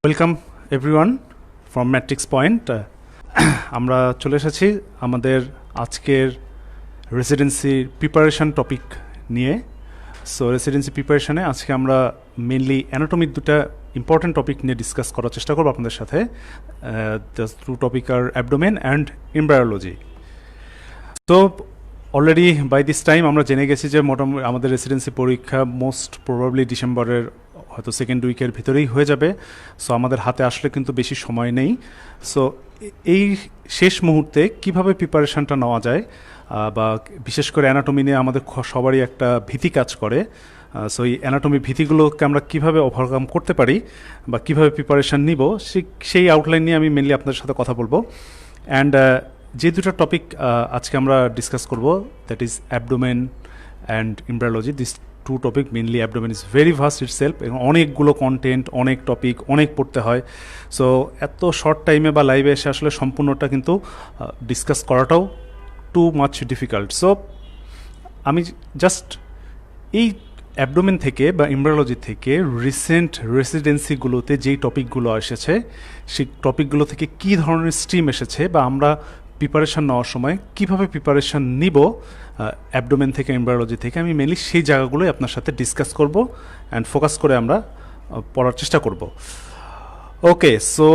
Welcome everyone from matrix point. আমরা চলে এসেছি আমাদের আজকের রেসিডেন্সি প্রিপারেশন টপিক নিয়ে। সো রেসিডেন্সি প্রিপারেশনে আজকে আমরা মেনলি অ্যানাটমির দুটা ইম্পর্টেন্ট টপিক নিয়ে ডিসকাস করার চেষ্টা করবো আপনাদের সাথে। দ্য টু টপিক আর অ্যাবডোমেন অ্যান্ড এমব্রায়োলজি। তো অলরেডি বাই দিস টাইম আমরা জেনে গেছি যে মোটামুটি আমাদের রেসিডেন্সি পরীক্ষা মোস্ট প্রবাবলি ডিসেম্বরের হয়তো সেকেন্ড উইকের ভিতরেই হয়ে যাবে। সো আমাদের হাতে আসলে কিন্তু বেশি সময় নেই। সো এই শেষ মুহূর্তে কিভাবে প্রিপারেশনটা নেওয়া যায়, বা বিশেষ করে অ্যানাটমি নিয়ে আমাদের সবারই একটা ভীতি কাজ করে। সো এই অ্যানাটমি ভীতিগুলোকে আমরা কিভাবে ওভারকাম করতে পারি বা কিভাবে প্রিপারেশন নিব, সেই আউটলাইন নিয়ে আমি মেনলি আপনাদের সাথে কথা বলবো। অ্যান্ড যে দুটো টপিক আজকে আমরা ডিসকাস করব, that is abdomen and embryology. This two topic, mainly abdomen is very vast itself, এবং অনেকগুলো কন্টেন্ট, অনেক টপিক, অনেক পড়তে হয়। সো এত শর্ট টাইমে বা লাইভে এসে আসলে সম্পূর্ণটা কিন্তু ডিসকাস করাটাও টু মাচ ডিফিকাল্ট। সো আমি জাস্ট এই অ্যাবডোমেন থেকে বা এমব্রায়োলজি থেকে রিসেন্ট রেসিডেন্সিগুলোতে যেই টপিকগুলো এসেছে, সেই টপিকগুলো থেকে কী ধরনের স্ট্রিম এসেছে বা আমরা প্রিপারেশান নেওয়ার সময় কীভাবে প্রিপারেশান নিব অ্যাবডোমেন থেকে এমব্রায়োলজি থেকে, আমি মেনলি সেই জায়গাগুলোই আপনার সাথে ডিসকাস করব অ্যান্ড ফোকাস করে আমরা পড়ার চেষ্টা করব। Okay, so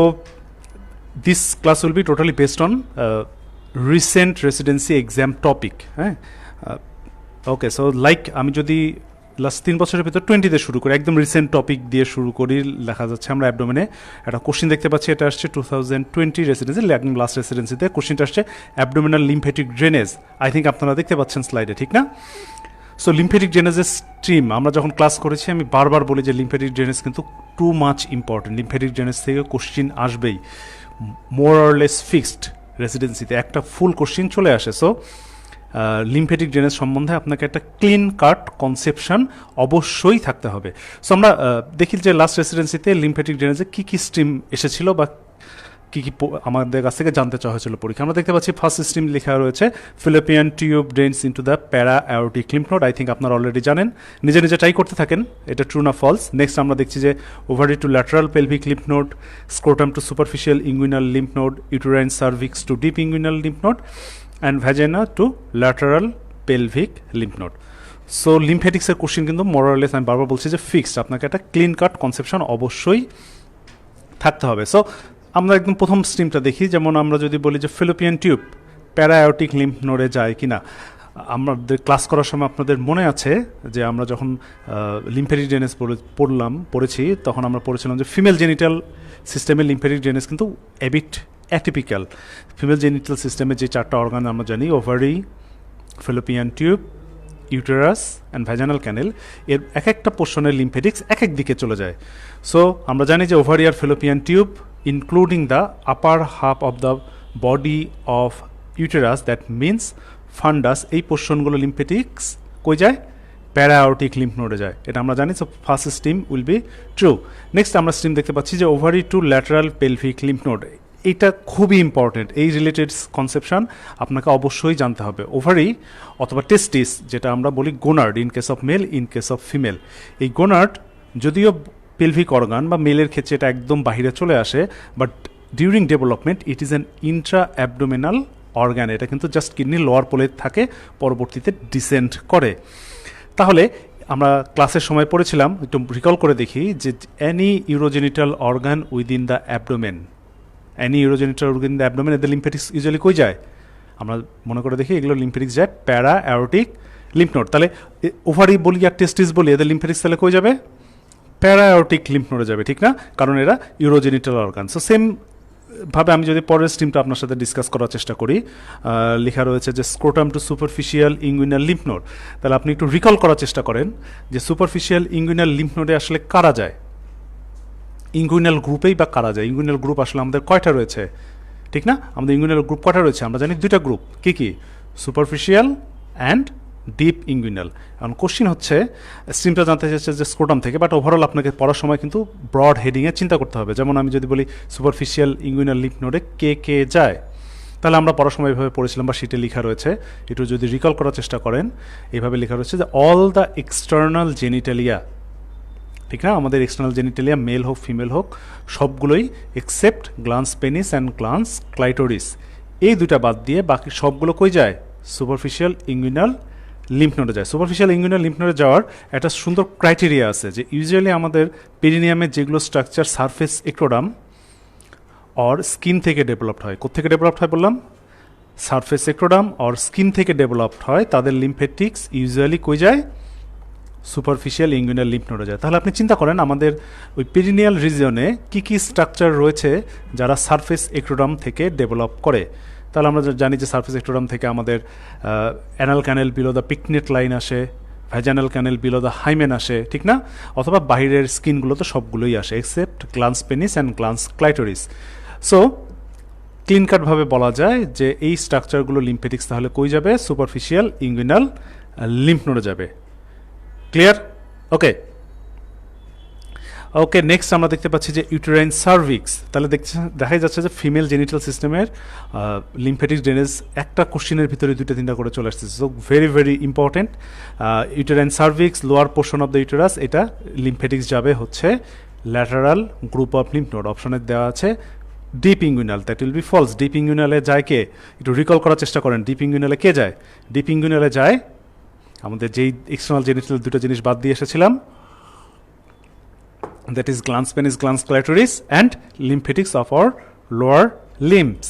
this class will be totally based on recent residency exam topic. হ্যাঁ, ওকে, সো লাইক আমি যদি লাস্ট 3 বছরের ভিতর 20তে শুরু করি, একদম রিসেন্ট টপিক দিয়ে শুরু করি, লেখা যাচ্ছে আমরা অ্যাবডোমেনে একটা কোশ্চিন দেখতে পাচ্ছি। এটা আসছে 2020 রেসিডেন্সি, একদম লাস্ট রেসিডেন্সিতে কোশ্চিনটা আসছে abdominal lymphatic drainage. I think আপনারা দেখতে পাচ্ছেন স্লাইডে, ঠিক না? সো লিম্ফেটিক ড্রেনেজের স্ট্রিম আমরা যখন ক্লাস করেছি, আমি বারবার বলি যে লিম্ফেটিক ড্রেনেজ কিন্তু too much important. Lymphatic drainage থেকে কোশ্চিন আসবেই, মোর অর লেস ফিক্সড রেসিডেন্সিতে একটা ফুল কোশ্চিন চলে আসে। সো লিম্ফেটিক ড্রেনেজ সম্বন্ধে আপনাকে একটা ক্লিন কাট কনসেপশন অবশ্যই থাকতে হবে। সো আমরা দেখি যে লাস্ট রেসিডেন্সিতে লিম্ফেটিক ড্রেনেজে কী কী স্ট্রিম এসেছিল বা কী কী আমাদের কাছ থেকে জানতে চাওয়া হয়েছিল পরীক্ষা। আমরা দেখতে পাচ্ছি ফার্স্ট স্ট্রিম লেখা রয়েছে fallopian tube drains into the para aortic lymph node. I think আপনারা অলরেডি জানেন, নিজে নিজে ট্রাই করতে থাকেন এটা ট্রু না ফলস। নেক্সট আমরা দেখছি যে ovary to lateral pelvic lymph node, scrotum to superficial inguinal lymph node, uterine cervix to deep inguinal lymph node, and vagina to lateral pelvic lymph node. So লিম্ফেটিক্সের question কিন্তু মোরালেস, আমি বারবার বলছি যে ফিক্সড, আপনাকে একটা ক্লিন কাট কনসেপশন অবশ্যই থাকতে হবে। সো আমরা একদম প্রথম স্ট্রিমটা দেখি। যেমন আমরা যদি বলি যে ফিলিপিয়ান টিউব প্যারাঅ্যাওরটিক লিম্ফ নোডে যায় কিনা। আমাদের ক্লাস করার সময় আপনাদের মনে আছে যে আমরা যখন লিম্ফেটিক ড্রেনেজ পড়েছি, তখন আমরা পড়েছিলাম যে ফিমেল জেনিটাল সিস্টেমের লিম্ফেটিক ড্রেনেজ কিন্তু এবিট অ্যাটিপিক্যাল। ফিমেল জেনিটাল সিস্টেমে যে 4টা অর্গান আমরা জানি, ovary, fallopian tube, uterus and vaginal canal, এর এক একটা পোর্শনের লিম্ফেটিক্স এক এক দিকে চলে যায়। সো আমরা জানি যে ওভারি আর fallopian tube including the upper half of the body of uterus, that means fundus, এই পোর্শনগুলো লিম্ফেটিক্স কই যায়? প্যারাঅ্যাওরটিক লিম্ফ নোডে যায়, এটা আমরা জানি। So first stream will be true. Next আমরা স্ট্রিম দেখতে পাচ্ছি যে ovary to lateral pelvic lymph node. এইটা খুবই ইম্পর্টেন্ট, এই রিলেটেড কনসেপশন আপনাকে অবশ্যই জানতে হবে। ওভারি অথবা টেস্টিস, যেটা আমরা বলি gonad in case of male, in case of female. এই গোনার্ড যদিও পেলভিক অর্গান বা মেলের ক্ষেত্রে এটা একদম বাহিরে চলে আসে, but during development it is an Intra abdominal organ. এটা কিন্তু জাস্ট কিডনির লোয়ার পোলে থাকে, পরবর্তীতে ডিসেন্ড করে। তাহলে আমরা ক্লাসের সময় পড়েছিলাম, একটু রিকল করে দেখি, যে any urogenital organ within the abdomen, any urogenital organ in the abdomen, এদের লিম্ফেটিক্স ইউজুয়ালি কই যায়? আমরা মনে করে দেখি, এগুলো লিম্ফেটিক্স যায় প্যারা অ্যাওরটিক লিম্ফ নোড। তাহলে ওভারি বলি আর টেস্টিস বলি, এদের লিম্ফেটিক্স তাহলে কই যাবে? প্যারা অ্যাওরটিক লিম্ফ নোডে যাবে, ঠিক না? কারণ এরা ইউরোজেনিটাল অর্গান। সো সেম ভাবে আমি যদি পরের স্ট্রিমটা আপনার সাথে ডিসকাস করার চেষ্টা করি, লেখা রয়েছে যে scrotum to superficial inguinal lymph node. তাহলে আপনি একটু রিকল করার চেষ্টা করেন যে সুপারফিশিয়াল ইঙ্গুইনাল লিম্ফ নোডে আসলে কারা যায়, ইঙ্গুইনাল গ্রুপেই বা কারা যায়। ইঙ্গুইনাল গ্রুপ আসলে আমাদের কয়টা রয়েছে, ঠিক না? আমাদের ইঙ্গুইনাল গ্রুপ কয়টা রয়েছে? আমরা জানি 2টা গ্রুপ। কি কি? Superficial and deep inguinal. এখন কোশ্চিন হচ্ছে, স্ট্রিমটা জানতে চাইছে যে স্ক্রোটাম থেকে, বাট ওভারঅল আপনাকে পড়ার সময় কিন্তু ব্রড হেডিংয়ে চিন্তা করতে হবে। যেমন আমি যদি বলি সুপারফিশিয়াল ইঙ্গুইনাল লিম্ফ নোডে কে কে যায়, তাহলে আমরা পড়ার সময় এভাবে পড়েছিলাম বা শিটে লেখা রয়েছে। একটু যদি রিকল করার চেষ্টা করেন, এইভাবে লেখা রয়েছে যে অল দ্য এক্সটার্নাল জেনিটালিয়া ঠিক না? আমাদের এক্সটার্নাল জেনিটালিয়া মেল হোক ফিমেল হোক সবগুলোই except glans penis and glans clitoris, এই দুটা বাদ দিয়ে বাকি সবগুলো কই যায়? সুপারফিশিয়াল ইঙ্গুইনাল লিম্ফ নোডে যায়। সুপারফিশিয়াল ইঙ্গুইনাল লিম্ফ নোডে যাওয়ার একটা সুন্দর ক্রাইটেরিয়া আছে, যে ইউজুয়ালি আমাদের পেরিনিয়ামের যেগুলো স্ট্রাকচার সারফেস এক্টোডাম অর স্কিন থেকে ডেভেলপড হয়। কোত্থেকে ডেভেলপড হয় বললাম? সারফেস এক্টোডাম অর স্কিন থেকে ডেভেলপড হয়, তাদের লিম্ফেটিক্স ইউজুয়ালি কই যায়? সুপারফিশিয়াল ইঙ্গুইনাল লিম্ফ নোডে যায়। তাহলে আপনি চিন্তা করেন আমাদের ওই পেরিনিয়াল রিজিয়নে কী কী স্ট্রাকচার রয়েছে যারা সারফেস এক্টোডাম থেকে ডেভেলপ করে। তাহলে আমরা জানি যে সারফেস এক্টোডাম থেকে আমাদের anal canal below the pectinate line আসে, vaginal canal below the hymen আসে, ঠিক না? অথবা বাইরের স্কিনগুলো তো সবগুলোই আসে except glans penis and glans clitoris. So clean কাটভাবে বলা যায় যে এই স্ট্রাকচারগুলো লিম্ফেটিক্স তাহলে কই যাবে? সুপারফিশিয়াল ইঙ্গুইনাল লিম্ফ নোডে যাবে। ক্লিয়ার? ওকে ওকে নেক্সট আমরা দেখতে পাচ্ছি যে ইউটেরাইন সার্ভিক্স। তাহলে দেখাই যাচ্ছে যে ফিমেল জেনিটাল সিস্টেমের লিম্ফেটিক ড্রেনেজ একটা কোশ্চিনের ভিতরে 2-3টা করে চলে আসছে। So very very important. Uterine cervix, lower portion of the uterus, এটা লিম্ফেটিক্স যাবে হচ্ছে lateral group of lymph node. অপশনে দেওয়া আছে deep inguinal, that will be false. Deep ইঙ্গুইনালে যায় কে? একটু রিকল করার চেষ্টা করেন, ডিপ ইঙ্গুইনালে কে যায়? ডিপ ইঙ্গুইনালে যায় আমাদের যেই এক্সটার্নাল জেনিটাল দুটো জিনিস বাদ দিয়ে এসেছিলাম, that is glans penis, glans clitoris and lymphatics of our lower limbs.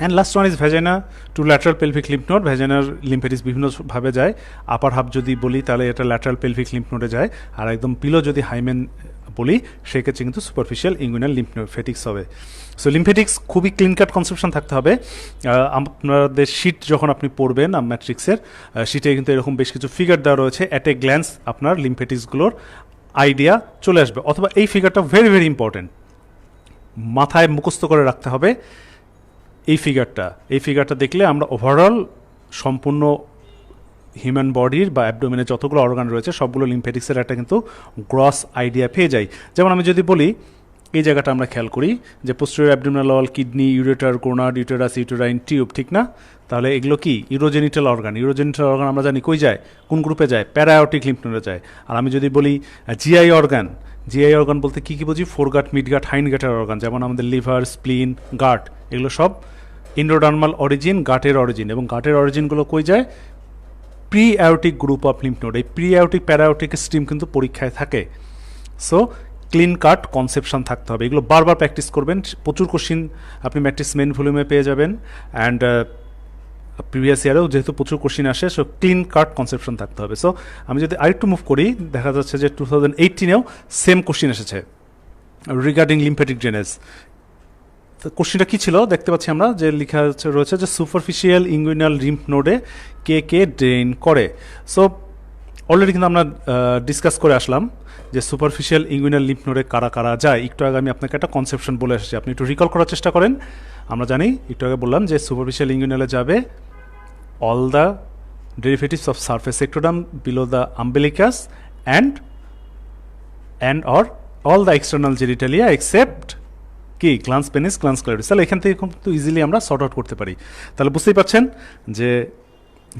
And last one is vagina to lateral pelvic lymph node. Vaginal lymphatics বিভিন্ন ভাবে যায়। আপার হাফ যদি বলি তাহলে এটা ল্যাটারাল পেলভিক লিম্ফ নোডে যায়, আর একদম পিলো যদি হাইমেন বলি সেক্ষেত্রে কিন্তু সুপারফিশিয়াল ইঙ্গুইনাল লিম্ফেটিক্স হবে। সো লিম্ফেটিক্স খুবই ক্লিন কাট কনসেপশন থাকতে হবে। আপনাদের শিট যখন আপনি পড়বেন ম্যাট্রিক্সের শিটে কিন্তু এরকম বেশ কিছু ফিগার দেওয়া রয়েছে, অ্যাট এ গ্ল্যান্স আপনার লিম্ফেটিক্সগুলোর আইডিয়া চলে আসবে। অথবা এই ফিগারটা ভেরি ভেরি ইম্পর্টেন্ট, মাথায় মুখস্থ করে রাখতে হবে এই ফিগারটা দেখলে আমরা ওভারঅল সম্পূর্ণ হিউম্যান বডির বা অ্যাবডোমেনের যতগুলো অর্গান রয়েছে সবগুলো লিম্ফেটিক্সের একটা কিন্তু গ্রস আইডিয়া পেয়ে যাই। যেমন আমি যদি বলি এই জায়গাটা আমরা খেয়াল করি যে পোস্টেরিয়র অ্যাবডোমিনাল ওয়াল, kidney, ureter, gonad, uterus, uterine tube, ঠিক না? তাহলে এগুলো কি? Urogenital organ. ইউরোজেনিটাল অর্গান আমরা জানি কই যায়? কোন গ্রুপে যায়? প্যারায়োটিক লিম্ফ নোডে যায়। আর আমি যদি বলি জিআই অর্গান, জিআই অর্গান বলতে কী কী বুঝি? ফোরগাট, মিডগাট, হাইন্ডগাটের অর্গান, যেমন আমাদের লিভার, স্প্লিন, গাট, এগুলো সব ইন্ডোডার্মাল অরিজিন, গাটের অরিজিন। এবং গাটের অরিজিনগুলো কই যায়? Pre aortic group of lymph node. এই প্রি অ্যাওটিক প্যারায়োটিক স্ট্রিম কিন্তু পরীক্ষায় থাকে। সো ক্লিন কাট কনসেপশন থাকতে হবে। এগুলো বারবার প্র্যাকটিস করবেন, প্রচুর কোশ্চিন আপনি ম্যাট্রিক্স মেন ভলিউমে পেয়ে যাবেন। অ্যান্ড প্রিভিয়াস ইয়ারেও যেহেতু প্রচুর কোশ্চিন আসে, সো ক্লিন কাট কনসেপশন থাকতে হবে। সো আমি যদি আরেকটু মুভ করি, দেখা যাচ্ছে যে 2018-এও সেম কোশ্চিন এসেছে রিগার্ডিং লিম্ফেটিক ড্রেনেজ। তো কোশ্চিনটা কী ছিল দেখতে পাচ্ছি আমরা যে লেখা রয়েছে যে সুপারফিশিয়াল ইঙ্গুইনাল লিম্ফ নোডে কে কে ড্রেন করে। সো অলরেডি কিন্তু আমরা ডিসকাস করে আসলাম যে সুপারফিশিয়াল ইঙ্গুইনাল লিম্ফ নোডে কারা কারা যায়। একটু আগে আমি আপনাকে একটা কনসেপশন বলে এসেছি, আপনি একটু রিকল করার চেষ্টা করেন। আমরা জানি, একটু আগে বললাম যে সুপারফিশিয়াল ইঙ্গুইনালে যাবে all the derivatives of surface ectoderm below the umbilicus and or all the external genitalia except কি? Glance penis, glance clitoris. তাহলে এখান থেকে কিন্তু ইজিলি আমরা সর্ট আউট করতে পারি। তাহলে বুঝতেই পারছেন যে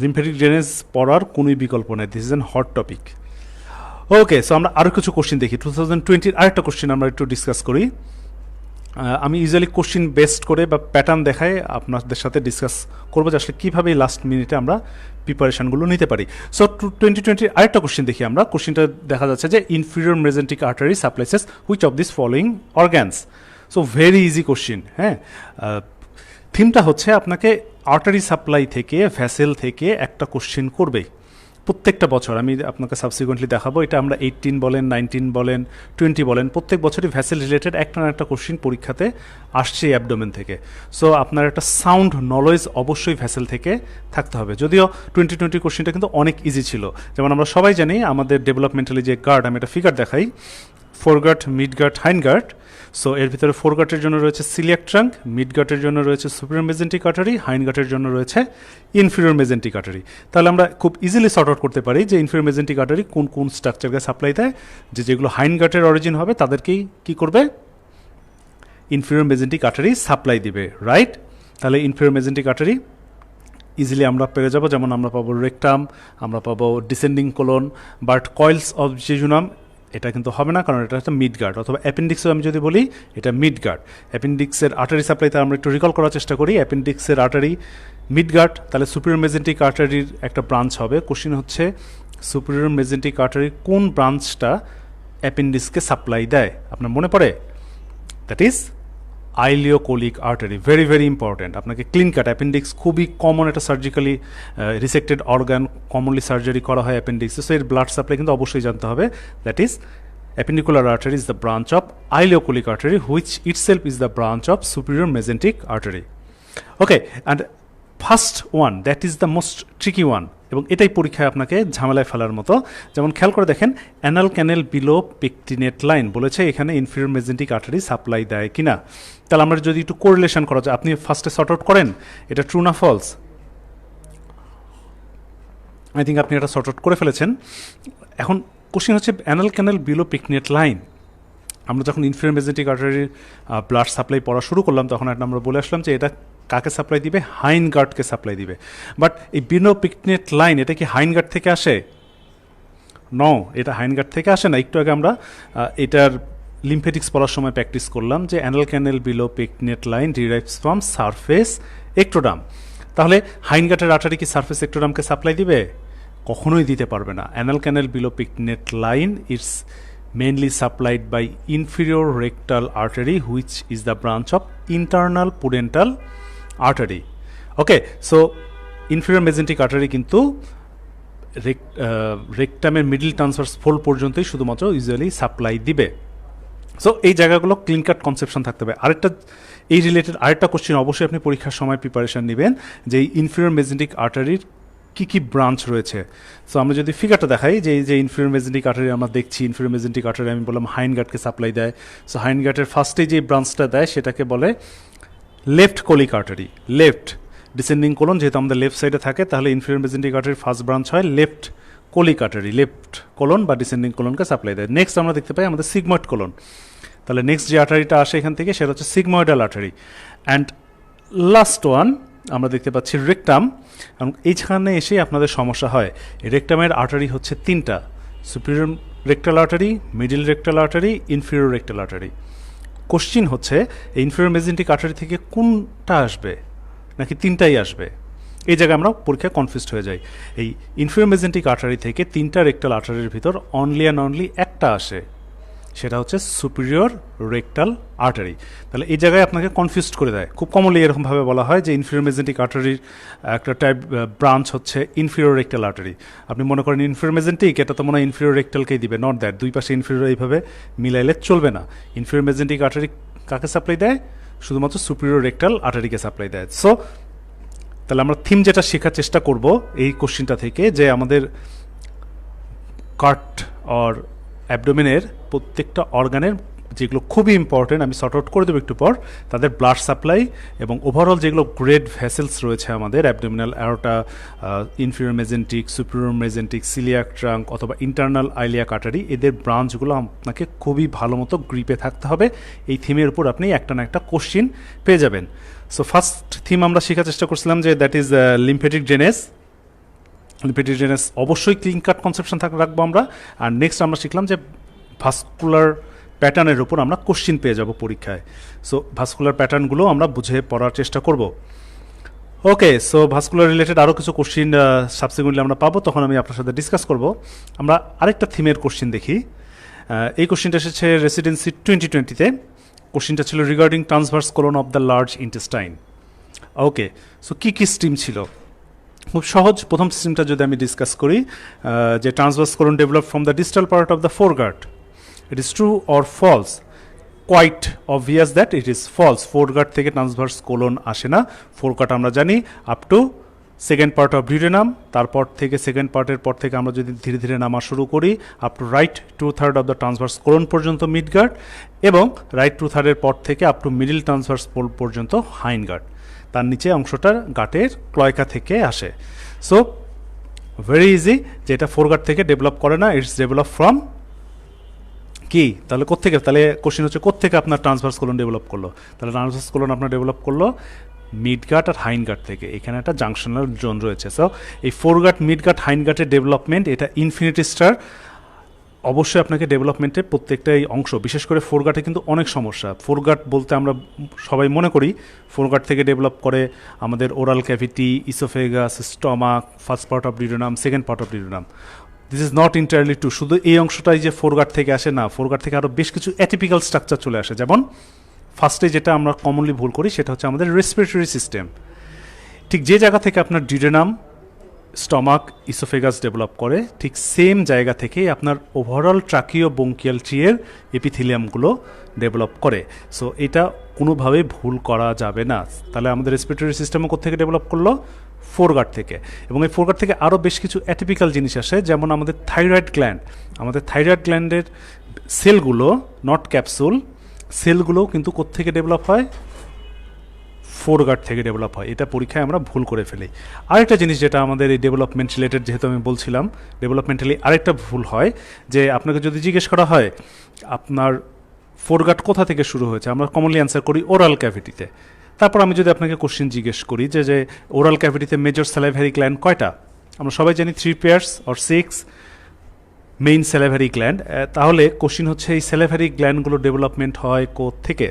লিম্ফেটিক ড্রেনেজ পড়ার কোনোই বিকল্প নেই। This is an hot topic. Okay, so আমরা আরও কিছু কোশ্চিন দেখি। 2020-র আরেকটা কোশ্চিন আমরা একটু ডিসকাস করি। আমি ইউজুয়ালি কোশ্চিন বেস্ট করে বা প্যাটার্ন দেখায় আপনাদের সাথে ডিসকাস করবো যে আসলে কীভাবে লাস্ট মিনিটে আমরা প্রিপারেশানগুলো নিতে পারি। সো 2020-র আরেকটা কোশ্চিন দেখি আমরা। কোশ্চিনটা দেখা যাচ্ছে যে inferior mesenteric artery supplies which of this following organs. So very easy question. হ্যাঁ, থিমটা হচ্ছে আপনাকে আর্টারি সাপ্লাই থেকে, ভ্যাসেল থেকে একটা কোশ্চিন করবে প্রত্যেকটা বছর। আমি আপনাকে সাবসিকুয়েন্টলি দেখাবো। এটা আমরা 18 বলেন, 19 বলেন, 20 বলেন, প্রত্যেক বছরই ভ্যাসেল রিলেটেড একটা না একটা কোশ্চিন পরীক্ষাতে আসছে অ্যাবডোমেন থেকে। সো আপনার একটা সাউন্ড নলেজ অবশ্যই ভ্যাসেল থেকে থাকতে হবে। যদিও 2020 কোশ্চিনটা কিন্তু অনেক ইজি ছিল। যেমন আমরা সবাই জানি আমাদের ডেভেলপমেন্টালি যে গার্ড, আমি একটা ফিগার দেখাই, ফোরগাট, মিডগাট, হাইন্ডগাট। সো এর ভিতরে ফোরগাটের জন্য রয়েছে সিলিয়াক ট্রাঙ্ক, মিডগাটের জন্য রয়েছে সুপিরিয়র মেজেন্টিক আর্টারি, হাইন্ডগাটের জন্য রয়েছে ইনফিরিয়র মেজেন্টিক আর্টারি। তাহলে আমরা খুব ইজিলি সর্ট আউট করতে পারি যে ইনফিরিয়র মেজেন্টিক আর্টারি কোন কোন স্ট্রাকচারকে সাপ্লাই দেয়, যেগুলো হাইন্ডগাটের অরিজিন হবে তাদেরকেই কী করবে? ইনফিরিয়র মেজেন্টিক আর্টারি সাপ্লাই দিবে, রাইট? তাহলে ইনফিরিয়র মেজেন্টিক আর্টারি ইজিলি আমরা পেয়ে যাবো। যেমন আমরা পাবো রেকটাম, আমরা পাবো descending colon, but coals of jejunum, এটা কিন্তু হবে না, কারণ এটা হচ্ছে মিড গার্ড, অথবা অ্যাপেন্ডিক্সও আমি যদি বলি এটা মিড গার্ড। অ্যাপেন্ডিক্সের আর্টারি সাপ্লাইতে আমরা একটু রিকল করার চেষ্টা করি, অ্যাপেন্ডিক্সের আর্টারি মিড গার্ড, তাহলে সুপিরিয়র মেজেন্টিক আর্টারির একটা ব্রাঞ্চ হবে। কোশ্চিন হচ্ছে সুপিরিয়র মেজেন্টিক আর্টারির কোন ব্রাঞ্চটা অ্যাপেন্ডিক্সকে সাপ্লাই দেয়? আপনার মনে পড়ে? That is ileocolic artery. Very very important. আপনাকে ক্লিন কাট, অ্যাপেন্ডিক্স খুবই কমন একটা surgically resected organ, commonly surgery করা হয় অ্যাপেন্ডিক্সে, সো এর ব্লাড সাপ্লাই কিন্তু অবশ্যই জানতে হবে। That is appendicular artery is the branch of ileocholic artery, which itself is the branch of superior mesenteric artery. Okay, and first one, that is the most tricky one, এবং এটাই পরীক্ষায় আপনাকে ঝামেলায় ফেলার মতো। যেমন খেয়াল করে দেখেন, anal canal below pectinate line বলেছে এখানে ইনফিরিয়র মেজেন্টিক আর্টারি সাপ্লাই দেয় কিনা। তাহলে আমরা যদি একটু কোরিলেশন করা যায়, আপনি ফার্স্টে সর্ট আউট করেন এটা ট্রু না ফলস। আই থিঙ্ক আপনি এটা সর্ট আউট করে ফেলেছেন। এখন কোশ্চেন হচ্ছে anal canal below pectinate line. আমরা যখন ইনফিরিয়র মেজেন্টিক আর্টারির ব্লাড সাপ্লাই পড়া শুরু করলাম, তখন একটা আমরা বলে আসলাম যে এটা কাকে সাপ্লাই দিবে? হাইন গার্ডকে সাপ্লাই দিবে। বাট এই বিলো পেকটিনেট লাইন, এটা কি হাইন গার্ড থেকে আসে? নো, এটা হাইন গার্ড থেকে আসে না। একটু আগে আমরা এটার লিম্ফেটিক্স পড়ার সময় প্র্যাকটিস করলাম যে anal canal below pectinate line derives from surface ectoderm. তাহলে হাইন গার্ডের আর্টারি কি সারফেস এক্টোডামকে সাপ্লাই দিবে? কখনোই দিতে পারবে না। Anal canal below pectinate line it's mainly supplied by inferior rectal artery, which is the branch of internal pudendal artery. Okay, so inferior mesenteric artery কিন্তু রেকটামের মিডল ট্রান্সভার্স ফোল্ড পর্যন্তই শুধুমাত্র ইউজুয়ালি সাপ্লাই দিবে। সো এই জায়গাগুলো clean কাট conception থাকতে হবে। আরেকটা এই রিলেটেড আরেকটা কোশ্চেন অবশ্যই আপনি পরীক্ষার সময় প্রিপারেশন নেবেন যে এই ইনফিরিয়র মেজেন্টিক আর্টারির কী কী ব্রাঞ্চ রয়েছে। সো আমরা যদি ফিগারটা দেখাই যে এই যে ইনফিরিয়র মেজেন্টিক আর্টারি আমরা দেখছি, ইনফিরিয়র মেজেন্টিক আর্টারি আমি বললাম হাইন গার্ডকে সাপ্লাই দেয়। সো হাইন গার্ডের ফার্স্টে যে ব্রাঞ্চটা দেয় সেটাকে বলে left colic artery. Left descending colon যেহেতু আমাদের লেফট সাইডে থাকে, তাহলে ইনফিরিয়র মেজেন্টিক আর্টারির ফার্স্ট ব্রাঞ্চ হয় left colic artery, left colon বা ডিসেন্ডিং কোলনকে সাপ্লাই দেয়। নেক্সট আমরা দেখতে পাই আমাদের সিগময়েড কোলন। তাহলে নেক্সট যে আর্টারিটা আসে এখান থেকে সেটা হচ্ছে সিগময়েডাল আর্টারি। অ্যান্ড লাস্ট ওয়ান আমরা দেখতে পাচ্ছি রেকটাম। এবং এইখানে এসে আপনাদের সমস্যা হয়। রেকটামের আর্টারি হচ্ছে তিনটা: superior rectal artery, middle rectal artery, inferior rectal artery. Question হচ্ছে এই ইনফিরিয়র মেজেন্টিক আর্টারি থেকে কোনটা আসবে, নাকি তিনটাই আসবে? এই জায়গায় আমরা পরীক্ষায় কনফিউজড হয়ে যাই। এই ইনফিরিয়র মেজেন্টিক আর্টারি থেকে তিনটা রেক্টাল আর্টারির ভিতর অনলি অ্যান্ড অনলি একটা আসে, সেটা হচ্ছে সুপিরিয়র রেক্টাল আর্টারি। তাহলে এই জায়গায় আপনাকে কনফিউজড করে দেয়। খুব কমনলি এরকমভাবে বলা হয় যে ইনফিরিয়র মেজেন্টিক আর্টারির একটা টাইপ ব্রাঞ্চ হচ্ছে ইনফিরিয়র রেক্টাল আর্টারি। আপনি মনে করেন ইনফিরিয়র মেজেন্টিক, এটা তো মনে হয় ইনফিরিয়র রেক্টালকেই দিবে। নট দ্যাট, দুই পাশে ইনফিরিয়র এইভাবে মিলাইলে চলবে না। ইনফিরিয়র মেজেন্টিক আর্টারি কাকে সাপ্লাই দেয়? শুধুমাত্র সুপিরিয়র রেক্টাল আর্টারিকে সাপ্লাই দেয়। সো তাহলে আমরা থিম যেটা শেখার চেষ্টা করব এই কোশ্চিনটা থেকে, যে আমাদের কাট অর অ্যাবডোমেনের প্রত্যেকটা অর্গানের যেগুলো খুবই ইম্পর্টেন্ট, আমি শর্ট আউট করে দেবো একটু পর, তাদের ব্লাড সাপ্লাই এবং ওভারঅল যেগুলো গ্রেড ভেসেলস রয়েছে আমাদের abdominal aorta, inferior mesenteric, superior mesenteric, celiac trunk অথবা ইন্টারনাল আইলিয়াক আর্টারি, এদের ব্রাঞ্চগুলো আপনাকে খুবই ভালো মতো গ্রিপে থাকতে হবে। এই থিমের উপর আপনি একটা না একটা কোশ্চিন পেয়ে যাবেন। সো ফার্স্ট থিম আমরা শেখার চেষ্টা করছিলাম যে that is lymphatic drainage. Lymphatic drainage অবশ্যই ক্লিন কাট কনসেপশন রাখবো আমরা। আর নেক্সট আমরা শিখলাম যে ভাস্কুলার প্যাটার্নের উপর আমরা কোশ্চিন পেয়ে যাব পরীক্ষায়। সো ভাস্কুলার প্যাটার্নগুলো আমরা বুঝে পড়ার চেষ্টা করব। ওকে, সো ভাস্কুলার রিলেটেড আরও কিছু কোশ্চিন সাবসিকুয়েন্টলি আমরা পাবো, তখন আমি আপনার সাথে ডিসকাস করব। আমরা আরেকটা থিমের কোশ্চিন দেখি। এই কোশ্চিনটা এসেছে রেসিডেন্সি 2020-তে। কোশ্চিনটা ছিল regarding transverse colon of the large intestine. Okay, so কী কী স্ট্রিম ছিল? খুব সহজ। প্রথম স্ট্রিমটা যদি আমি ডিসকাস করি, যে transverse colon develop from the distal part of the foregut, it is true or false? Quite obvious that it is false. Foregut থেকে ট্রান্সভার্স কোলন আসে না। ফোরগার্ড আমরা জানি up to second part of duodenum, তারপর থেকে second পার্টের পর থেকে আমরা যদি ধীরে ধীরে নামা শুরু করি up to right 2/3 of the transverse colon পর্যন্ত মিড গার্ড, এবং রাইট 2/3 পর থেকে up to middle transverse pole পর্যন্ত হাইন গার্ড। তার নিচে অংশটা গাটের ক্লয়কা থেকে আসে। সো ভেরি ইজি যে এটা ফোরগার্ড থেকে ডেভেলপ করে না, ইটস ডেভেলপ ফ্রম কি? তাহলে কোত্থেকে? তাহলে কোশ্চেন হচ্ছে কোত্থেকে আপনার ট্রান্সভার্স কোলন ডেভেলপ করলো? তাহলে ট্রান্সভার্স কোলন আপনার ডেভেলপ করলো মিড গার্ড আর হাইন গার্ড থেকে। এখানে একটা জাংশনাল জোন রয়েছে। সো এই ফোরগার্ড, মিড গার্ড, হাইন গার্ডের ডেভেলপমেন্ট এটা ইনফিনিটি স্টার অবশ্যই আপনাকে ডেভেলপমেন্টের প্রত্যেকটা এই অংশ, বিশেষ করে ফোরগাটে কিন্তু অনেক সমস্যা। ফোরগাট বলতে আমরা সবাই মনে করি ফোরগাট থেকে ডেভেলপ করে আমাদের oral cavity, oesophagus, stomach, first part of duodenum, second part of duodenum. This is not entirely true. শুধু এই অংশটাই যে ফোরগাট থেকে আসে না, ফোরগাট থেকে আরও বেশ কিছু অ্যাটিপিক্যাল স্ট্রাকচার চলে আসে। যেমন ফার্স্টে যেটা আমরা কমনলি ভুল করি সেটা হচ্ছে আমাদের রেসপিরেটরি সিস্টেম। ঠিক যে জায়গা থেকে আপনার ডিউডেনাম, স্টমাক, ইসোফেগাস ডেভেলপ করে, ঠিক সেম জায়গা থেকেই আপনার ওভারঅল ট্রাকিও বঙ্কিয়াল ট্রিয়ের এপিথিলিয়ামগুলো ডেভেলপ করে। সো এটা কোনোভাবেই ভুল করা যাবে না। তাহলে আমাদের রেসপিরেটরি সিস্টেমও কোত্থেকে ডেভেলপ করলো? ফোরগাট থেকে। এবং এই ফোরগাট থেকে আরও বেশ কিছু অ্যাটিপিক্যাল জিনিস আসে, যেমন আমাদের থাইরয়েড গ্ল্যান্ড। আমাদের থাইরয়েড গ্ল্যান্ডের সেলগুলো, নট ক্যাপসুল, সেলগুলোও কিন্তু কোত্থেকে ডেভেলপ হয়? ফোরগাট থেকে ডেভেলপ হয়। এটা পরীক্ষায় আমরা ভুল করে ফেলি। আরেকটা জিনিস যেটা আমাদের এই ডেভেলপমেন্ট রিলেটেড, যেহেতু আমি বলছিলাম ডেভেলপমেন্টালি আরেকটা ভুল হয়, যে আপনাকে যদি জিজ্ঞেস করা হয় আপনার ফোরগাট কোথা থেকে শুরু হয়েছে, আমরা কমনলি অ্যান্সার করি ওরাল ক্যাভিটিতে। তারপর আমি যদি আপনাকে কোশ্চেন জিজ্ঞেস করি যে ওরাল ক্যাভিটিতে মেজর স্যালাইভারি গ্ল্যান্ড কয়টা, আমরা সবাই জানি 3 pairs or 6 main salivary gland. তাহলে কোশ্চেন হচ্ছে এই স্যালাইভারি গ্ল্যান্ডগুলো ডেভেলপমেন্ট হয় থেকে?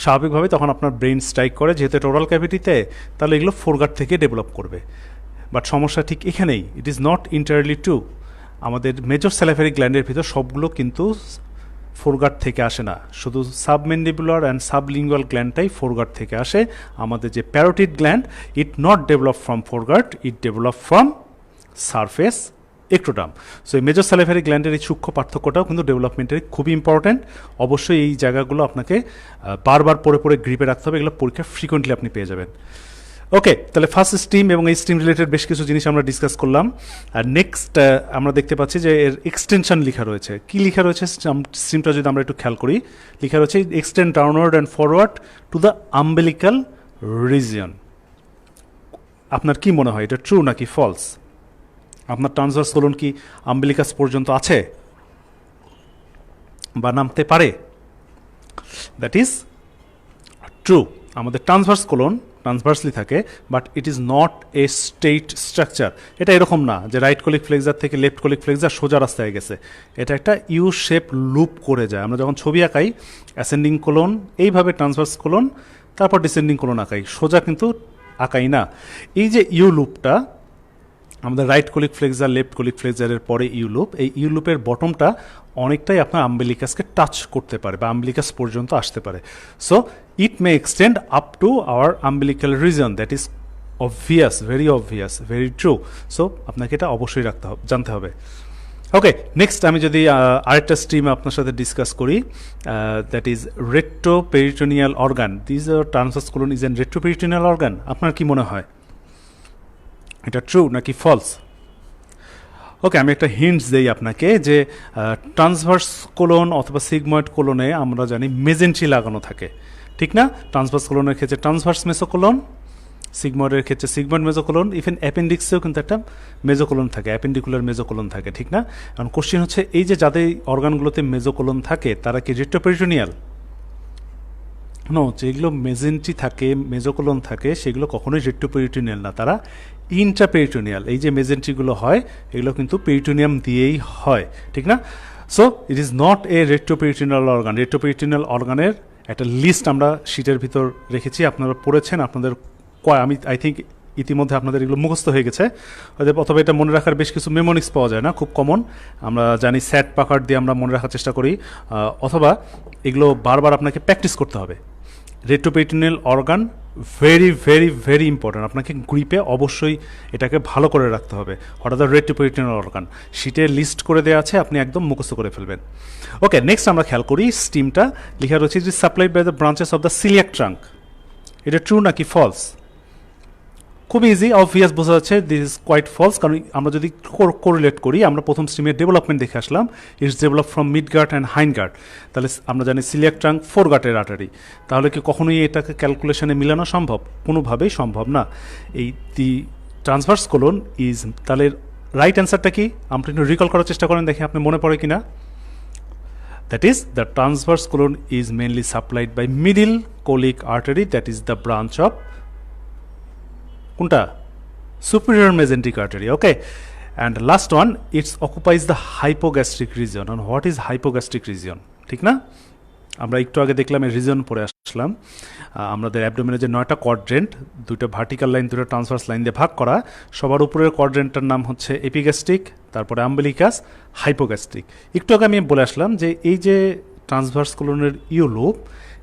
স্বাভাবিকভাবে তখন আপনার ব্রেন স্ট্রাইক করে, যেহেতু এটা ওরাল ক্যাভিটিতে, তাহলে এগুলো ফোরগাট থেকে ডেভেলপ করবে। বাট সমস্যা ঠিক এখানেই, ইট ইজ নট ইন্টায়ারলি ট্রু। আমাদের মেজর স্যালাইভারি গ্ল্যান্ডের ভিতর সবগুলো কিন্তু ফোরগাট থেকে আসে না, শুধু সাবমেন্ডিবুলার অ্যান্ড সাবলিঙ্গুয়াল গ্ল্যান্ডটাই ফোরগাট থেকে আসে। আমাদের যে parotid gland, it not develop from ফোরগাট, it develop from surface ectoderm. So এই মেজর স্যালাইভারি গ্ল্যান্ডের এই সূক্ষ্ম পার্থক্যটাও কিন্তু ডেভেলপমেন্টের খুবই ইম্পর্ট্যান্ট। অবশ্যই এই জায়গাগুলো আপনাকে বারবার পড়ে গ্রিপে রাখতে হবে, এগুলো পরীক্ষা ফ্রিকোয়েন্টলি আপনি পেয়ে যাবেন। ওকে, তাহলে ফার্স্ট স্ট্রিম এবং এই স্ট্রিম রিলেটেড বেশ কিছু জিনিস আমরা ডিসকাস করলাম। আর নেক্সট আমরা দেখতে পাচ্ছি যে এর এক্সটেনশন লেখা রয়েছে। কি লেখা রয়েছে স্ট্রিমটা যদি আমরা একটু খেয়াল করি, লেখা রয়েছে extend downward and forward to the umbilical region. আপনার কি মনে হয়, এটা ট্রু নাকি ফলস? আপনার ট্রান্সভার্স কোলন কি আম্বেলিকাস পর্যন্ত আছে বা নামতে পারে? That is true. আমাদের ট্রান্সভার্স কোলন ট্রান্সভার্সলি থাকে, but it is not a straight structure. এটা এরকম না যে রাইট কোলিক ফ্লেক্সার থেকে লেফট কোলিক ফ্লেক্সার সোজা রাস্তায় গেছে। এটা একটা ইউ শেপ লুপ করে যায়। আমরা যখন ছবি আঁকাই, অ্যাসেন্ডিং কোলন এইভাবে ট্রান্সভার্স কোলন, তারপর ডিসেন্ডিং কোলন আঁকাই, সোজা কিন্তু আঁকাই না। এই যে ইউ লুপটা, আমাদের right colic flexure, left colic ফ্লেক্সারের পরে ইউ লুপ, এই ইউ লুপের বটমটা অনেকটাই আপনার আম্বেলিকাসকে টাচ করতে পারে বা আম্বেলিকাস পর্যন্ত আসতে পারে। So it may extend up to our umbilical region. That is obvious, very true. So আপনাকে এটা অবশ্যই জানতে হবে। ওকে, নেক্সট আমি যদি আরেকটা স্ট্রিম আপনার সাথে ডিসকাস করি, that is retroperitoneal organ. This transverse colon is an retroperitoneal organ. আপনার কি মনে হয়, এটা ট্রু নাকি ফলস? ওকে, আমি একটা হিন্টস দেই আপনাকে যে ট্রান্সভার্স কোলন অথবা সিগময়েড কোলনে আমরা জানি মেজেন্ট্রি লাগানো থাকে, ঠিক না? ট্রান্সভার্স কোলনের ক্ষেত্রে ট্রান্সভার্স মেসোকোলন, সিগময়েডের ক্ষেত্রে সিগময়েড মেজোকোলন, ইভেন অ্যাপেন্ডিক্সেও কিন্তু একটা মেজোকোলন থাকে, অ্যাপেন্ডিকুলার মেজোকোলন থাকে, ঠিক না? কারণ কোশ্চেন হচ্ছে এই যে যাদের অর্গানগুলোতে মেজোকোলন থাকে তারা কি রেট্রোপেরিটোনিয়াল? নো, যেগুলো মেজেন্ট্রি থাকে, মেজোকোলন থাকে, সেগুলো কখনোই রেট্রোপেরিটোনিয়াল না, তারা ইন্ট্রাপেরিটোনিয়াল। এই যে মেজেন্ট্রিগুলো হয় এগুলো কিন্তু পেরিটোনিয়াম দিয়েই হয়, ঠিক না? So it is not a retroperitoneal organ. Retroperitoneal অর্গানের একটা লিস্ট আমরা শিটের ভিতর রেখেছি, আপনারা পড়েছেন, আপনাদের আমি আই থিঙ্ক ইতিমধ্যে আপনাদের এগুলো মুখস্থ হয়ে গেছে, অথবা এটা মনে রাখার বেশ কিছু মেমোনিক্স পাওয়া যায় না, খুব কমন। আমরা জানি স্যাট পাকার্ড দিয়ে আমরা মনে রাখার চেষ্টা করি, অথবা এগুলো বারবার আপনাকে প্র্যাকটিস করতে হবে। Retroperitoneal organ very important. আপনাকে গ্রিপে অবশ্যই এটাকে ভালো করে রাখতে হবে। হঠাৎ রেট্রোপেরিটোনিয়াল অর্গান শিটে লিস্ট করে দেওয়া আছে, আপনি একদম মুখস্থ করে ফেলবেন। ওকে, নেক্সট আমরা খেয়াল করি স্টিমটা লেখা রয়েছে যে supplied by the branches of the coeliac trunk. এটা ট্রু নাকি ফলস? খুব ইজি, অবভিয়াস বোঝা যাচ্ছে, দিস ইজ কোয়াইট ফলস। কারণ আমরা যদি কোরিলেট করি, আমরা প্রথম স্ট্রিমের ডেভেলপমেন্ট দেখে আসলাম, it's develop from midgut and hindgut. তাহলে আমরা জানি সিলিয়াক ট্রাঙ্ক ফোর গার্টের আর্টারি, তাহলে কি কখনোই এটাকে ক্যালকুলেশনে মিলানো সম্ভব? কোনোভাবেই সম্ভব না। এই দি ট্রান্সভার্স কোলন ইজ, তাহলে রাইট অ্যান্সারটা কি? আপনি একটু রিকল করার চেষ্টা করেন, দেখি আপনি মনে পড়ে কিনা। That is, the transverse colon is mainly supplied by middle colic artery, that is the branch of কোনটা? Superior mesenteric artery. Okay, and last one, it's occupies the hypogastric region. And what is hypogastric region, ঠিক না? আমরা একটু আগে দেখলাম এই reason পরে আসলাম। আমাদের অ্যাবডোমেনের যে 9টা কোয়াড্রেন্ট, 2টা ভার্টিক্যাল লাইন 2টা ট্রান্সভার্স লাইন দিয়ে ভাগ করা, সবার উপরের কোয়াড্রেন্টটার নাম হচ্ছে এপিগ্যাস্ট্রিক, তারপরে আম্বিলিকাস, হাইপোগ্যাস্ট্রিক। একটু আগে আমি বলে আসলাম যে এই যে ট্রান্সভার্স কোলনের ইউলুপ,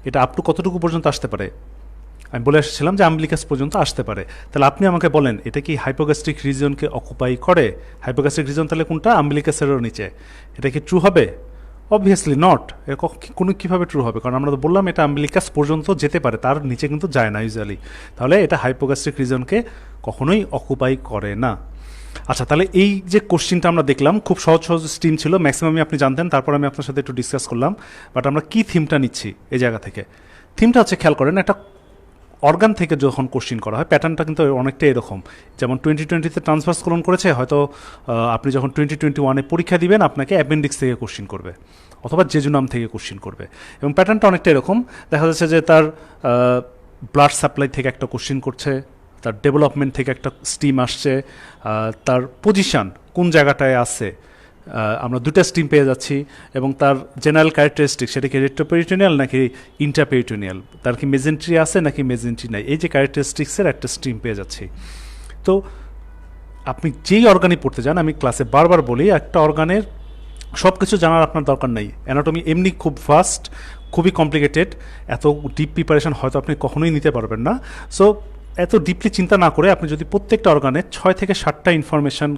এটা আপ টু কতটুকু পর্যন্ত আসতে পারে? আমি বলে এসেছিলাম যে আম্বিলিকাস পর্যন্ত আসতে পারে। তাহলে আপনি আমাকে বলেন, এটা কি হাইপোগ্যাস্ট্রিক রিজনকে অকুপাই করে? হাইপোগ্যাস্ট্রিক রিজন তাহলে কোনটা? আম্বিলিকাসেরও নিচে। এটা কি ট্রু হবে? Obviously not. কোনো কীভাবে ট্রু হবে? কারণ আমরা তো বললাম এটা আম্বিলিকাস পর্যন্ত যেতে পারে, তার নিচে কিন্তু যায় না ইউজুয়ালি। তাহলে এটা হাইপোগ্যাস্ট্রিক রিজনকে কখনোই অকুপাই করে না। আচ্ছা, তাহলে এই যে কোশ্চিনটা আমরা দেখলাম, খুব সহজ সহজ স্টিম ছিল, ম্যাক্সিমামই আপনি জানতেন, তারপর আমি আপনার সাথে একটু ডিসকাস করলাম। বাট আমরা কি থিমটা নিচ্ছি এই জায়গা থেকে? থিমটা হচ্ছে, খেয়াল করেন, একটা অর্গান থেকে যখন কোশ্চিন করা হয়, প্যাটার্নটা কিন্তু অনেকটা এরকম। যেমন 2020-তে ট্রান্সভার্স কোলন করেছে, হয়তো আপনি যখন 2021-এ পরীক্ষা দিবেন, আপনাকে অ্যাপেন্ডিক্স থেকে কোশ্চিন করবে, অথবা জেজুনাম থেকে কোশ্চিন করবে। এবং প্যাটার্নটা অনেকটা এরকম। দেখা যাচ্ছে যে তার ব্লাড সাপ্লাই থেকে একটা কোশ্চিন করছে, তার ডেভেলপমেন্ট থেকে একটা স্টিম আসছে, তার পজিশান কোন জায়গাটায় আছে, আমরা দুটা স্টিম পেয়ে যাচ্ছি, এবং তার জেনারেল ক্যারেক্টারিস্টিক, সেটা কি রেট্রোপেরিটোনিয়াল নাকি ইন্টারপেরিটোনিয়াল, তার কি মেজেন্ট্রি আছে নাকি মেজেন্ট্রি নাই, এই যে ক্যারেক্টারিস্টিক্সের একটা স্টিম পেয়ে যাচ্ছি। তো আপনি যেই অর্গানই পড়তে যান, আমি ক্লাসে বারবার বলি, একটা অর্গানের সব কিছু জানার আপনার দরকার নেই। অ্যানাটমি এমনি খুব ফাস্ট, খুবই কমপ্লিকেটেড, এত ডিপ প্রিপারেশন হয়তো আপনি কখনোই নিতে পারবেন না। সো এত ডিপলি চিন্তা না করে আপনি যদি প্রত্যেকটা অর্গানে 6 থেকে 7টা ইনফরমেশান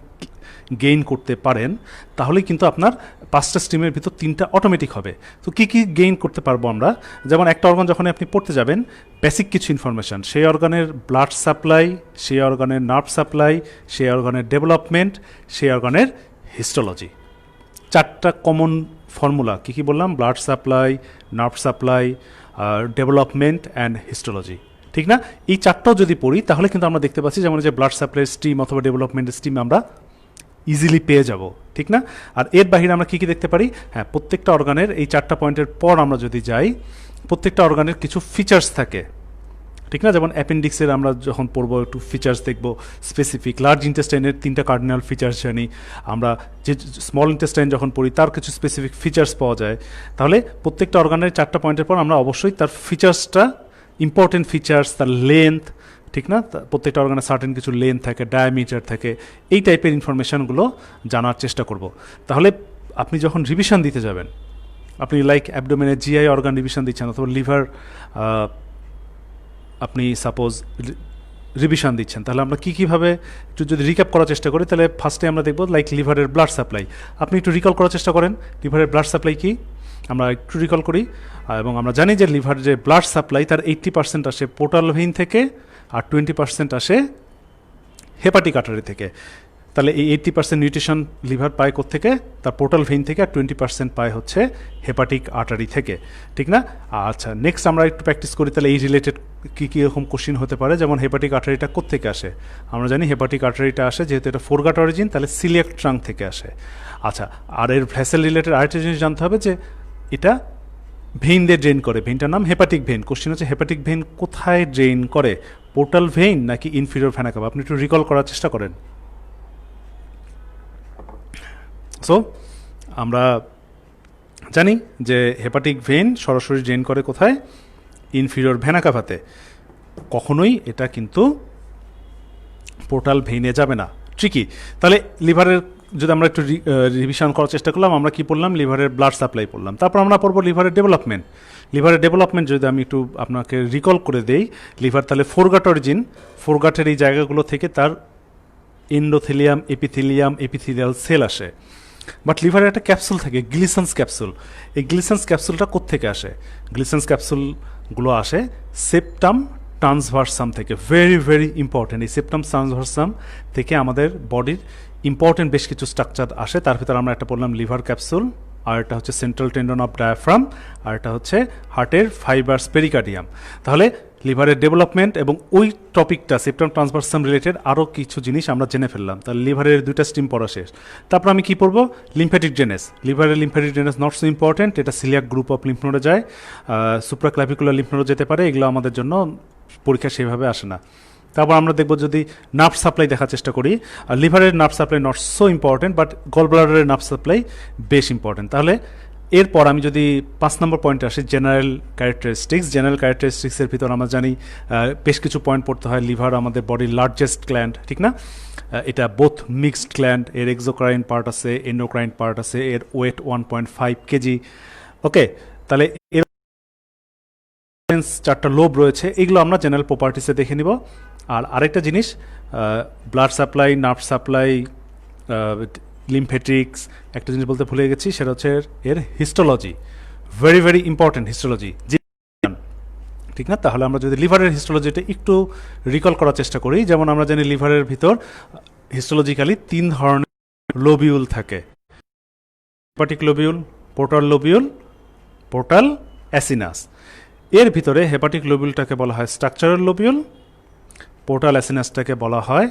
গেইন করতে পারেন, তাহলেই কিন্তু আপনার 5টা স্ট্রিমের ভিতর 3টা অটোমেটিক হবে। তো কী কী গেইন করতে পারবো আমরা? যেমন একটা অর্গান যখন আপনি পড়তে যাবেন, বেসিক কিছু ইনফরমেশান, সেই অর্গানের ব্লাড সাপ্লাই, সেই অর্গানের নার্ভ সাপ্লাই, সেই অর্গানের ডেভেলপমেন্ট, সেই অর্গানের হিস্টোলজি, 4টা কমন ফর্মুলা। কী কী বললাম? Blood supply, nerve supply, development and histology, ঠিক না? এই 4টাও যদি পড়ি, তাহলে কিন্তু আমরা দেখতে পাচ্ছি যেমন যে ব্লাড সাপ্লাই স্ট্রিম অথবা ডেভেলপমেন্টের স্ট্রিম আমরা ইজিলি পেয়ে যাব, ঠিক না? আর এর বাহিরে আমরা কী কী দেখতে পারি? হ্যাঁ, প্রত্যেকটা অর্গানের এই 4টা পয়েন্টের পর আমরা যদি যাই, প্রত্যেকটা অর্গানের কিছু ফিচার্স থাকে, ঠিক না? যেমন অ্যাপেন্ডিক্সের আমরা যখন পড়বো একটু ফিচার্স দেখবো স্পেসিফিক। লার্জ ইন্টেস্টাইনের 3টা কার্ডিনাল ফিচার্স জানি আমরা, যে স্মল ইন্টেস্টাইন যখন পড়ি তার কিছু স্পেসিফিক ফিচার্স পাওয়া যায়। তাহলে প্রত্যেকটা অর্গানের 4টা পয়েন্টের পর আমরা অবশ্যই তার ফিচার্সটা, ইম্পর্টেন্ট ফিচার্স, তার লেন্থ, ঠিক না? প্রত্যেকটা অর্গানের সার্টেন কিছু লেন্থ থাকে, ডায়ামিটার থাকে, এই টাইপের ইনফরমেশানগুলো জানার চেষ্টা করব। তাহলে আপনি যখন রিভিশন দিতে যাবেন, আপনি লাইক অ্যাবডোমেনের জিআই অর্গান রিভিশন দিচ্ছেন, অথবা লিভার আপনি সাপোজ রিভিশন দিচ্ছেন, তাহলে আমরা কীভাবে একটু যদি রিক্যাপ করার চেষ্টা করি, তাহলে ফার্স্টে আমরা দেখব লাইক লিভারের ব্লাড সাপ্লাই। আপনি একটু রিকল করার চেষ্টা করেন, লিভারের ব্লাড সাপ্লাই কী, আমরা একটু রিকল করি। এবং আমরা জানি যে লিভার যে ব্লাড সাপ্লাই, তার 80% আসে পোর্টাল ভেইন থেকে, আর 20% আসে হেপাটিক আর্টারি থেকে। তাহলে এই 80% নিউট্রিশন লিভার পায় কোত্থেকে? তার পোর্টাল ভেইন থেকে, আর 20% পায় হচ্ছে হেপাটিক আর্টারি থেকে, ঠিক না? আচ্ছা, নেক্সট আমরা একটু প্র্যাকটিস করি, তাহলে এই রিলেটেড কী কী রকম কোশ্চিন হতে পারে। যেমন হেপাটিক আর্টারিটা কোত্থেকে আসে? আমরা জানি হেপাটিক আর্টারিটা আসে, যেহেতু এটা ফোরগাট অরিজিন, তাহলে সিলিয়াক ট্রাঙ্ক থেকে আসে। আচ্ছা, আর এর ভ্যাসেল রিলেটেড আরেকটা জিনিস জানতে হবে, যে এটা ভেইন দিয়ে ড্রেন করে, ভেইনটার নাম হেপাটিক ভেইন। কোশ্চিন হচ্ছে হেপাটিক ভেইন কোথায় ড্রেন করে, পোর্টাল ভেইন নাকি ইনফিরিয়র ভেনা কাভা? আপনি একটু রিকল করার চেষ্টা করেন। সো আমরা জানি যে হেপাটিক ভেইন সরাসরি ড্রেন করে কোথায়? ইনফিরিয়র ভেনা কাভাতে। কখনোই এটা কিন্তু পোর্টাল ভেইনে যাবে না, ট্রিকি। তাহলে লিভারের যদি আমরা একটু রিভিশন করার চেষ্টা করলাম, আমরা কি পড়লাম? লিভারের ব্লাড সাপ্লাই পড়লাম। তারপর আমরা পড়বো লিভারের ডেভেলপমেন্ট। লিভারের ডেভেলপমেন্ট যদি আমি একটু আপনাকে রিকল করে দেই, লিভার তাহলে ফোরগাট অরিজিন, ফোরগাটের এই জায়গাগুলো থেকে তার এন্ডোথেলিয়াম, এপিথেলিয়াল সেল আসে। বাট লিভারের একটা ক্যাপসুল থাকে, গ্লিসেন্স ক্যাপসুল। এই গ্লিসেন্স ক্যাপসুলটা কোত্থেকে আসে? গ্লিসেন্স ক্যাপসুলগুলো আসে সেপ্টাম ট্রান্সভার্সাম থেকে। ভেরি ভেরি ইম্পর্টেন্ট, এই সেপ্টাম ট্রান্সভার্সাম থেকে আমাদের বডির ইম্পর্টেন্ট বেশ কিছু স্ট্রাকচার আসে। তার ভিতরে আমরা একটা পড়লাম লিভার ক্যাপসুল, আর এটা হচ্ছে সেন্ট্রাল টেন্ডন অফ ডায়াফ্রাম, আর এটা হচ্ছে হার্টের ফাইবার্স পেরিকার্ডিয়াম। তাহলে লিভারের ডেভেলপমেন্ট এবং ওই টপিকটা সেপ্টাম ট্রান্সভার্সাম রিলেটেড আরও কিছু জিনিস আমরা জেনে ফেললাম। তাহলে লিভারের 2টা স্ট্রিম পড়া শেষ। তারপর আমি কি পড়বো? Lymphatic drainage. লিভারের lymphatic drainage not so important, এটা সিলিয়াক গ্রুপ অফ লিম্ফনোডে যায়, সুপ্রাক্লাভিকুলার লিম্ফনোডে যেতে পারে, এগুলো আমাদের জন্য পরীক্ষা সেভাবে আসে না। তারপর আমরা দেখব যদি নার্ভ সাপ্লাই দেখার চেষ্টা করি, আর লিভারের nerve supply not so important, but gall ব্লাডারের নার্ভ সাপ্লাই বেশ ইম্পর্টেন্ট। তাহলে এরপর আমি যদি 5 নম্বর পয়েন্টে আসি, জেনারেল ক্যারেক্টারিস্টিক্সের ভিতর আমরা জানি বেশ কিছু পয়েন্ট পড়তে হয়। লিভার আমাদের বডির লার্জেস্ট গ্ল্যান্ড, ঠিক না? এটা বোথ মিক্সড গ্ল্যান্ড, এর এক্সোক্রাইন পার্ট আছে, এন্ডোক্রাইন পার্ট আছে, এর ওয়েট 1.5 কেজি। ওকে, তাহলে এর 4টা লোব রয়েছে, এগুলো আমরা জেনারেল প্রপার্টিসে দেখে নিব। আর আরেকটা জিনিস, ব্লাড সাপ্লাই, নার্ভ সাপ্লাই, লিম্ফেটিক্স, একটা জিনিস বলতে ভুলে গেছি, সেটা হচ্ছে এর histology, very very important histology, ঠিক না? তাহলে আমরা যদি লিভারের হিস্টোলজিটা একটু রিকল করার চেষ্টা করি, যেমন আমরা জানি লিভারের ভিতর হিস্টোলজিক্যালি 3 ধরনের লোবিউল থাকে, hepatic lobule, portal lobule, portal acinus. এর ভিতরে হেপাটিক লোবিউলটাকে বলা হয় স্ট্রাকচারাল লোবিউল, পোর্টাল অ্যাসিনাসটাকে বলা হয়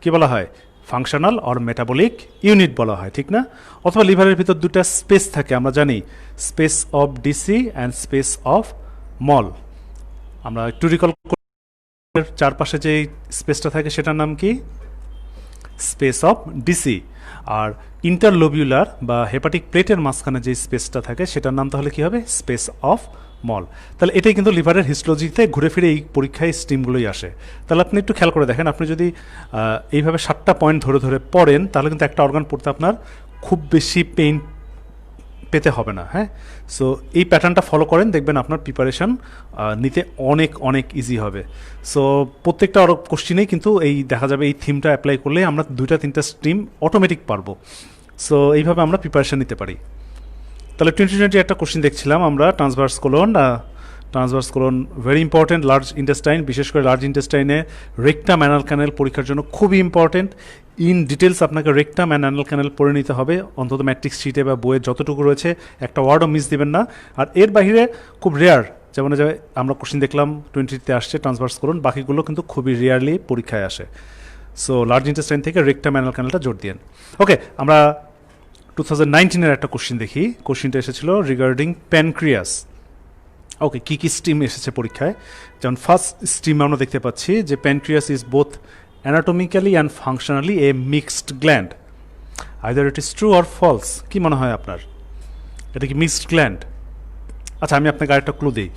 কি বলা হয়? ফাংশনাল অর মেটাবলিক ইউনিট বলা হয়, ঠিক না? অথবা লিভারের ভিতর দুটা স্পেস থাকে, আমরা জানি space of Disse and space of Mall. আমরা একটু রিকল, চারপাশে যে স্পেসটা থাকে সেটার নাম কি? Space of Disse. আর ইন্টারলোবিউলার বা হেপাটিক প্লেটের মাঝখানে যে স্পেসটা থাকে সেটার নাম তাহলে কি হবে? স্পেস অফ মল। তাহলে এটাই কিন্তু লিভারের হিস্টোলজিতে ঘুরে ফিরে এই পরীক্ষায় স্ট্রিমগুলোই আসে। তাহলে আপনি একটু খেয়াল করে দেখেন, আপনি যদি এইভাবে 7টা পয়েন্ট ধরে ধরে পড়েন, তাহলে কিন্তু একটা অর্গান পড়তে আপনার খুব বেশি পেইন পেতে হবে না। হ্যাঁ, সো এই প্যাটার্নটা ফলো করেন, দেখবেন আপনার প্রিপারেশন নিতে অনেক অনেক ইজি হবে। সো প্রত্যেকটা কোশ্চিনেই কিন্তু এই দেখা যাবে এই থিমটা অ্যাপ্লাই করলে আমরা 2-3টা স্ট্রিম অটোমেটিক পারবো। সো এইভাবে আমরা প্রিপারেশন নিতে পারি। তাহলে 2020 একটা কোশ্চিন দেখছিলাম আমরা, transverse colon very important, large intestine, বিশেষ করে লার্জ ইন্টেস্টাইনে রেকটাম অ্যানাল ক্যানেল পরীক্ষার জন্য খুবই ইম্পর্টেন্ট। ইন ডিটেলস আপনাকে রেকটাম অ্যান্ড অ্যানাল ক্যানেল পড়ে নিতে হবে, অন্তত ম্যাট্রিক্স শিটে বা বইয়ে যতটুকু রয়েছে একটা ওয়ার্ডও মিস দিবেন না। আর এর বাইরে খুব রেয়ার, যেমন আমরা কোশ্চিন দেখলাম 20তে আসছে ট্রান্সভার্স কোলন, বাকিগুলো কিন্তু খুবই রেয়ারলি পরীক্ষায় আসে। সো লার্জ ইন্টেস্টাইন থেকে রেকটাম অ্যানাল ক্যানেলটা জোর দিন। ওকে, আমরা 2019-এর একটা কোশ্চিন দেখি। কোশ্চিনটা এসেছিল রিগার্ডিং প্যানক্রিয়াস। ওকে, কী কী স্ট্রিম এসেছে পরীক্ষায়? যেমন ফার্স্ট স্ট্রিম আমরা দেখতে পাচ্ছি যে pancreas is both anatomically and functionally a mixed gland, either it is true or false. কী মনে হয় আপনার, এটা কি মিক্সড গ্ল্যান্ড? আচ্ছা, আমি আপনাকে আরেকটা ক্লু দিই।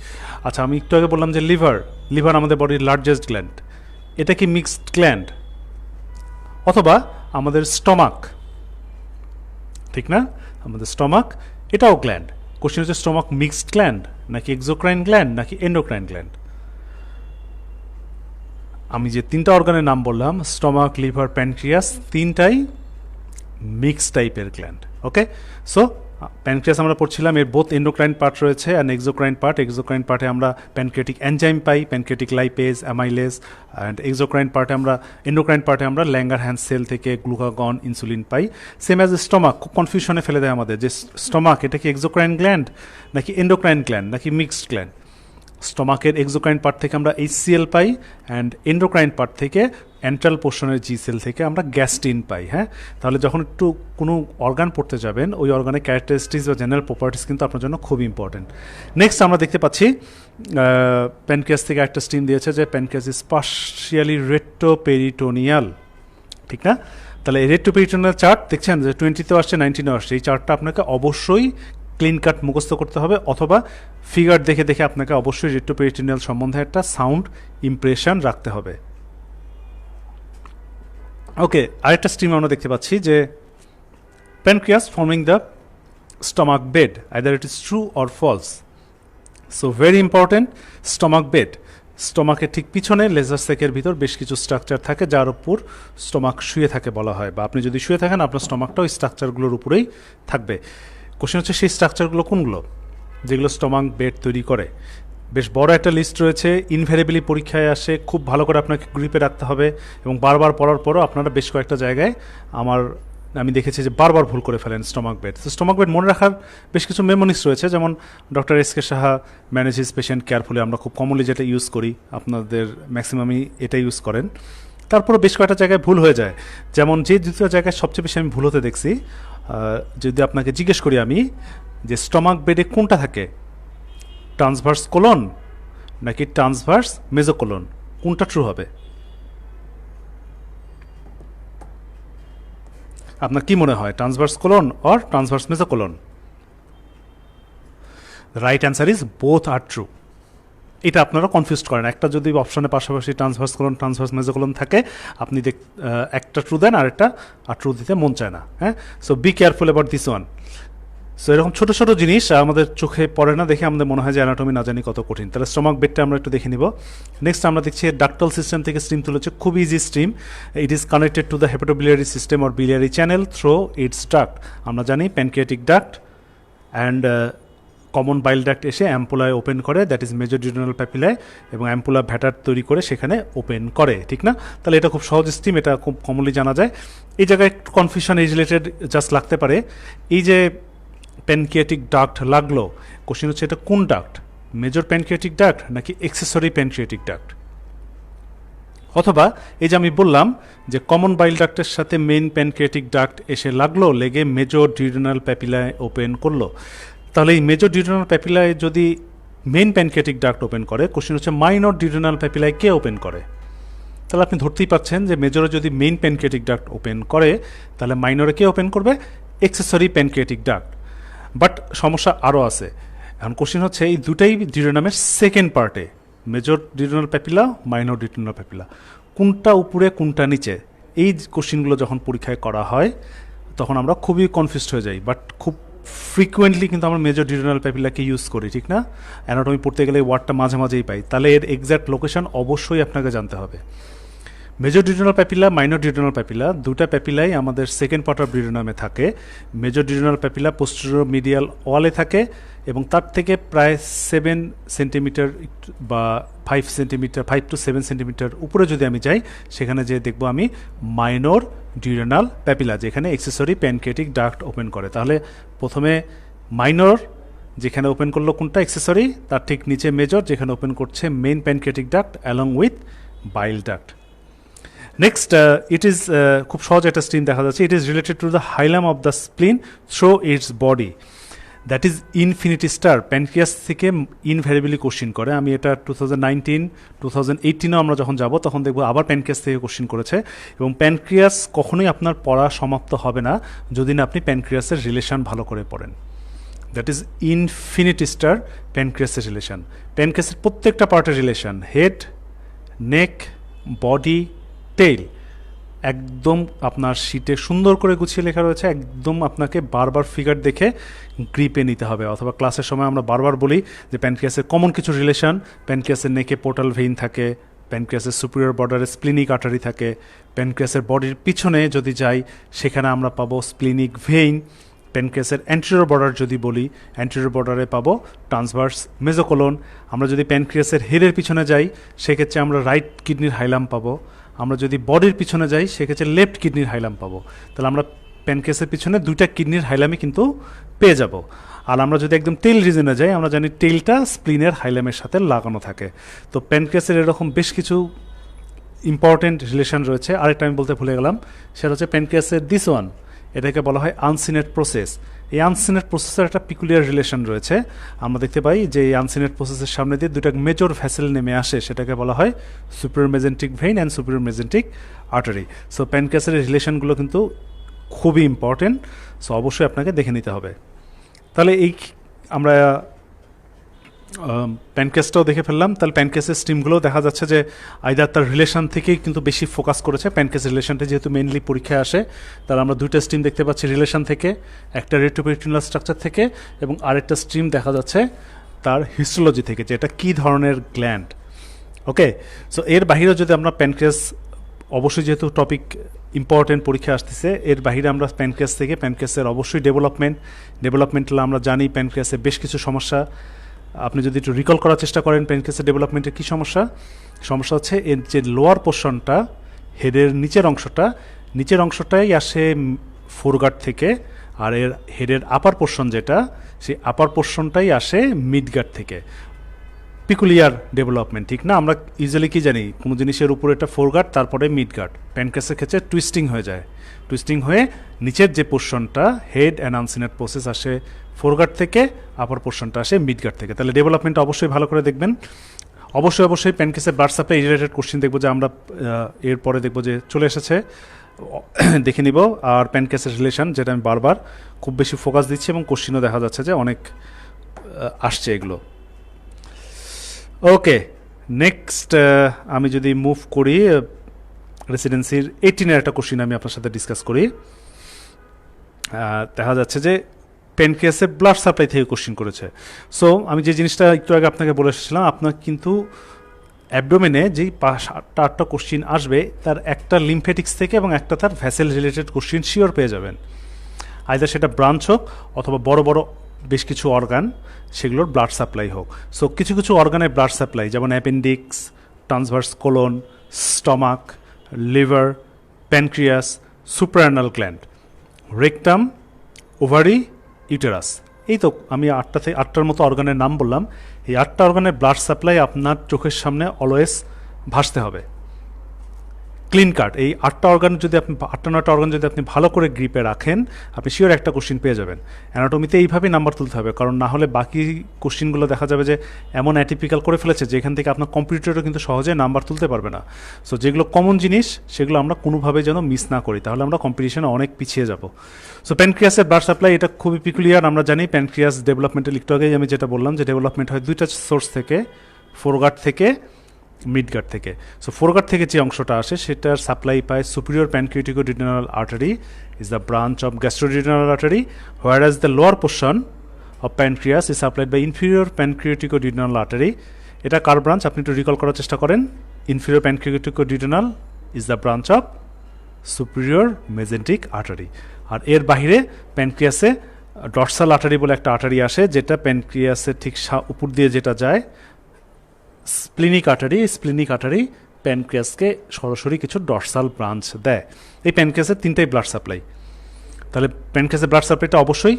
আচ্ছা, আমি একটু আগে বললাম যে লিভার আমাদের বডির লার্জেস্ট গ্ল্যান্ড, এটা কি মিক্সড গ্ল্যান্ড? অথবা আমাদের স্টমাক, ঠিক না? আমাদের স্টমাক এটাও গ্ল্যান্ড। কোশ্চেন হচ্ছে স্টমাক মিক্সড গ্ল্যান্ড নাকি এক্সোক্রাইন গ্ল্যান্ড নাকি এন্ডোক্রাইন গ্ল্যান্ড? আমি যে 3টা অর্গানের নাম বললাম, স্টমাক, লিভার, প্যানক্রিয়াস, 3টাই মিক্স টাইপের গ্ল্যান্ড। ওকে, সো প্যানক্রিয়াস আমরা পড়ছিলাম, এর বোথ এন্ডোক্রাইন পার্ট রয়েছে অ্যান্ড এক্সোক্রাইন পার্ট। এক্সোক্রাইন পার্টে আমরা pancreatic enzyme pi, pancreatic lipase, amylase, and endocrine পার্টে আমরা ল্যাঙ্গারহ্যান্স সেল থেকে গ্লুকাগন, ইনসুলিন পাই। সেম অ্যাজ স্টমাক, খুব কনফিউশনে ফেলে দেয় আমাদের যে স্টমাক এটা কি এক্সোক্রাইন গ্ল্যান্ড নাকি এন্ডোক্রাইন গ্ল্যান্ড নাকি মিক্সড গ্ল্যান্ড। স্টমাকের এক্সোক্রাইন পার্ট থেকে আমরা HCl pi, and endocrine part থেকে অ্যান্ট্রাল পোর্শনের জি সেল থেকে আমরা গ্যাস্ট্রিন পাই। হ্যাঁ, তাহলে যখন একটু কোনো অর্গান পড়তে যাবেন, ওই অর্গানের ক্যারেক্টারিস্টিক্স বা জেনারেল প্রপার্টিস কিন্তু আপনার জন্য খুব ইম্পর্টেন্ট। নেক্সট আমরা দেখতে পাচ্ছি প্যানক্রিয়াস থেকে একটা স্ট্রিম দিয়েছে যে প্যানক্রিয়াস ইজ পার্শিয়ালি রেট্রোপেরিটোনিয়াল, ঠিক না? তাহলে রেট্রোপেরিটোনিয়াল চার্ট দেখছেন যে 20তেও আসছে, 19এও আসছে। এই চার্টটা আপনাকে অবশ্যই ক্লিন কাট মুখস্থ করতে হবে, অথবা ফিগার দেখে দেখে আপনাকে অবশ্যই রেট্রোপেরিটোনিয়াল সম্বন্ধে একটা সাউন্ড ইমপ্রেশন রাখতে হবে। ওকে, আরেকটা স্ট্রিম আমরা দেখতে পাচ্ছি যে pancreas forming the stomach bed, either it is true or false. So very important, stomach bed, স্টমাকের ঠিক পিছনে লেজার সেকের ভিতর বেশ কিছু স্ট্রাকচার থাকে যার উপর স্টমাক শুয়ে থাকে বলা হয়, বা আপনি যদি শুয়ে থাকেন আপনার স্টমাকটা ওই স্ট্রাকচারগুলোর উপরেই থাকবে। কোশ্চেন হচ্ছে সেই স্ট্রাকচারগুলো কোনগুলো যেগুলো স্টমাক বেড তৈরি করে। বেশ বড় একটা লিস্ট রয়েছে, ইনভ্যারিয়েবলি পরীক্ষায় আসে, খুব ভালো করে আপনাকে গ্রিপে রাখতে হবে এবং বারবার পড়ার পরও আপনারা বেশ কয়েকটা জায়গায় আমি দেখেছি যে বারবার ভুল করে ফেলেন স্টমাক বেড। তো স্টমাক বেড মনে রাখার বেশ কিছু মেমোনিক্স রয়েছে, যেমন doctor SK Saha manage his patient carefully, আমরা খুব কমনলি যেটা ইউজ করি, আপনাদের ম্যাক্সিমামই এটা ইউজ করেন। তারপরে বেশ কয়েকটা জায়গায় ভুল হয়ে যায়, যেমন যে দ্বিতীয় জায়গায় সবচেয়ে বেশি আমি ভুল হতে দেখছি, যদি আপনাকে জিজ্ঞেস করি আমি যে স্টমাক বেডে কোনটা থাকে, ট্রান্সভার্স কোলন নাকি ট্রান্সভার্স মেজোকোলন, কোনটা ট্রু হবে? আপনার কি মনে হয়, transverse colon or transverse mesocolon? The right answer is both are true. এটা আপনারা কনফিউজ করেন, একটা যদি অপশনের পাশাপাশি ট্রান্সভার্স কোলন ট্রান্সভার্স মেসোকোলন থাকে, আপনি একটা ট্রু দেন আরেকটা আর ট্রু দিতে মন চায় না। হ্যাঁ, so be careful about this one. So এরকম ছোটো ছোটো জিনিস আমাদের চোখে পড়ে না দেখে আমাদের মনে হয় যে অ্যানাটমি না জানি কত কঠিন। তাহলে স্টমাক বেডটা আমরা একটু দেখে নিব। নেক্সট আমরা দেখছি ডাক্টাল সিস্টেম থেকে স্ট্রিম তুলেছে, খুব easy stream. It is connected to the hepatobiliary system or biliary channel through its duct. আমরা জানি pancreatic duct and common bile duct এসে অ্যাম্পুলায় ওপেন করে, দ্যাট ইজ মেজর ডিউডিনাল প্যাপিলায়, এবং অ্যাম্পুলা ভ্যাটার তৈরি করে সেখানে ওপেন করে, ঠিক না? তাহলে এটা খুব সহজ স্ট্রিম, এটা খুব কমনলি জানা যায়। এই জায়গায় একটু কনফিউশন এই রিলেটেড জাস্ট লাগতে পারে, এই যে প্যানক্রিয়াটিক ডাক্ট লাগলো, কোশ্চেন হচ্ছে এটা কোন ডাক্ট, মেজর প্যানক্রিয়াটিক ডাক্ট নাকি এক্সেসরি প্যানক্রিয়াটিক ডাক্ট? অথবা এই যে আমি বললাম যে কমন বাইল ডাক্টের সাথে মেইন প্যানক্রিয়াটিক ডাক্ট এসে লাগলো, লেগে মেজর ডিউডিনাল প্যাপিলায় ওপেন করলো, তাহলে এই মেজর ডিউডিনাল প্যাপিলায় যদি মেইন প্যানক্রিয়াটিক ডাক্ট ওপেন করে, কোশ্চেন হচ্ছে মাইনর ডিউডিনাল প্যাপিলায় কে ওপেন করে? তাহলে আপনি ধরতেই পারছেন যে মেজরে যদি মেইন প্যানক্রিয়াটিক ডাক্ট ওপেন করে, তাহলে মাইনরে কে ওপেন করবে? Accessory pancreatic duct. বাট সমস্যা আরও আছে। এখন কোশ্চেন হচ্ছে এই দুটাই ডিউডিনামের সেকেন্ড পার্টে, major duodenal papilla, minor duodenal papilla, কোনটা উপরে কোনটা নিচে? এই কোশ্চেনগুলো যখন পরীক্ষায় করা হয় তখন আমরা খুবই কনফিউজড হয়ে যাই। বাট খুব ফ্রিকুয়েন্টলি কিন্তু আমরা মেজর ডিউডিনাল প্যাপিলাকে ইউজ করি, ঠিক না? অ্যানাটমি পড়তে গেলে ওয়ার্ডটা মাঝে মাঝেই পাই, তাহলে এর এক্স্যাক্ট লোকেশন অবশ্যই আপনাকে জানতে হবে। Major duodenal papilla, minor duodenal papilla, দুটা প্যাপিলাই আমাদের সেকেন্ড পার্ট অফ ডিউডিনামে থাকে। Major duodenal papilla posterior medial ওয়ালে থাকে এবং তার থেকে প্রায় 7 সেন্টিমিটার বা 5 সেন্টিমিটার, 5 to 7 সেন্টিমিটার উপরে যদি আমি যাই, সেখানে যে দেখব আমি মাইনর ডিউডিনাল প্যাপিলা, যেখানে এক্সেসরি প্যানক্রিয়াটিক ডাক্ট ওপেন করে। তাহলে প্রথমে মাইনর যেখানে ওপেন করলো কোনটা? এক্সেসরি, তার ঠিক নিচে মেজর যেখানে ওপেন করছে main pancreatic duct along with bile duct. Next it is খুব সহজ একটা স্ট্রিম দেখা যাচ্ছে, it is related to the hilum of the spleen through its body, that is infinity star. Pancreas থেকে ইনভ্যারিয়েবলি কোশ্চিন করে। আমি এটা 2019, 2018 আমরা যখন যাব তখন দেখবো আবার প্যানক্রিয়াস থেকে কোশ্চিন করেছে। এবং প্যানক্রিয়াস কখনোই আপনার পড়া সমাপ্ত হবে না যদি না আপনি প্যানক্রিয়াসের রিলেশন ভালো করে পড়েন। দ্যাট ইজ ইনফিনিটি স্টার প্যানক্রিয়াসের রিলেশন। প্যানক্রিয়াসের প্রত্যেকটা পার্টের relation, head, neck, body, tail, একদম আপনার শিটে সুন্দর করে গুছিয়ে লেখা রয়েছে। একদম আপনাকে বারবার ফিগার দেখে গ্রিপে নিতে হবে। অথবা ক্লাসের সময় আমরা বারবার বলি যে প্যানক্রিয়াসের কমন কিছু রিলেশন, প্যানক্রিয়াসের নেকে পোর্টাল ভেইন থাকে, প্যানক্রিয়াসের সুপিরিয়র বর্ডারে স্প্লিনিক আর্টারি থাকে, প্যানক্রিয়াসের বডির পিছনে যদি যাই সেখানে আমরা পাবো স্প্লিনিক ভেইন। প্যানক্রিয়াসের অ্যান্টেরিয়র বর্ডার যদি বলি, অ্যান্টেরিয়র বর্ডারে পাবো ট্রান্সভার্স মেজোকোলন। আমরা যদি প্যানক্রিয়াসের হেডের পিছনে যাই সেক্ষেত্রে আমরা রাইট কিডনির হাইলাম পাবো। আমরা যদি বডির পিছনে যাই সেক্ষেত্রে লেফট কিডনির হাইলাম পাবো। তাহলে আমরা প্যানক্রিয়াসের পিছনে দুইটা কিডনির হাইলামই কিন্তু পেয়ে যাব। আর আমরা যদি একদম টেইল রিজনে যাই, আমরা জানি টেইলটা স্প্লিনের হাইলামের সাথে লাগানো থাকে। তো প্যানক্রিয়াসের এরকম বেশ কিছু ইম্পর্টেন্ট রিলেশন রয়েছে। আরেকটা আমি বলতে ভুলে গেলাম, সেটা হচ্ছে প্যানক্রিয়াসের দিস ওয়ান, এটাকে বলা হয় আনসিনেট প্রসেস। এই আনসিনেট প্রসেসের একটা পিকুলিয়ার রিলেশন রয়েছে। আমরা দেখতে পাই যে এই আনসিনেট প্রসেসের সামনে দিয়ে দুটা মেজর ভ্যাসেল নেমে আসে, সেটাকে বলা হয় superior mesenteric vein and superior mesenteric artery. So প্যানক্রিয়াসের রিলেশনগুলো কিন্তু খুবই ইম্পর্টেন্ট, সো অবশ্যই আপনাকে দেখে নিতে হবে। তাহলে এই আমরা প্যানক্রিয়াসটাও দেখে ফেললাম। তাহলে প্যানক্রিয়াসের স্ট্রিমগুলোও দেখা যাচ্ছে যে আইদার তার রিলেশন থেকেই কিন্তু বেশি ফোকাস করেছে। প্যানক্রিয়াস রিলেশনটা যেহেতু মেইনলি পরীক্ষায় আসে, তাহলে আমরা দুইটা স্ট্রিম দেখতে পাচ্ছি রিলেশন থেকে, একটা রেট্রোপেরিটোনিয়াল স্ট্রাকচার থেকে, এবং আরেকটা স্ট্রিম দেখা যাচ্ছে তার হিস্টোলজি থেকে, যে এটা কী ধরনের গ্ল্যান্ড। ওকে, সো এর বাহিরেও যদি আমরা প্যানক্রিয়াস, অবশ্যই যেহেতু টপিক ইম্পর্টেন্ট পরীক্ষা আসতেছে, এর বাহিরে আমরা প্যানক্রিয়াস থেকে প্যানক্রিয়াসের অবশ্যই ডেভেলপমেন্টাল আমরা জানি প্যানক্রিয়াসে বেশ কিছু সমস্যা। আপনি যদি একটু রিকল করার চেষ্টা করেন প্যানক্রিয়াসের ডেভেলপমেন্টের কী সমস্যা হচ্ছে এর যে লোয়ার পোর্শনটা, হেডের নিচের অংশটাই আসে ফোরগার্ড থেকে, আর এর হেডের আপার পোর্শন যেটা, সেই আপার পোর্শনটাই আসে মিডগার্ড থেকে। পিকুলিয়ার ডেভেলপমেন্ট, ঠিক না? আমরা ইউজুয়ালি কি জানি, কোনো জিনিসের উপরে একটা ফোরগার্ড তারপরে মিডগার্ড। প্যানক্রিয়াসের ক্ষেত্রে টুইস্টিং হয়ে যায়, টুইস্টিং হয়ে নিচের যে পোর্শনটা হেড অ্যান্ড আনসিনেট প্রসেস আসে ফোরগার্ড থেকে, আপার পোর্শনটা আসে মিডগার্ড থেকে। তাহলে ডেভেলপমেন্টটা অবশ্যই ভালো করে দেখবেন। অবশ্যই প্যানক্রিয়াসের ব্লাড সাপ্লাই রিলেটেড কোশ্চেন দেখবো, যে আমরা এরপরে দেখবো যে চলে এসেছে দেখে নিব, আর প্যানক্রিয়াসের রিলেশন, যেটা আমি বারবার খুব বেশি ফোকাস দিচ্ছি এবং কোশ্চিনও দেখা যাচ্ছে যে অনেক আসছে এগুলো। ওকে, নেক্সট আমি যদি মুভ করি রেসিডেন্সির 18-এর একটা কোশ্চিন আমি আপনার সাথে ডিসকাস করি। দেখা যাচ্ছে যে প্যানক্রিয়াসে ব্লাড সাপ্লাই থেকে কোশ্চিন করেছে। সো আমি যে জিনিসটা একটু আগে আপনাকে বলে এসেছিলাম, আপনার কিন্তু অ্যাবডোমেনে যেই 7-8টা কোশ্চিন আসবে তার একটা লিম্ফেটিক্স থেকে এবং একটা তার ভ্যাসেল রিলেটেড কোশ্চিন শিওর পেয়ে যাবেন। আইদার সেটা ব্রাঞ্চ হোক অথবা বড় বড় বেশ কিছু অর্গান, সেগুলোর ব্লাড সাপ্লাই হোক। সো কিছু কিছু অর্গানের ব্লাড সাপ্লাই, যেমন appendix, transverse colon, stomach, liver, pancreas, suprarenal gland, rectum, ovary, uterus, এই তো আমি 8টার মতো অর্গানের নাম বললাম। এই 8টা অর্গানের ব্লাড সাপ্লাই আপনার চোখের সামনে অলওয়েজ ভাসতে হবে, ক্লিন কাট। এই 8টা অর্গান যদি আপনি 8-9টা অর্গান যদি আপনি ভালো করে গ্রিপে রাখেন, আপনি শিওর একটা কোশ্চিন পেয়ে যাবেন। অ্যানাটমিতে এইভাবেই নাম্বার তুলতে হবে, কারণ না হলে বাকি কোশ্চিনগুলো দেখা যাবে যে এমন অ্যাটিপিক্যাল করে ফেলেছে যে এখান থেকে আপনার কম্পিউটারও কিন্তু সহজে নাম্বার তুলতে পারবে না। সো যেগুলো কমন জিনিস সেগুলো আমরা কোনোভাবে যেন মিস না করি, তাহলে আমরা কম্পিটিশনে অনেক পিছিয়ে যাব। সো প্যানক্রিয়াসের ব্লাড সাপ্লাই এটা খুবই পিকুলিয়ার। আমরা জানি প্যানক্রিয়াস ডেভেলপমেন্টাল, একটু আগেই আমি যেটা বললাম যে ডেভেলপমেন্ট হয় 2টা সোর্স থেকে, ফোরগার্ড থেকে, মিডগার্ড থেকে। সো ফোরগার্ড থেকে যে অংশটা আসে সেটার সাপ্লাই পায় superior pancreaticoduodenal artery, is the branch of gastroduodenal artery, whereas the lower portion of pancreas is supplied by inferior pancreaticoduodenal artery. এটা কার ব্রাঞ্চ আপনি একটু রিকল করার চেষ্টা করেন। Inferior pancreaticoduodenal is the branch of superior mesenteric artery. আর এর বাইরে প্যানক্রিয়াসে ডর্সাল আর্টারি বলে একটা আর্টারি আসে, যেটা প্যানক্রিয়াসের ঠিক উপর দিয়ে যেটা যায়, স্প্লিনিক আর্টারি প্যানক্রিয়াসকে সরাসরি কিছু ডর্সাল ব্রাঞ্চ দেয়। এই প্যানক্রিয়াসের 3টাই ব্লাড সাপ্লাই। তাহলে প্যানক্রিয়াসের ব্লাড সাপ্লাইটা অবশ্যই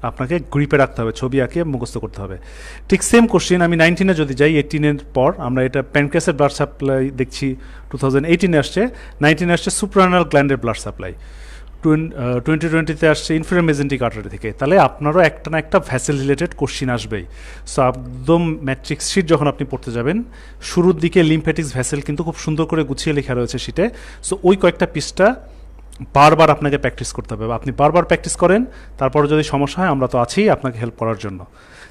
আপনাকে গ্রিপে রাখতে হবে, ছবি আঁকে মুখস্থ করতে হবে। ঠিক সেম কোশ্চিন আমি 19-এ যদি যাই, 18-এর পর আমরা এটা প্যানক্রিয়াসের ব্লাড সাপ্লাই দেখছি 2018-এ আসছে, 19-এ আসছে সুপ্রাঅ্যানাল গ্ল্যান্ডের ব্লাড সাপ্লাই, 2020-তে আসছে ইনফিরিয়র মেজেন্টিক আর্টারি থেকে। তাহলে আপনারও একটা না একটা ভ্যাসেল রিলেটেড কোশ্চিন আসবেই। সো একদম ম্যাট্রিক্স শিট যখন আপনি পড়তে যাবেন, শুরুর দিকে লিম্ফ্যাটিক্স ভ্যাসেল কিন্তু খুব সুন্দর করে গুছিয়ে লেখা রয়েছে শিটে। সো ওই কয়েকটা পৃষ্ঠা বারবার আপনাকে প্র্যাকটিস করতে হবে। আপনি বারবার প্র্যাকটিস করেন, তারপরে যদি সমস্যা হয় আমরা তো আছি আপনাকে হেল্প করার জন্য।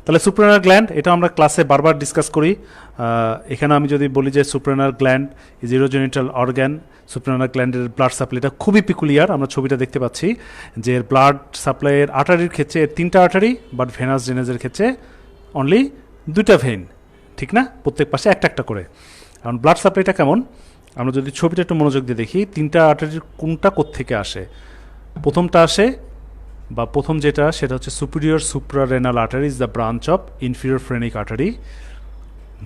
তাহলে সুপ্রাঅ্যানাল গ্ল্যান্ড, এটা আমরা ক্লাসে বারবার ডিসকাস করি। এখানে আমি যদি বলি যে suprarenal gland is urogenital organ, suprarenal গ্ল্যান্ডের ব্লাড সাপ্লাইটা খুবই পিকুলিয়ার। আমরা ছবিটা দেখতে পাচ্ছি যে ব্লাড সাপ্লাইয়ের আর্টারির ক্ষেত্রে 3টা আর্টারি, বাট ভেনাস ড্রেনেজের ক্ষেত্রে অনলি 2টা ভেইন, ঠিক না? প্রত্যেক পাশে একটা একটা করে। কারণ ব্লাড সাপ্লাইটা কেমন, আমরা যদি ছবিটা একটু মনোযোগ দিয়ে দেখি, 3টা আর্টারির কোনটা কোত্থেকে আসে? প্রথমটা আসে বা প্রথম যেটা সেটা হচ্ছে superior suprarenal artery, is the branch of inferior phrenic artery.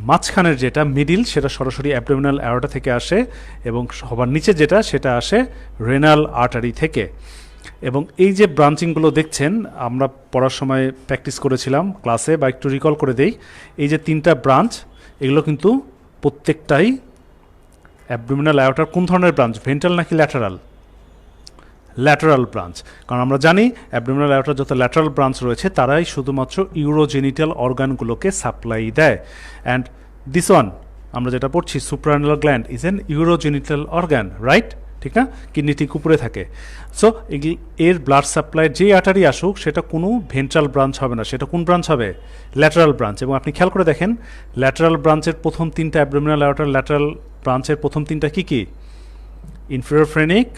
মাঝখানের যেটা মিডিল সেটা সরাসরি অ্যাবডোমিনাল অ্যাওর্টা থেকে আসে, এবং সবার নিচে যেটা সেটা আসে রেনাল আর্টারি থেকে। এবং এই যে ব্রাঞ্চিংগুলো দেখছেন, আমরা পড়ার সময় প্র্যাকটিস করেছিলাম ক্লাসে, বা একটু রিকল করে দেই, এই যে 3টা ব্রাঞ্চ, এগুলো কিন্তু প্রত্যেকটাই অ্যাবডোমিনাল অ্যাওর্টার কোন ধরনের ব্রাঞ্চ, ভেন্ট্রাল নাকি ল্যাটারাল? Lateral branch. কারণ আমরা জানি অ্যাবডোমিনাল অ্যাওর্টার যত ল্যাটারাল ব্রাঞ্চ রয়েছে তারাই শুধুমাত্র ইউরোজেনিটাল অর্গানগুলোকে সাপ্লাই দেয়। অ্যান্ড দিস ওয়ান আমরা যেটা পড়ছি, suprarenal gland is an urogenital organ, right? ঠিক না? কিডনি ঠিক উপরে থাকে। সো এর ব্লাড সাপ্লাই যে আর্টারি আসুক সেটা কোনো ভেন্ট্রাল ব্রাঞ্চ হবে না, সেটা কোন ব্রাঞ্চ হবে? Lateral branch. এবং আপনি খেয়াল করে দেখেন, ল্যাটারাল ব্রাঞ্চের প্রথম 3টা অ্যাবডোমিনাল অ্যাওর্টার ল্যাটারাল ব্রাঞ্চের প্রথম 3টা কী কী? Inferior phrenic,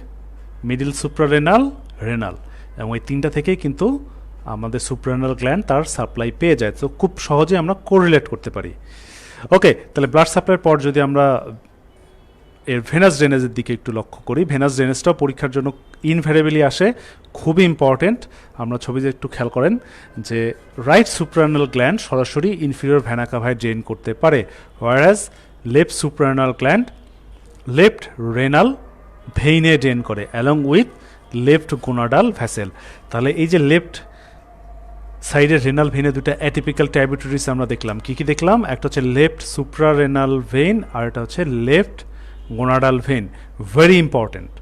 middle suprarenal, renal. এবং এই 3টা থেকেই কিন্তু আমাদের সুপ্রারেনাল গ্ল্যান্ড তার সাপ্লাই পেয়ে যায়। তো খুব সহজে আমরা কোরিলেট করতে পারি। ওকে, তাহলে ব্লাড সাপ্লাইয়ের পর যদি আমরা এর ভেনাস ড্রেনেজের দিকে একটু লক্ষ্য করি, ভেনাস ড্রেনেজটাও পরীক্ষার জন্য ইনভ্যারিয়েবলি আসে, খুবই ইম্পর্টেন্ট। আমরা ছবিতে একটু খেয়াল করেন যে রাইট সুপ্রারেনাল গ্ল্যান্ড সরাসরি ইনফিরিয়র ভেনা কাভায় ড্রেন করতে পারে, whereas left suprarenal gland left renal ভেইনে ড্রেন করে along with left gonadal vessel. তাহলে এই যে লেফট সাইডের রেনাল ভেইনে 2টা অ্যাটিপিক্যাল ট্রাইবিউটারিজ আমরা দেখলাম। কি কি দেখলাম? একটা হচ্ছে লেফট সুপ্রারেনাল ভেইন, আর এটা হচ্ছে left gonadal vein. Very important.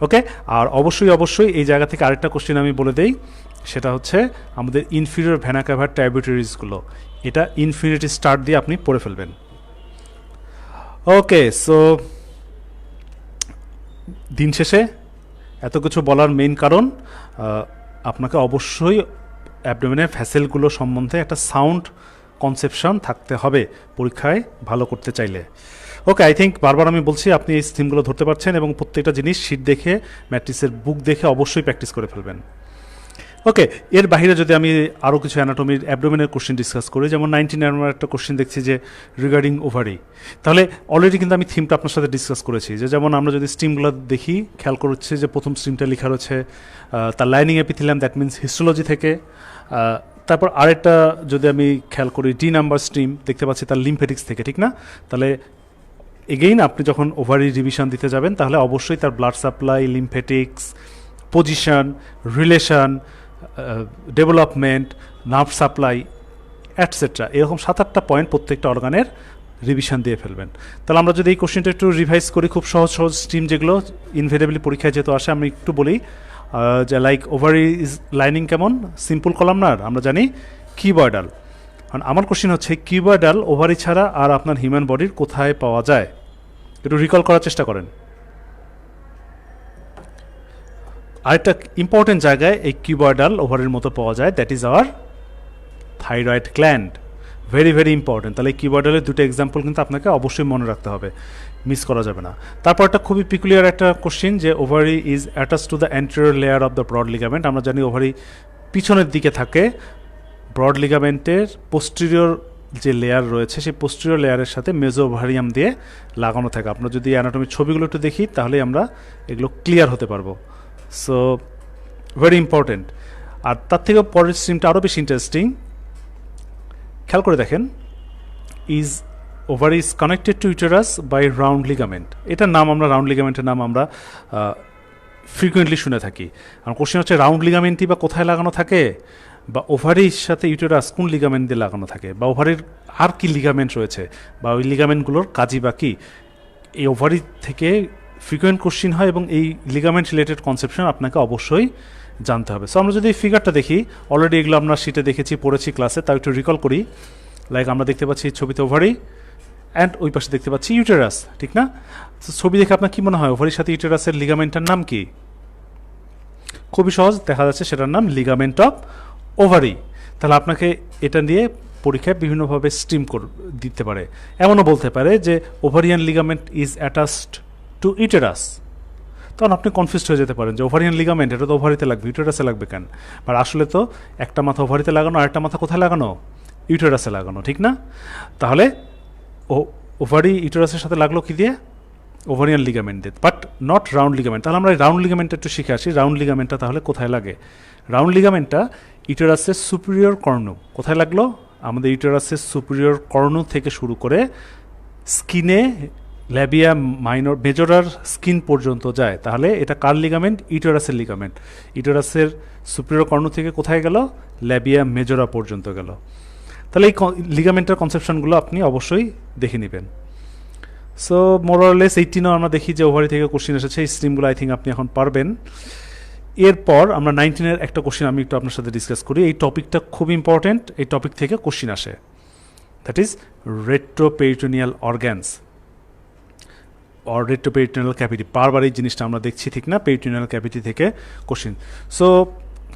Okay, আর অবশ্যই এই জায়গা থেকে আরেকটা কোশ্চেন আমি বলে দেই, সেটা হচ্ছে আমাদের ইনফিরিয়র ভেনা কাভার ট্রাইবিউটারিজগুলো, এটা ইনফিনিটি স্টার্ট দিয়ে আপনি পড়ে ফেলবেন। ওকে, সো দিন শেষে এত কিছু বলার মেইন কারণ আপনাকে অবশ্যই অ্যাবডোমেনের ভ্যাসেলগুলো সম্বন্ধে একটা সাউন্ড কনসেপশন থাকতে হবে পরীক্ষায় ভালো করতে চাইলে। ওকে, আই থিঙ্ক বারবার আমি বলছি আপনি এই থিমগুলো ধরতে পারছেন এবং প্রত্যেকটা জিনিস শিট দেখে ম্যাট্রিক্সের বুক দেখে অবশ্যই প্র্যাকটিস করে ফেলবেন। ওকে, এর বাইরে যদি আমি আরও কিছু অ্যানাটমির অ্যাবডোমেনের কোশ্চেন ডিসকাস করি, যেমন 19 নাম্বার একটা কোশ্চেন দেখছি যে রিগার্ডিং ওভারি, তাহলে অলরেডি কিন্তু আমি থিমটা আপনার সাথে ডিসকাস করেছি যে যেমন আমরা যদি স্ট্রিমগুলো দেখি খেয়াল করছি যে প্রথম স্ট্রিমটা লেখা রয়েছে তার lining epithelium, that means histology থেকে। তারপর আরেকটা যদি আমি খেয়াল করি ডি নাম্বার স্ট্রিম দেখতে পাচ্ছি তার লিম্ফেটিক্স থেকে, ঠিক না? তাহলে এগেইন আপনি যখন ওভারি রিভিশন দিতে যাবেন তাহলে অবশ্যই তার blood supply, lymphatics, position, relation, development, nerve supply et cetera, এরকম 7-8টা পয়েন্ট প্রত্যেকটা অর্গানের রিভিশন দিয়ে ফেলবেন। তাহলে আমরা যদি এই কোশ্চেনটা একটু রিভাইজ করি, খুব সহজ সহজ স্ট্রিম যেগুলো ইনভেরিয়েবলি পরীক্ষায় যেহেতু আসে, আমি একটু বলি যে লাইক ওভারি ইজ লাইনিং কেমন, সিম্পল কলামনার, আমরা জানি কিউবয়েডাল। কারণ আমার কোশ্চেন হচ্ছে কিউবয়েডাল ওভারি ছাড়া আর আপনার হিউম্যান বডির কোথায় পাওয়া যায়, একটু রিকল করার চেষ্টা করেন। আরেকটা ইম্পর্টেন্ট জায়গায় এই কিউবয়েডাল ওভারির মতো পাওয়া যায়, that is our thyroid gland, very very important. তাহলে এই কিউবয়েডালের দুটো এক্সাম্পল কিন্তু আপনাকে অবশ্যই মনে রাখতে হবে, মিস করা যাবে না। তারপর একটা খুবই পিকুলিয়ার একটা কোশ্চেন যে ovary is attach to the anterior layer of the broad ligament. আমরা জানি ওভারি পিছনের দিকে থাকে, ব্রড লিগামেন্টের পোস্টেরিয়র যে লেয়ার রয়েছে সেই পোস্টেরিয়র লেয়ারের সাথে মেজো ওভারিয়াম দিয়ে লাগানো থাকে। আমরা যদি অ্যানাটমির ছবিগুলো একটু দেখি তাহলে আমরা এগুলো ক্লিয়ার হতে পারবো। So very important. আর তার থেকে পরের স্ট্রিমটা আরও বেশি ইন্টারেস্টিং, খেয়াল করে দেখেন, is ovary is connected to uterus by round ligament. এটার নাম আমরা রাউন্ড লিগামেন্টের নাম আমরা ফ্রিকুয়েন্টলি শুনে থাকি। আর কোশ্চেন হচ্ছে রাউন্ড লিগামেন্টই বা কোথায় লাগানো থাকে, বা ওভারির সাথে ইউটেরাস কোন লিগামেন্ট দিয়ে লাগানো থাকে, বা ওভারির আর কি লিগামেন্ট রয়েছে, বা ওই লিগামেন্টগুলোর কাজই বা কী, এই ওভারি থেকে ফ্রিকুয়েন্ট কোশ্চিন হয় এবং এই লিগামেন্ট রিলেটেড কনসেপশন আপনাকে অবশ্যই জানতে হবে। সো আমরা যদি এই ফিগারটা দেখি, অলরেডি এগুলো আমরা শিটে দেখেছি, পড়েছি ক্লাসে, তাও একটু রিকল করি। লাইক আমরা দেখতে পাচ্ছি ছবিতে ওভারি অ্যান্ড ওই পাশে দেখতে পাচ্ছি ইউটেরাস, ঠিক না? ছবি দেখে আপনার কী মনে হয় ওভারির সাথে ইউটেরাসের লিগামেন্টটার নাম কি? খুবই সহজ, দেখা যাচ্ছে সেটার নাম লিগামেন্ট অফ ওভারি। তাহলে আপনাকে এটা নিয়ে পরীক্ষায় বিভিন্নভাবে স্ট্রিম দিতে পারে, এমনও বলতে পারে যে ovarian ligament is attached to uterus. তখন আপনি কনফিউজড হয়ে যেতে পারেন যে ওভারিয়ান লিগামেন্ট এটা তো ওভারিতে লাগবে, ইউটেরাসে লাগবে কেন? আর আসলে তো একটা মাথা ওভারিতে লাগানো আর একটা মাথা কোথায় লাগানো, ইউটেরাসে লাগানো, ঠিক না? তাহলে ওভারি ইউটেরাসের সাথে লাগলো কি দিয়ে? ওভারিয়ান লিগামেন্ট দিয়ে, বাট নট রাউন্ড লিগামেন্ট। তাহলে আমরা রাউন্ড লিগামেন্টটা একটু শিখে আসি। রাউন্ড লিগামেন্টটা তাহলে কোথায় লাগে? রাউন্ড লিগামেন্টটা ইউটেরাসের সুপিরিয়র কর্নু। কোথায় লাগলো? আমাদের ইউটেরাসের সুপিরিয়র কর্নু থেকে শুরু করে স্কিনে, ল্যাবিয়া মাইনর, মেজরার স্কিন পর্যন্ত যায়। তাহলে এটা কার লিগামেন্ট? ইউটেরাসের লিগামেন্ট। ইউটেরাসের সুপিরিয়র কর্নু থেকে কোথায় গেল? ল্যাবিয়া মেজরা পর্যন্ত গেল। তাহলে এই লিগামেন্টের কনসেপশনগুলো আপনি অবশ্যই দেখে নেবেন। সো মোরলেস 18 আমরা দেখি যে ওভারি থেকে কোশ্চিন এসেছে, এই স্ট্রিমগুলো আই থিঙ্ক আপনি এখন পারবেন। এরপর আমরা 19-এর একটা কোশ্চিন আমি একটু আপনার সাথে ডিসকাস করি। এই টপিকটা খুব ইম্পর্টেন্ট, এই টপিক থেকে কোশ্চিন আসে, that is retroperitoneal organs or retroperitoneal cavity. বারবার এই জিনিসটা আমরা দেখছি, ঠিক না? পেরিটোনিয়াল ক্যাভিটি থেকে কোশ্চিন। সো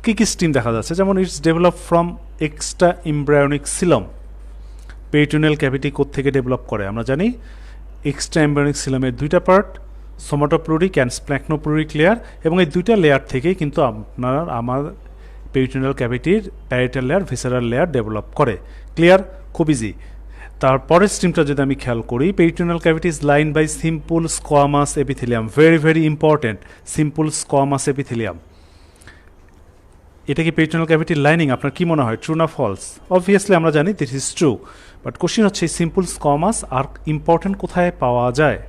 কী কী স্ট্রিম দেখা যাচ্ছে, যেমন it's develop from extra embryonic coelom. Peritoneal cavity কোত্থেকে ডেভেলপ করে আমরা জানি, এক্সট্রা এমব্রায়োনিক সিলামের দুইটা part, somatopleuric and splanchnopleuric layer, এবং এই দুইটা লেয়ার থেকেই কিন্তু আমার পেরিটোনিয়াল ক্যাভিটির parietal layer, visceral layer develop করে। ক্লিয়ার? খুব ইজি। তারপরের স্ট্রিমটা যদি আমি খেয়াল করি, peritoneal cavity is line by simple squamous epithelium. Very very important, simple squamous epithelium. এটা কি পেরিটোনিয়াল ক্যাভিটির লাইনিং? আপনার কি মনে হয়, ট্রু না ফলস? অবভিয়াসলি আমরা জানি this is true, but question হচ্ছে সিম্পল স্কোয়ামাস আর ইম্পর্টেন্ট কোথায় পাওয়া যায়,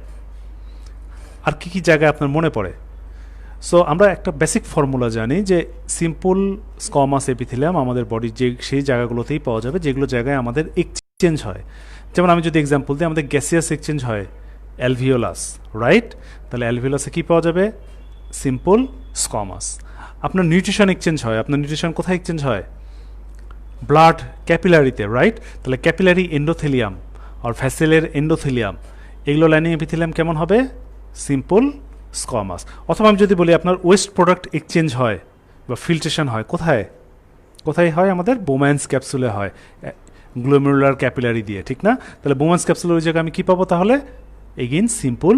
আর কি কি জায়গায় আপনার মনে পড়ে? সো আমরা একটা বেসিক ফর্মুলা জানি যে সিম্পল স্কোয়ামাস এপিথেলিয়াম আমাদের বডির সেই জায়গাগুলোতেই পাওয়া যাবে যেগুলো জায়গায় আমাদের এক্সচেঞ্জ হয়। যেমন আমি যদি এক্সাম্পল দিই, আমাদের গ্যাসিয়াস এক্সচেঞ্জ হয় অ্যালভিওলাস, রাইট? তাহলে অ্যালভিওলাসে কী পাওয়া যাবে? Simple squamous. আপনার নিউট্রিশন এক্সচেঞ্জ হয়, আপনার নিউট্রিশন কোথায় এক্সচেঞ্জ হয়? ব্লাড ক্যাপিলারিতে, রাইট? তাহলে ক্যাপিলারি এন্ডোথেলিয়াম আর ভ্যাসেলের এন্ডোথেলিয়াম, এগুলো লাইনিং এপিথেলিয়াম কেমন হবে? Simple squamous. অথবা আমি যদি বলি আপনার ওয়েস্ট প্রোডাক্ট এক্সচেঞ্জ হয় বা ফিল্ট্রেশন হয় কোথায় কোথায় হয়? আমাদের বোম্যান্স ক্যাপসুলে হয়, গ্লোমেরুলার ক্যাপিলারি দিয়ে, ঠিক না? তাহলে বোম্যান্স ক্যাপসুলের ওই জায়গায় আমি কী পাবো তাহলে? Again simple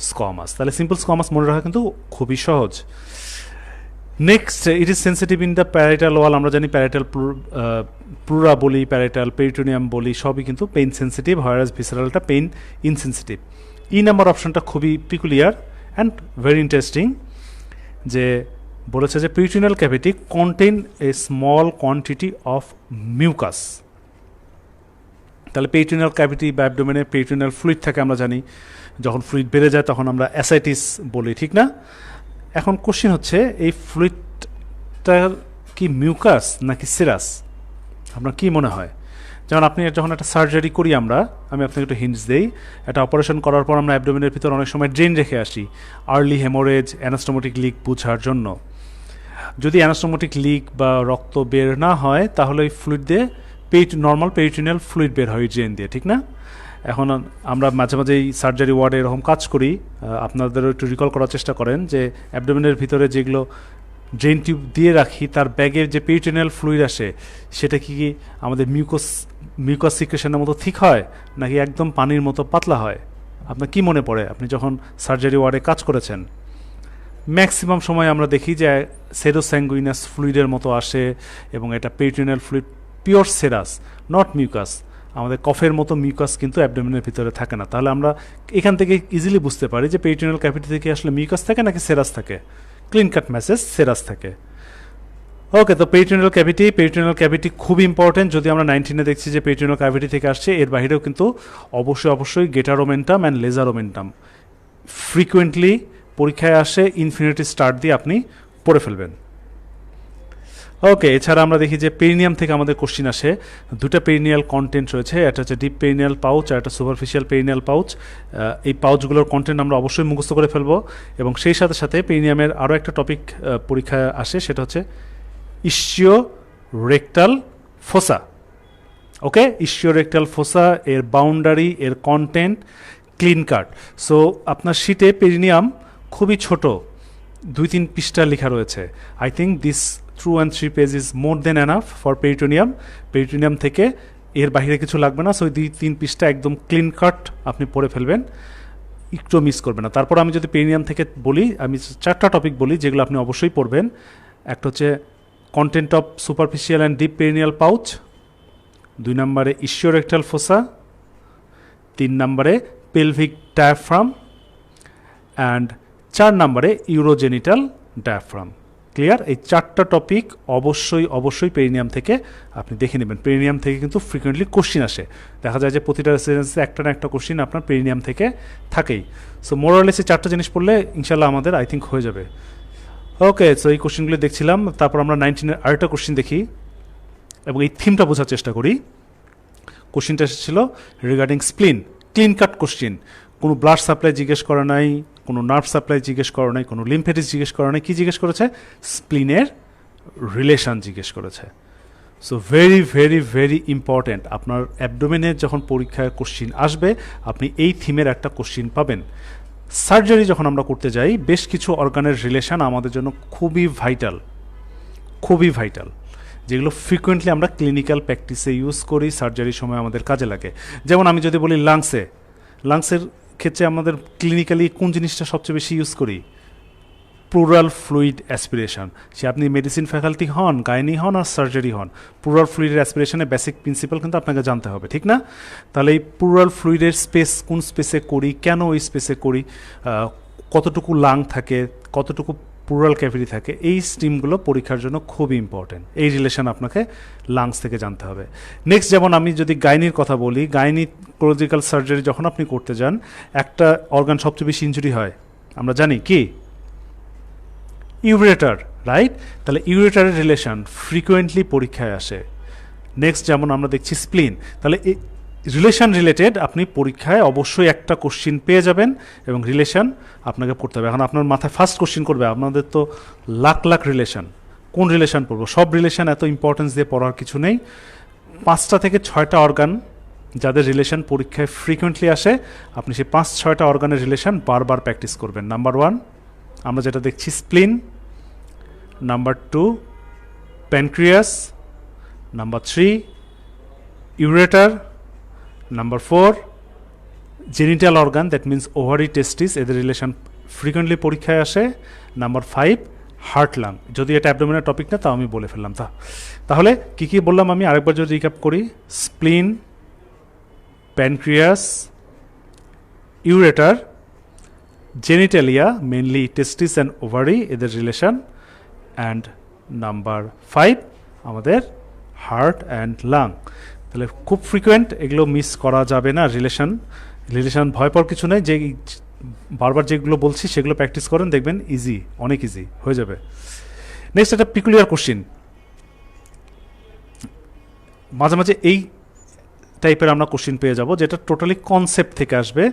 squamous. তাহলে সিম্পল স্কোয়ামাস মনে রাখা কিন্তু খুবই সহজ। Next, it is sensitive in the parietal wall. আমরা জানি প্যারাইটাল প্লুরা বলি, প্যারাইটাল পেরিটোনিয়াম বলি, সবই কিন্তু পেইন সেন্সিটিভ, হয়ারাস ভিসারালটা পেইন ইনসেন্সিটিভ। ই নাম্বার অপশনটা খুবই পিকুলিয়ার অ্যান্ড ভেরি ইন্টারেস্টিং, যে বলেছে যে peritoneal cavity contain a small quantity of mucus. তাহলে পেরিটোনিয়াল ক্যাভিটি বা অ্যাবডোমেনে পেরিটোনিয়াল ফ্লুইড থাকে, আমরা জানি যখন ফ্লুইড বেড়ে যায় তখন আমরা অ্যাসাইটিস বলি, ঠিক না? এখন কোশ্চেন হচ্ছে এই ফ্লুইডটার কি মিউকাস নাকি সিরাস? আপনার কি মনে হয়? যেমন আপনি যখন একটা সার্জারি করি আমি আপনাকে একটু হিন্টস দেই, একটা অপারেশন করার পর আমরা অ্যাবডোমেনের ভিতর অনেক সময় ড্রেন রেখে আসি আর্লি হেমোরেজ, অ্যানাস্টোমোটিক লিক বোঝার জন্য। যদি অ্যানাস্টোমোটিক লিক বা রক্ত বের না হয় তাহলে ওই ফ্লুইড দিয়ে নর্মাল পেরিটোনিয়াল ফ্লুইড বের হয় ড্রেন দিয়ে, ঠিক না? এখন আমরা মাঝে মাঝেই সার্জারি ওয়ার্ডে এরকম কাজ করি, আপনাদেরও একটু রিকল করার চেষ্টা করেন যে অ্যাবডোমেনের ভিতরে যেগুলো ড্রেন টিউব দিয়ে রাখি তার ব্যাগে যে পেরিটোনিয়াল ফ্লুইড আসে সেটা কি আমাদের মিউকাস সিক্রেশনের মতো থিক হয় নাকি একদম পানির মতো পাতলা হয়? আপনার কি মনে পড়ে আপনি যখন সার্জারি ওয়ার্ডে কাজ করেছেন? ম্যাক্সিমাম সময় আমরা দেখি যে সেরোস্যাঙ্গুইনাস ফ্লুইডের মতো আসে এবং এটা peritoneal fluid, pure serous, not mucus. আমাদের কফের মতো মিউকাস কিন্তু অ্যাবডোমেনের ভিতরে থাকে না। তাহলে আমরা এখান থেকে ইজিলি বুঝতে পারি যে পেরিটোনিয়াল ক্যাভিটি থেকে আসলে মিউকাস থাকে নাকি সেরাস থাকে। ক্লিন কাট মেসেজ, সেরাস থাকে। ওকে, তো পেরিটোনিয়াল ক্যাভিটি খুব ইম্পর্টেন্ট। যদি আমরা 19-এ দেখছি যে পেরিটোনিয়াল ক্যাভিটি থেকে আসছে, এর বাইরেও কিন্তু অবশ্যই গেটারোমেন্টাম অ্যান্ড লেজারোমেন্টাম ফ্রিকুয়েন্টলি পরীক্ষায় আসে। ইনফিনিটি স্টার দিয়ে আপনি পড়ে ফেলবেন। ওকে, এছাড়া আমরা দেখি যে পেরিনিয়াম থেকে আমাদের কোশ্চিন আসে। দুটো পেরিনিয়াল কন্টেন্ট রয়েছে, একটা হচ্ছে ডিপ পেরিনিয়াল পাউচ আর একটা সুপারফিশিয়াল পেরিনিয়াল পাউচ। এই পাউচগুলোর কন্টেন্ট আমরা অবশ্যই মুখস্থ করে ফেলবো। এবং সেই সাথে সাথে পেরিনিয়ামের আরও একটা টপিক পরীক্ষায় আসে, সেটা হচ্ছে ইসিওরেক্টাল ফোসা। ওকে, ইসিওরেক্টাল ফোসা, এর বাউন্ডারি, এর কন্টেন্ট ক্লিন কাট। সো আপনার শীটে পেরিনিয়াম খুবই ছোট, 2-3 পৃষ্ঠা লেখা রয়েছে। I think this 2 and 3 page is more than enough for peritoneum. Peritoneum থেকে এর বাইরে কিছু লাগবে না। সো 2-3 পৃষ্ঠা একদম ক্লিন কাট আপনি পড়ে ফেলবেন, একটু মিস করবেন না। তারপর আমি যদি পেরিনিয়াম থেকে বলি, আমি 4টা টপিক বলি যেগুলো আপনি অবশ্যই পড়বেন। একটা হচ্ছে content of superficial and deep perineal pouch, 2 নম্বরে ইসিওরেক্টাল ফোসা, 3 নম্বরে পেলভিক ডায়াফ্রাম অ্যান্ড 4 নম্বরে ইউরোজেনিটাল ডায়াফ্রাম। ক্লিয়ার? এই 4টা টপিক অবশ্যই পেরিনিয়াম থেকে আপনি দেখে নেবেন। পেরিনিয়াম থেকে কিন্তু ফ্রিকুয়েন্টলি কোশ্চিন আসে, দেখা যায় যে প্রতিটা রেসিডেন্সে একটা না একটা কোশ্চিন আপনার পেরিনিয়াম থেকে থাকেই। সো মোরালেস এই 4টা জিনিস পড়লে ইনশাল্লাহ আমাদের আই থিঙ্ক হয়ে যাবে। ওকে, সো এই কোশ্চিনগুলো দেখছিলাম। তারপর আমরা 19-এর আরেকটা কোশ্চিন দেখি এবং এই থিমটা বোঝার চেষ্টা করি। কোশ্চিনটা এসেছিল রিগার্ডিং স্প্লিন, ক্লিন কাট কোশ্চিন। কোনো ব্লাড সাপ্লাই জিজ্ঞেস করা নাই, কোনো নার্ভ সাপ্লাই জিজ্ঞেস করা নাই, কোনো লিম্ফেটিস জিজ্ঞেস করা নাই। কী জিজ্ঞেস করেছে? স্প্লিনের রিলেশন জিজ্ঞেস করেছে। So very important. আপনার অ্যাবডোমেনের যখন পরীক্ষায় কোশ্চিন আসবে আপনি এই থিমের একটা কোশ্চিন পাবেন। সার্জারি যখন আমরা করতে যাই, বেশ কিছু অর্গানের রিলেশন আমাদের জন্য খুবই ভাইটাল, যেগুলো ফ্রিকুয়েন্টলি আমরা ক্লিনিক্যাল প্র্যাকটিসে ইউজ করি, সার্জারির সময় আমাদের কাজে লাগে। যেমন আমি যদি বলি লাংসের ক্ষেত্রে আমাদের ক্লিনিক্যালি কোন জিনিসটা সবচেয়ে বেশি ইউজ করি? Plural fluid aspiration. সে আপনি মেডিসিন ফ্যাকাল্টি হন, গাইনি হন আর সার্জারি হন, প্লুরাল ফ্লুইডের অ্যাসপিরেশনের বেসিক প্রিন্সিপাল কিন্তু আপনাকে জানতে হবে, ঠিক না? তাহলে এই প্লুরাল ফ্লুইডের স্পেস, কোন স্পেসে করি, কেন ওই স্পেসে করি, কতটুকু লাং থাকে, কতটুকু প্লুরাল ক্যাভিটি থাকে, এই স্ট্রিমগুলো পরীক্ষার জন্য খুবই ইম্পর্টেন্ট। এই রিলেশন আপনাকে লাংস থেকে জানতে হবে। নেক্সট, যেমন আমি যদি গাইনির কথা বলি, গাইনিকোলজিক্যাল সার্জারি যখন আপনি করতে যান, একটা অর্গান সবচেয়ে বেশি ইনজুরি হয়, আমরা জানি কি? Ureter, right? তাহলে ইউরেটারের রিলেশন ফ্রিকুয়েন্টলি পরীক্ষায় আসে। নেক্সট, যেমন আমরা দেখছি স্প্লিন। তাহলে রিলেশন রিলেটেড আপনি পরীক্ষায় অবশ্যই একটা কোশ্চিন পেয়ে যাবেন এবং রিলেশন আপনাকে পড়তে হবে। এখন আপনার মাথায় ফার্স্ট কোশ্চিন করবে, আপনাদের তো লাখ রিলেশন, কোন রিলেশন পড়বো? সব রিলেশন এত ইম্পর্টেন্স দিয়ে পড়ার কিছু নেই। 5টা থেকে 6টা অর্গান যাদের রিলেশন পরীক্ষায় ফ্রিকুয়েন্টলি আসে, আপনি সেই 5-6টা অর্গানের রিলেশন বারবার প্র্যাকটিস করবেন। নাম্বার 1 আমরা যেটা দেখছি spleen, number 2 pancreas, number 3 ureter, number 4 genital organ, that means ovary testis, এদের রিলেশন ফ্রিকুয়েন্টলি পরীক্ষায় আসে, নাম্বার 5 হার্ট লাং। যদি এটা অ্যাবডোমিনাল টপিক না তাও আমি বলে ফেললাম। তাহলে কি কি বললাম আমি আরেকবার যদি রিক্যাপ করি, spleen, pancreas, ureter, genitalia mainly testis and ovary এদের রিলেশন, অ্যান্ড নাম্বার 5 আমাদের হার্ট অ্যান্ড লাং। তাহলে খুব ফ্রিকুয়েন্ট, এগুলো মিস করা যাবে না। রিলেশন ভয় পাওয়ার কিছু নেই, যে বারবার যেগুলো বলছি সেগুলো প্র্যাকটিস করেন, দেখবেন ইজি, অনেক ইজি হয়ে যাবে। নেক্সট একটা পিকুলিয়ার কোশ্চিন, মাঝে মাঝে এই টাইপের আমরা কোশ্চিন পেয়ে যাব যেটা টোটালি কনসেপ্ট থেকে আসবে।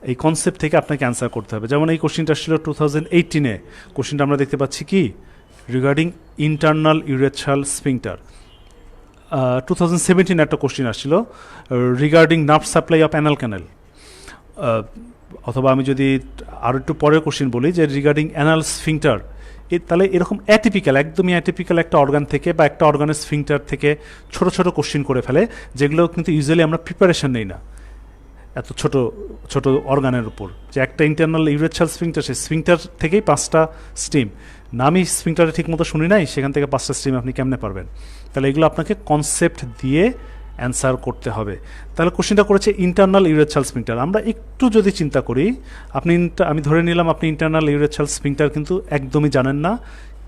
এই কনসেপ্ট থেকে আপনাকে অ্যান্সার করতে হবে। যেমন এই কোশ্চিনটা ছিল 2018-এ, কোশ্চিনটা আমরা দেখতে পাচ্ছি কি রিগার্ডিং ইন্টারনাল ইউরেথ্রাল স্ফিংটার। 2017 একটা কোশ্চিন আসছিল regarding nerve supply of anal ক্যানেল, অথবা আমি যদি আরও একটু পরে কোশ্চিন বলি যে রিগার্ডিং অ্যানাল স্ফিংটার। তাহলে এরকম অ্যাটিপিক্যাল, একদমই অ্যাটিপিক্যাল একটা অর্গান থেকে বা একটা অর্গানের স্ফিংটার থেকে ছোট ছোট কোশ্চিন করে ফেলে, যেগুলো কিন্তু ইউজুয়ালি আমরা প্রিপারেশন নেই না এত ছোট ছোট অর্গানের উপর। যে একটা ইন্টারনাল ইউরেথ্রাল স্ফিংটার, সেই স্ফিংটার থেকেই 5টা স্টিম, নামই স্ফিংটারে ঠিক মতো শুনি নাই, সেখান থেকে 5টা স্টিম আপনি কেমনে পারবেন? তাহলে এগুলো আপনাকে কনসেপ্ট দিয়ে অ্যান্সার করতে হবে। তাহলে কোশ্চেনটা করেছে ইন্টারনাল ইউরেথ্রাল স্ফিংটার। আমরা একটু যদি চিন্তা করি, আমি ধরে নিলাম আপনি ইন্টারনাল ইউরেথ্রাল স্ফিংটার কিন্তু একদমই জানেন না,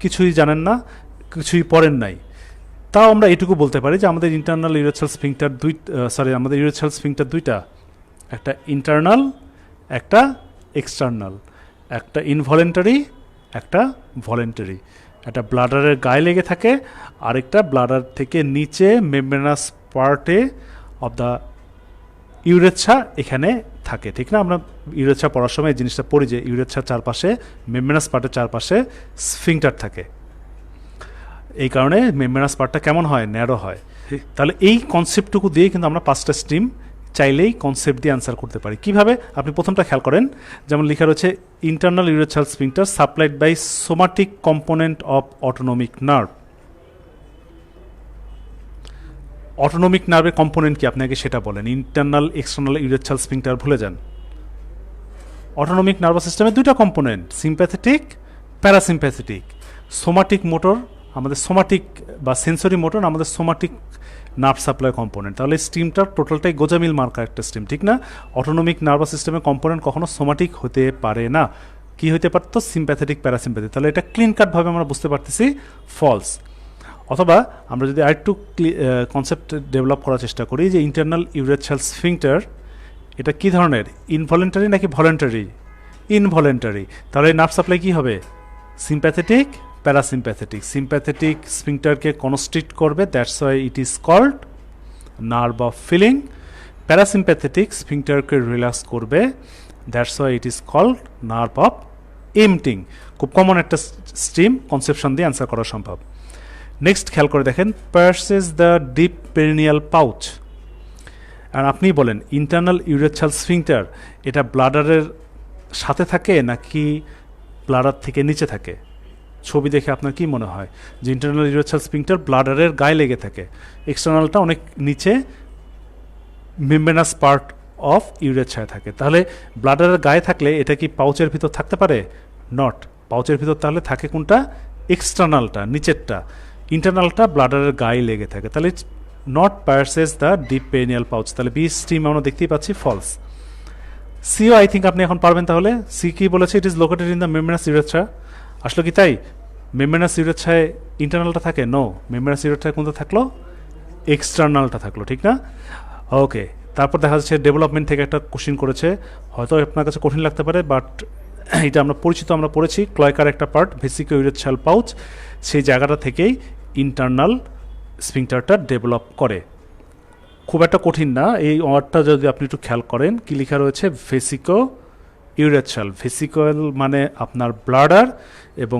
কিছুই জানেন না, কিছুই পড়েন নাই। তাও আমরা এটুকু বলতে পারি যে আমাদের ইন্টারনাল ইউরেথ্রাল স্ফিংটার আমাদের ইউরেথ্রাল স্ফিংটার দুইটা, একটা ইন্টারনাল, একটা এক্সটার্নাল, একটা ইনভলেন্টারি, একটা ভলেন্টারি। একটা ব্লাডারের গায়ে লেগে থাকে, আরেকটা ব্লাডার থেকে নিচে মেমব্রেনাস পার্টে অফ দ্য ইউরেথ্রা এখানে থাকে, ঠিক না? আমরা ইউরেথ্রা পড়ার সময় এই জিনিসটা পড়ি যে ইউরেথ্রার চারপাশে, মেমব্রেনাস পার্টের চারপাশে স্ফিংটার থাকে। এই কারণে মেমব্রেনাস পার্টটা কেমন হয়? ন্যারো হয়। তাহলে এই কনসেপ্টটুকু দিয়ে কিন্তু আমরা 5টা স্ট্রিম চাইলেই কনসেপ্ট দিয়ে অ্যান্সার করতে পারি। কিভাবে? আপনি প্রথমটা খেয়াল করেন, যেমন লেখা রয়েছে internal urethral sphincter supplied by somatic component of autonomic nerve. Autonomic নার্ভের কম্পোনেন্ট কি আপনাকে সেটা বলেন। ইন্টারনাল এক্সটার্নাল ইউরেথ্রাল স্ফিংটার ভুলে যান। অটোনমিক নার্ভাস সিস্টেমের 2টা component, sympathetic, parasympathetic. Somatic motor আমাদের সোমাটিক বা সেন্সরি মোটর আমাদের সোমাটিক নার্ভ সাপ্লাই কম্পোনেন্ট। তাহলে স্ট্রিমটার টোটালটাই গোজামিল মার্কা একটা স্ট্রিম, ঠিক না? অটোনমিক নার্ভাস সিস্টেমের কম্পোনেন্ট কখনো সোমাটিক হতে পারে না। কি হতে পারতো? Sympathetic, parasympathetic. তাহলে এটা ক্লিন কাটভাবে আমরা বুঝতে পারতেছি ফলস। অথবা আমরা যদি আরেকটু কনসেপ্ট ডেভেলপ করার চেষ্টা করি যে ইন্টারনাল ইউরেথ্রাল স্ফিংটার এটা কী ধরনের, ইনভলেন্টারি নাকি ভলেন্টারি? ইনভলেন্টারি। তাহলে নার্ভ সাপ্লাই কী হবে? Sympathetic, parasympathetic. সিম্প্যাথেটিক স্ফিংটারকে কনস্ট্রিক্ট করবে, that's why it is called nerve of filling. Parasympathetic স্ফিংটারকে রিল্যাক্স করবে, that's why it is called nerve of emptying. খুব কমন একটা স্ট্রিম, কনসেপশন দিয়ে অ্যান্সার করা সম্ভব। নেক্সট খেয়াল করে দেখেন, pierces the deep perineal pouch. আর আপনি বলেন ইন্টারনাল ইউরেথ্রাল স্ফিংটার এটা ব্লাডারের সাথে থাকে নাকি ব্লাডার থেকে নিচে থাকে? ছবি দেখে আপনার কি মনে হয় যে ইন্টারনাল ইউরেথ্রাল স্ফিংটার ব্লাডারের গায়ে লেগে থাকে, এক্সটার্নালটা অনেক নিচে মেমব্রেনাস পার্ট অফ ইউরেথ্রায় থাকে। তাহলে ব্লাডারের গায়ে থাকলে এটা কি পাউচের ভিতর থাকতে পারে? নট। পাউচের ভিতর তাহলে থাকে কোনটা? এক্সটার্নালটা, নিচেরটা। ইন্টারনালটা ব্লাডারের গায়ে লেগে থাকে। তাহলে not pierces the deep perineal pouch. তাহলে বি স্ট্রিম আমরা দেখতেই পাচ্ছি ফলস। সিও আই থিঙ্ক আপনি এখন পারবেন। তাহলে সি কি বলেছে? It is located in the membranous urethra. আসলে কি তাই? মেমব্রেনাস ইউরেথ্রায় ইন্টারনালটা থাকে? নো। মেমব্রেনাস ইউরেথ্রায় কোনটা থাকলো? এক্সটার্নালটা থাকলো, ঠিক না? ওকে। তারপর দেখা যাচ্ছে ডেভেলপমেন্ট থেকে একটা কোশ্চিন করেছে, হয়তো আপনার কাছে কঠিন লাগতে পারে, বাট এটা আমরা পড়েছি। ক্লয়কার একটা পার্ট, ভেসিকো ইউরেথ্রাল পাউচ, সেই জায়গাটা থেকেই ইন্টারনাল স্ফিংটারটা ডেভেলপ করে। খুব একটা কঠিন না। এই ওয়ার্ডটা যদি আপনি একটু খেয়াল করেন, কি লেখা রয়েছে? ভেসিকো ইউরেথ্রাল। ভেসিকল মানে আপনার ব্লাডার, এবং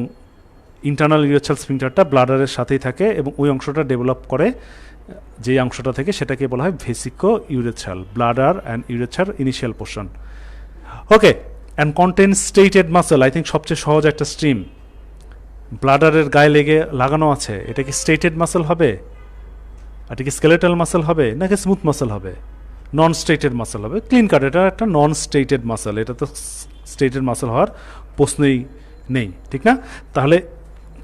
ইন্টারনাল ইউরেথ্রাল স্ফিংটারটা ব্লাডারের সাথেই থাকে এবং ওই অংশটা ডেভেলপ করে যে অংশটা থেকে, সেটাকে বলা হয় ভেসিকো ইউরেথ্রাল। ব্লাডার অ্যান্ড ইউরেথ্রার initial portion. Okay, and contains striated muscle, I think সবচেয়ে সহজ একটা স্ট্রিম, ব্লাডারের গায়ে লাগানো আছে, এটা কি স্টেটেড মাসেল হবে, এটা কি স্কেলেটাল মাসেল হবে নাকি স্মুথ মাসেল হবে? নন স্টেটেড মাসেল হবে। ক্লিন কাট এটা একটা নন স্টেটেড মাসেল, এটা তো স্টেটেড মাসেল হওয়ার প্রশ্নই নেই, ঠিক না? তাহলে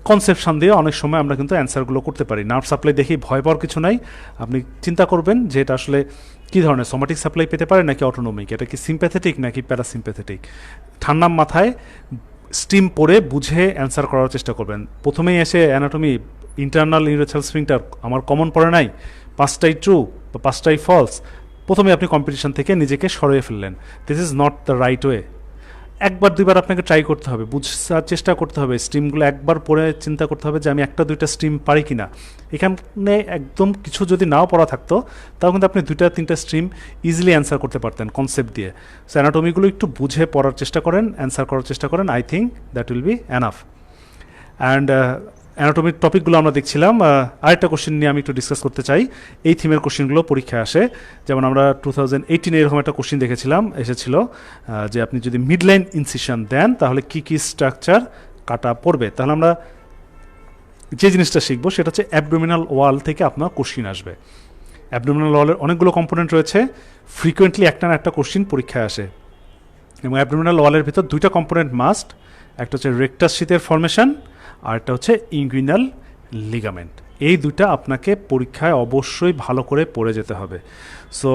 কনসেপশন দিয়ে অনেক সময় আমরা কিন্তু অ্যান্সারগুলো করতে পারি। নার্ভ সাপ্লাই দেখেই ভয় পাওয়ার কিছু নাই, আপনি চিন্তা করবেন যে এটা আসলে কী ধরনের সোমাটিক সাপ্লাই পেতে পারে নাকি অটোনমিক, এটা কি সিম্প্যাথেটিক নাকি প্যারাসিম্প্যাথেটিক। ঠান্ডা মাথায় স্টিম পড়ে বুঝে অ্যান্সার করার চেষ্টা করবেন। প্রথমেই এসে অ্যানাটমি, ইন্টারনাল ইউরেথ্রাল স্ফিংটার আমার কমন পড়ে নাই, 5টাই ট্রু বা 5টাই ফলস, প্রথমে আপনি কম্পিটিশন থেকে নিজেকে সরিয়ে ফেললেন। This is not the right way. একবার দুইবার আপনাকে ট্রাই করতে হবে, বুঝার চেষ্টা করতে হবে, স্ট্রিমগুলো একবার পড়ে চিন্তা করতে হবে যে আমি একটা দুইটা স্ট্রিম পারি কি না। এখানে একদম কিছু যদি নাও পড়া থাকতো তাও কিন্তু আপনি 2-3টা স্ট্রিম ইজিলি অ্যান্সার করতে পারতেন কনসেপ্ট দিয়ে। সো অ্যানাটমিগুলো একটু বুঝে পড়ার চেষ্টা করেন, অ্যান্সার করার চেষ্টা করেন, I think that will be enough. And অ্যানাটমির টপিকগুলো আমরা দেখছিলাম। আরেকটা কোশ্চেন নিয়ে আমি একটু ডিসকাস করতে চাই। এই থিমের কোশ্চেনগুলো পরীক্ষায় আসে, যেমন আমরা 2018 এরকম একটা কোশ্চেন দেখেছিলাম, এসেছিল যে আপনি যদি মিডলাইন ইনসিশন দেন তাহলে কি কি স্ট্রাকচার কাটা পড়বে। তাহলে আমরা যে জিনিসটা শিখবো সেটা হচ্ছে অ্যাবডোমিনাল ওয়াল থেকে আপনার কোশ্চেন আসবে। অ্যাবডোমিনাল ওয়ালের অনেকগুলো কম্পোনেন্ট রয়েছে, ফ্রিকোয়েন্টলি একটা না একটা কোশ্চেন পরীক্ষায় আসে, এবং অ্যাবডোমিনাল ওয়ালের ভিতর 2টা কম্পোনেন্ট মাস্ট, একটা হচ্ছে রেকটাস শীথের ফর্মেশন আর একটা হচ্ছে ইনগুইনাল লিগামেন্ট। এই দুটা আপনাকে পরীক্ষায় অবশ্যই ভালো করে পড়ে যেতে হবে। সো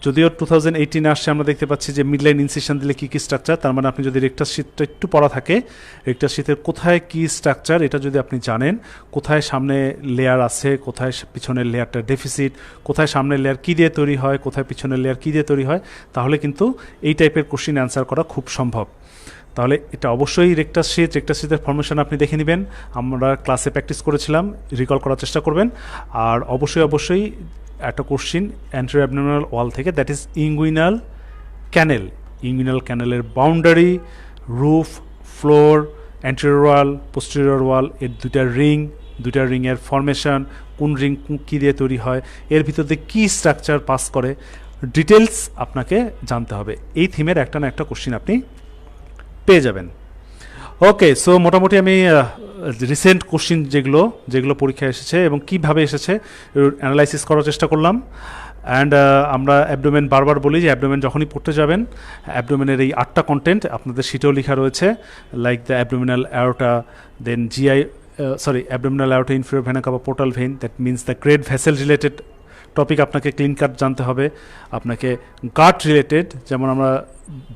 যদিও 2018 আসছে আমরা দেখতে পাচ্ছি যে মিডলাইন ইনসিশন দিলে কী কী স্ট্রাকচার, তার মানে আপনি যদি রেকটাস শীটটা একটু পড়া থাকে, রেকটাস শীতের কোথায় কী স্ট্রাকচার এটা যদি আপনি জানেন, কোথায় সামনে লেয়ার আছে, কোথায় পিছনের লেয়ারটা ডেফিসিট, কোথায় সামনের লেয়ার কী দিয়ে তৈরি হয়, কোথায় পিছনের লেয়ার কী দিয়ে তৈরি হয়, তাহলে কিন্তু এই টাইপের কোশ্চিন অ্যান্সার করা খুব সম্ভব। তাহলে এটা অবশ্যই রেকটাস শীতের ফর্মেশন আপনি দেখে নেবেন, আমরা ক্লাসে প্র্যাকটিস করেছিলাম, রিকল করার চেষ্টা করবেন। আর অবশ্যই একটা কোশ্চিন অ্যান্টেরিয়র অ্যাবডোমিনাল ওয়াল থেকে, that is inguinal canal. Inguinal ক্যানেলের boundary, roof, floor, anterior wall, posterior wall, এর দুইটা রিংয়ের ফর্মেশন, কোন রিং কী দিয়ে তৈরি হয়, এর ভিতর দিয়ে কী স্ট্রাকচার পাস করে, ডিটেলস আপনাকে জানতে হবে। এই থিমের একটা না একটা কোশ্চিন আপনি পেয়ে যাবেন। ওকে, সো মোটামুটি আমি রিসেন্ট কোশ্চিন যেগুলো পরীক্ষায় এসেছে এবং কীভাবে এসেছে অ্যানালাইসিস করার চেষ্টা করলাম। অ্যান্ড আমরা অ্যাবডোমেন বারবার বলি যে অ্যাবডোমেন যখনই পড়তে যাবেন, অ্যাবডোমেনের এই 8টা কন্টেন্ট আপনাদের শিটেও লেখা রয়েছে, like the abdominal aorta, then abdominal aorta, inferior vena cava, portal vein, that means the great vessel related topic আপনাকে ক্লিন কাট জানতে হবে। আপনাকে গাট রিলেটেড, যেমন আমরা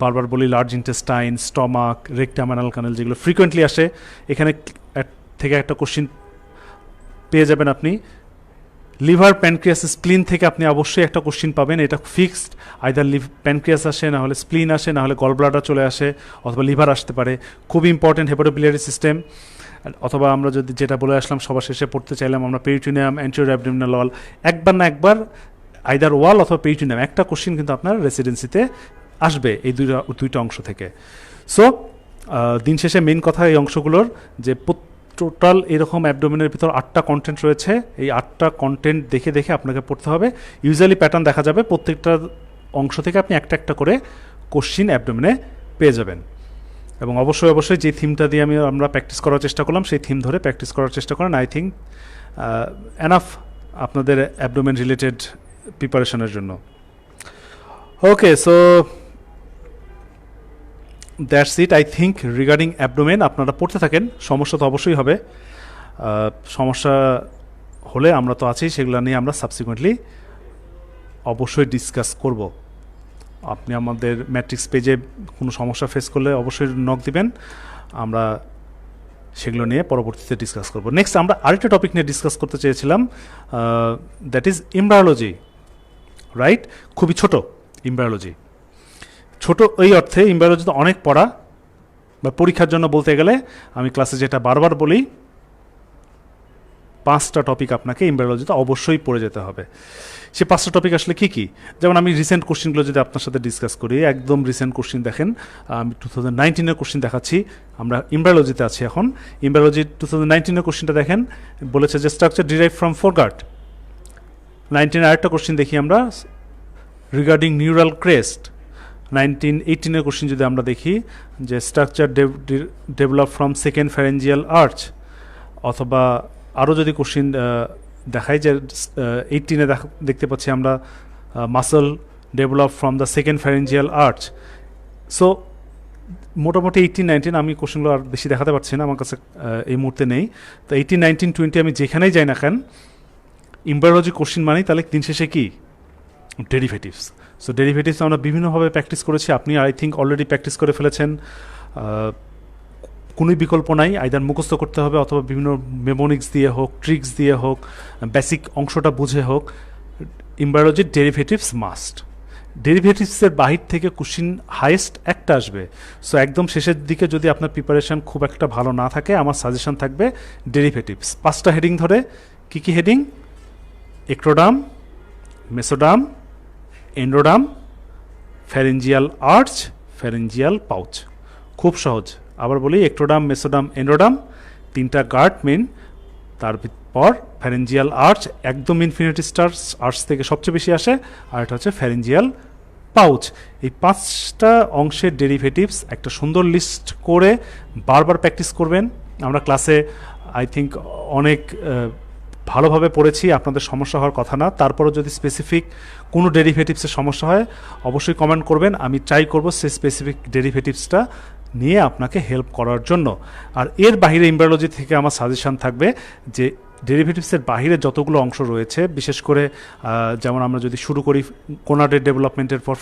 বারবার বলি large intestine, stomach, rectum, anal canal, যেগুলো ফ্রিকোয়েন্টলি আসে, এখানে থেকে একটা কোশ্চিন পেয়ে যাবেন আপনি। লিভার, প্যানক্রিয়াস, স্প্লিন থেকে আপনি অবশ্যই একটা কোশ্চিন পাবেন, এটা ফিক্সড, আইদার প্যানক্রিয়াস আসে, না হলে স্প্লিন আসে, না হলে গল ব্লাডার চলে আসে, অথবা লিভার আসতে পারে। খুব ইম্পর্টেন্ট হেপাটোবিলিয়ারি সিস্টেম, অথবা আমরা যদি যেটা বলে আসলাম সবার শেষে পড়তে চাইলাম আমরা পেরিটোনিয়াম, অ্যান্টেরিয়র অ্যাবডোমিনাল ওয়াল, একবার না একবার আইদার ওয়াল অথবা পেরিটোনিয়াম একটা কোশ্চিন কিন্তু আপনার রেসিডেন্সিতে আসবে এই দুইটা অংশ থেকে। সো দিন শেষে মেইন কথা এই অংশগুলোর যে টোটাল এরকম অ্যাবডোমেনের ভিতর 8টা কন্টেন্ট রয়েছে, এই 8টা কন্টেন্ট দেখে দেখে আপনাকে পড়তে হবে। ইউজুয়ালি প্যাটার্ন দেখা যাবে, প্রত্যেকটা অংশ থেকে আপনি একটা করে কোশ্চিন অ্যাবডোমেনে পেয়ে যাবেন। এবং অবশ্যই যে থিমটা দিয়ে আমরা প্র্যাকটিস করার চেষ্টা করলাম সেই থিম ধরে প্র্যাকটিস করার চেষ্টা করেন। আই থিঙ্ক এনাফ আপনাদের অ্যাবডোমেন রিলেটেড প্রিপারেশনের জন্য। Okay, so that's it I think regarding abdomen. আপনারা পড়তে থাকেন, সমস্যা তো অবশ্যই হবে, সমস্যা হলে আমরা তো আছি, সেগুলো নিয়ে আমরা সাবসিকুয়েন্টলি অবশ্যই ডিসকাস করব। আপনি আমাদের ম্যাট্রিক্স পেজে কোনো সমস্যা ফেস করলে অবশ্যই নক দিবেন, আমরা সেগুলো নিয়ে পরবর্তীতে ডিসকাস করব। নেক্সট আমরা আরেকটা টপিক নিয়ে ডিসকাস করতে চেয়েছিলাম, দ্যাট ইজ এমব্রায়োলজি, রাইট? খুবই ছোট এমব্রায়োলজি, ছোট এই অর্থে এমব্রায়োলজি তো অনেক পড়া, বা পরীক্ষার জন্য বলতে গেলে আমি ক্লাসে যেটা বারবার বলি, 5টা টপিক আপনাকে এমব্রায়োলজিতে অবশ্যই পড়ে যেতে হবে। সে 5টা টপিক আসলে কী কী? যেমন আমি রিসেন্ট কোশ্চিনগুলো যদি আপনার সাথে ডিসকাস করি, একদম রিসেন্ট কোশ্চিন দেখেন, আমি 2019-এর কোশ্চিন দেখাচ্ছি, আমরা এমব্রায়োলজিতে আছি এখন। এমব্রায়োলজি 2019-এর কোশ্চিনটা দেখেন, বলেছে যে স্ট্রাকচার ডিরাইভ ফ্রম ফোরগাট। 19 আরেকটা কোশ্চিন দেখি আমরা, রিগার্ডিং নিউরাল ক্রেস্ট, 1918 কোশ্চেন যদি আমরা দেখি যে structure develop from second pharyngeal arch, অথবা আরও যদি কোশ্চেন দেখাই যে 18 দেখতে পাচ্ছি আমরা muscle develop from the second pharyngeal arch. So মোটামুটি 18-19 আমি কোশ্চেনগুলো আর বেশি দেখাতে পারছি না, আমার কাছে এই মুহূর্তে নেই। তো 18-19-20 আমি যেখানেই যাই না কেন এমব্রায়োলজি কোশ্চেন মানেই তাহলে দিন শেষে কি ডেরিভেটিভস। সো ডেরিভেটিভস আমরা বিভিন্নভাবে প্র্যাকটিস করেছি, আপনি আই থিঙ্ক অলরেডি প্র্যাকটিস করে ফেলেছেন। কোনোই বিকল্প নাই, আইদার মুখস্থ করতে হবে অথবা বিভিন্ন মেমোনিক্স দিয়ে হোক, ট্রিক্স দিয়ে হোক, বেসিক অংশটা বুঝে হোক, এমব্রায়োলজির ডেরিভেটিভস মাস্ট। ডেরিভেটিভসের বাহির থেকে কোশ্চিন হাইয়েস্ট একটা আসবে। সো একদম শেষের দিকে যদি আপনার প্রিপারেশন খুব একটা ভালো না থাকে, আমার সাজেশন থাকবে ডেরিভেটিভস। 5টা হেডিং ধরে, কি কি heading? Ectoderm, mesoderm, endoderm, pharyngeal arch, pharyngeal pouch. খুব সহজ। আবার বলি, এক্টোডাম, মেসোডাম, এন্ডোডাম, 3টা গার্ড মেন, তারপর ফ্যারেঞ্জিয়াল আর্চ, একদম ইনফিনিটি স্টার আর্চ থেকে সবচেয়ে বেশি আসে, আর এটা হচ্ছে ফ্যারেঞ্জিয়াল পাউচ। এই 5টা অংশের ডেরিভেটিভস একটা সুন্দর লিস্ট করে বারবার প্র্যাকটিস করবেন। আমরা ক্লাসে আই থিঙ্ক অনেক ভালোভাবে পড়েছি, আপনাদের সমস্যা হওয়ার কথা না। তারপরও যদি স্পেসিফিক কোনো ডেরিভেটিভসের সমস্যা হয় অবশ্যই কমেন্ট করবেন, আমি ট্রাই করব সেই স্পেসিফিক ডেরিভেটিভসটা নিয়ে আপনাকে হেল্প করার জন্য। আর এর বাইরে এমব্রায়োলজি থেকে আমার সাজেশন থাকবে যে ডেরিভেটিভসের বাইরে যতগুলো অংশ রয়েছে, বিশেষ করে যেমন আমরা যদি শুরু করি কোনাডের ডেভেলপমেন্টের পর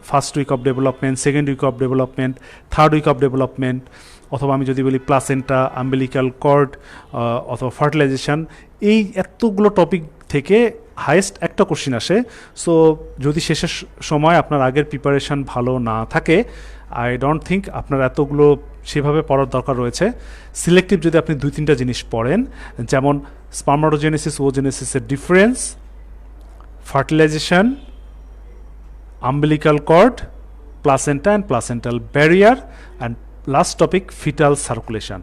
first week of development, second week of development, third week of development, অথবা আমি যদি বলি প্লাসেন্টা, আম্বিলিক্যাল কর্ড অথবা ফার্টিলাইজেশন, এই এতগুলো টপিক থেকে হাইয়েস্ট একটা কোশ্চিন আসে। সো যদি শেষের সময় আপনার আগের প্রিপারেশান ভালো না থাকে, আই ডোন্ট থিঙ্ক আপনার এতগুলো সেভাবে পড়ার দরকার রয়েছে। সিলেক্টিভ যদি আপনি 2-3টা জিনিস পড়েন, যেমন স্পার্মাটোজেনেসিস, ওজেনেসিসের difference, fertilization, umbilical cord, placenta and placental barrier, and last topic fetal circulation,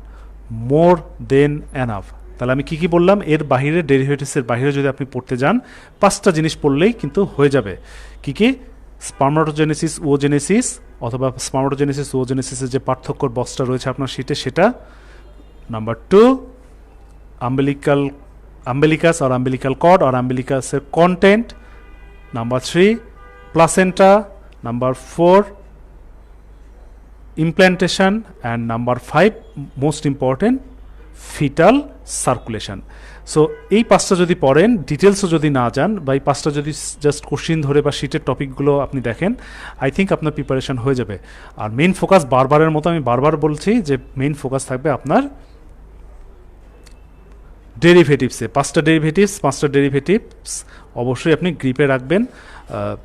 more than enough. তাহলে আমি কি বললাম, এর বাহিরে ডেরিভেটিভসের বাহিরে যদি আপনি পড়তে যান 5টা জিনিস পড়লেই কিন্তু হয়ে যাবে। কি? স্পার্মাটোজেনেসিস, ওজেনেসিস, অথবা স্পার্মাটোজেনেসিস ওজেনেসিসের যে পার্থক্যর বক্সটা রয়েছে আপনার শিটে সেটা। নাম্বার 2, আম্বিলিকাস আর আম্বিলিক্যাল কর্ড আর আম্বিলিকাসের content. Number 3, placenta. Number 4, implantation. And number 5, most important, fetal circulation. So এই 5টা যদি পড়েন, ডিটেলসও যদি না যান, বা এই 5টা যদি জাস্ট কোশ্চিন ধরে বা শিটের টপিকগুলো আপনি দেখেন, আই থিঙ্ক আপনার প্রিপারেশন হয়ে যাবে। আর মেইন ফোকাস বারবারের মতো আমি বারবার বলছি যে মেইন ফোকাস থাকবে আপনার ডেরিভেটিভসে। 5টা ডেরিভেটিভস অবশ্যই আপনি গ্রিপে রাখবেন,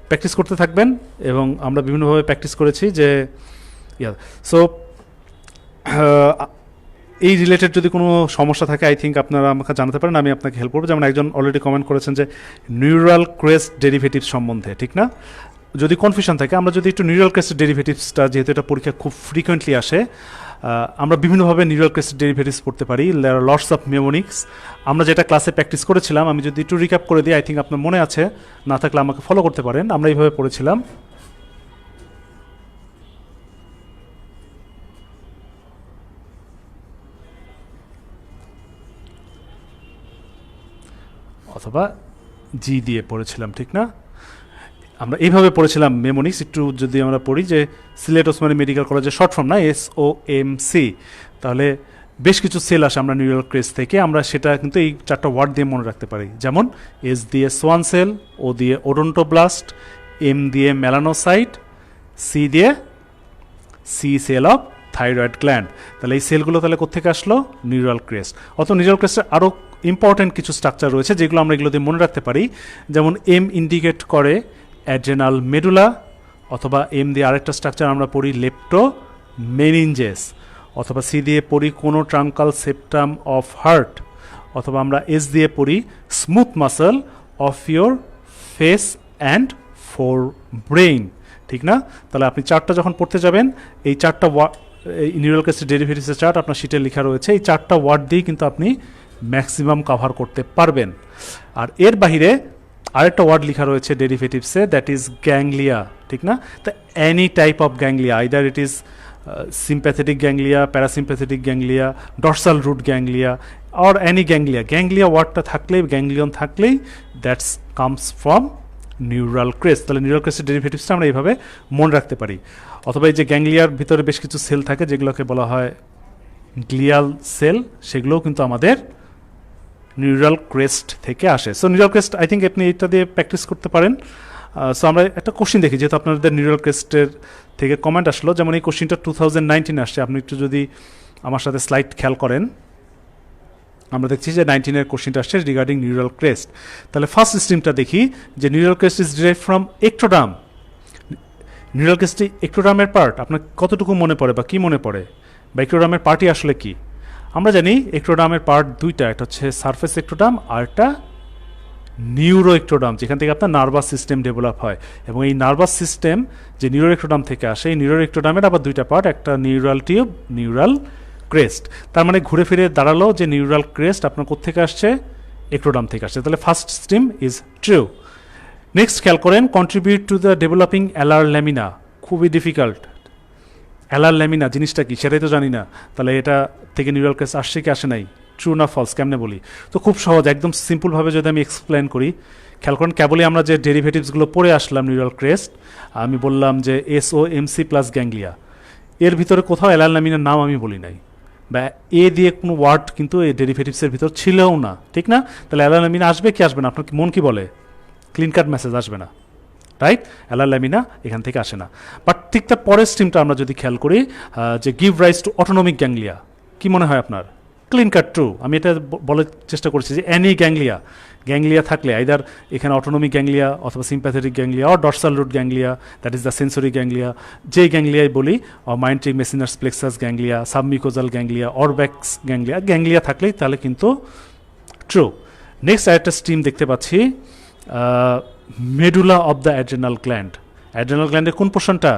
প্র্যাকটিস করতে থাকবেন। এবং আমরা বিভিন্নভাবে প্র্যাকটিস করেছি যে সো এই রিলেটেড যদি কোনো সমস্যা থাকে আই থিঙ্ক আপনারা আমাকে জানাতে পারেন, আমি আপনাকে হেল্প করবো। যেমন একজন অলরেডি কমেন্ট করেছেন যে নিউরাল ক্রেস্ট ডেরিভেটিভ সম্বন্ধে, ঠিক না? যদি কনফিউশন থাকে, আমরা যদি একটু নিউরাল ক্রেস্ট ডেরিভেটিভসটা, যেহেতু এটা পরীক্ষা খুব ফ্রিকোয়েন্টলি আসে, আমরা বিভিন্নভাবে নিউরাল ক্রেস্ট ডেরিভেটিভস পড়তে পারি, লটস অফ মেমোনিক্স। আমরা যেটা ক্লাসে প্র্যাকটিস করেছিলাম, আমি যদি একটু রিক্যাপ করে দিই, আই থিঙ্ক আপনার মনে আছে, না থাকলে আমাকে ফলো করতে পারেন। আমরা এইভাবে পড়েছিলাম। অথবা জি দিয়ে পড়েছিলাম, ঠিক না? আমরা এইভাবে পড়েছিলাম মেমোনিক্স। একটু যদি আমরা পড়ি যে সিলেট ওসমানী মেডিকেল কলেজের শর্ট ফর্ম না, SOMC, তাহলে বেশ কিছু সেল আসে আমরা নিউরাল ক্রেস্ট থেকে। আমরা সেটা কিন্তু এই 4টা ওয়ার্ড দিয়ে মনে রাখতে পারি। যেমন S দিয়ে সোয়ান সেল, O দিয়ে ওডোন্টোব্লাস্ট, M দিয়ে মেলানোসাইট, C দিয়ে C cell of thyroid gland. তাহলে এই সেলগুলো তাহলে কোত্থেকে আসলো? Neural crest. অত নিউরাল ক্রেস্টের আরও ইম্পর্টেন্ট কিছু স্ট্রাকচার রয়েছে যেগুলো আমরা এগুলো দিয়ে মনে রাখতে পারি। যেমন M ইন্ডিকেট করে অ্যাড্রেনাল মেডুলা, অথবা M দিয়ে আরেকটা স্ট্রাকচার আমরা পড়ি লেপ্টো মেনিনজেস, অথবা C দিয়ে পড়ি কোনো ট্রাঙ্কাল সেপ্টাম অফ হার্ট, অথবা আমরা S দিয়ে পড়ি smooth muscle of your face and four brain, ঠিক না? তাহলে আপনি চার্টটা যখন পড়তে যাবেন, এই 4টা নিউরাল ক্রেস্টের ডেরিভেটিভসের চার্ট আপনার শিটে লেখা রয়েছে। এই 4টা ওয়ার্ড দিয়েই কিন্তু আপনি ম্যাক্সিমাম কভার করতে পারবেন। আর এর বাহিরে আরেকটা ওয়ার্ড লেখা রয়েছে ডেরিভেটিভসে, দ্যাট ইজ গ্যাংলিয়া, ঠিক না? তো any type of ganglia, either it is sympathetic ganglia, parasympathetic ganglia, dorsal root ganglia, or any ganglia. Ganglia ওয়ার্ডটা থাকলেই, গ্যাংলিয়ন থাকলেই that's comes from neural crest. তাহলে নিউরাল ক্রেস্টের ডেরিভেটিভসটা আমরা এইভাবে মনে রাখতে পারি। অথবা এই যে গ্যাংলিয়ার ভিতরে বেশ কিছু সেল থাকে যেগুলোকে বলা হয় গ্লিয়াল সেল, সেগুলোও কিন্তু আমাদের নিউরাল ক্রেস্ট থেকে আসে। So neural crest I think আপনি এটা দিয়ে প্র্যাকটিস করতে পারেন। সো আমরা একটা কোশ্চিন দেখি, যেহেতু আপনাদের নিউরাল ক্রেস্টের থেকে কমেন্ট আসলো, যেমন এই কোশ্চিনটা 2019 আসছে। আপনি একটু যদি আমার সাথে স্লাইড খেয়াল করেন, আমরা দেখছি যে 19-এর কোশ্চিনটা আসছে রিগার্ডিং নিউরাল ক্রেস্ট। তাহলে ফার্স্ট স্ট্রিমটা দেখি যে neural crest is derived from ectoderm. Neural crest এক্টোডার্মের পার্ট আপনার কতটুকু মনে পড়ে বা কি মনে পড়ে, বা এক্টোডার্মের পার্টই আসলে কি? আমরা জানি এক্টোডার্মের পার্ট দুইটা, একটা হচ্ছে সারফেস এক্টোডার্ম আর একটা নিউরো এক্টোডার্ম, যেখান থেকে আপনার নার্ভাস সিস্টেম ডেভেলপ হয়। এবং এই নার্ভাস সিস্টেম যে নিউরো এক্টোডার্ম থেকে আসে, এই নিউরো এক্টোডার্মের আবার দুইটা পার্ট, একটা নিউরাল টিউব, নিউরাল ক্রেস্ট। তার মানে ঘুরে ফিরে দাঁড়ালো যে নিউরাল ক্রেস্ট আপনার কোত্থেকে আসছে, এক্টোডার্ম থেকে আসছে। তাহলে first stem is true. Next খেয়াল করেন, contribute to the developing alar lamina. খুবই ডিফিকাল্ট। অ্যালার ল্যামিনা জিনিসটা কি সেটাই তো জানি না, তাহলে এটা থেকে নিউরাল ক্রেস্ট আসছে কি আসে নাই, ট্রু না ফলস, কেমনে বলি? তো খুব সহজ, একদম সিম্পলভাবে যদি আমি এক্সপ্লেন করি, খেয়াল করেন কেবলই আমরা যে ডেরিভেটিভসগুলো পড়ে আসলাম নিউরাল ক্রেস্ট, আমি বললাম যে SOMC প্লাস গ্যাংলিয়া, এর ভিতরে কোথাও অ্যালার ল্যামিনার নাম আমি বলি নাই, বা এ দিয়ে কোনো ওয়ার্ড কিন্তু এই ডেরিভেটিভসের ভিতর ছিলও না, ঠিক না? তাহলে অ্যালার ল্যামিনা আসবে কি আসবে না? আপনার মন কি বলে? ক্লিন কাট মেসেজ আসবে না, রাইট? অ্যালার ল্যামিনা এখান থেকে আসে না। বাট ঠিক তার পরের স্ট্রিমটা আমরা যদি খেয়াল করি, যে give rise to autonomic ganglia, কি মনে হয় আপনার? Clean cut true. আমি এটা বলার চেষ্টা করছি যে এনি গ্যাংলিয়া থাকলে আইদার এখানে অটোনমিক গ্যাংলিয়া অথবা sympathetic ganglia or dorsal root ganglia, that is the sensory ganglia, যেই গ্যাংলিয়াই বলি, myenteric Meissner's plexus ganglia, submucosal ganglia, Auerbach's ganglia থাকলেই তাহলে কিন্তু ট্রু। নেক্সট আরেকটা স্ট্রিম দেখতে পাচ্ছি, medulla of the adrenal gland. Adrenal গ্ল্যান্ডের কোন পোর্শনটা?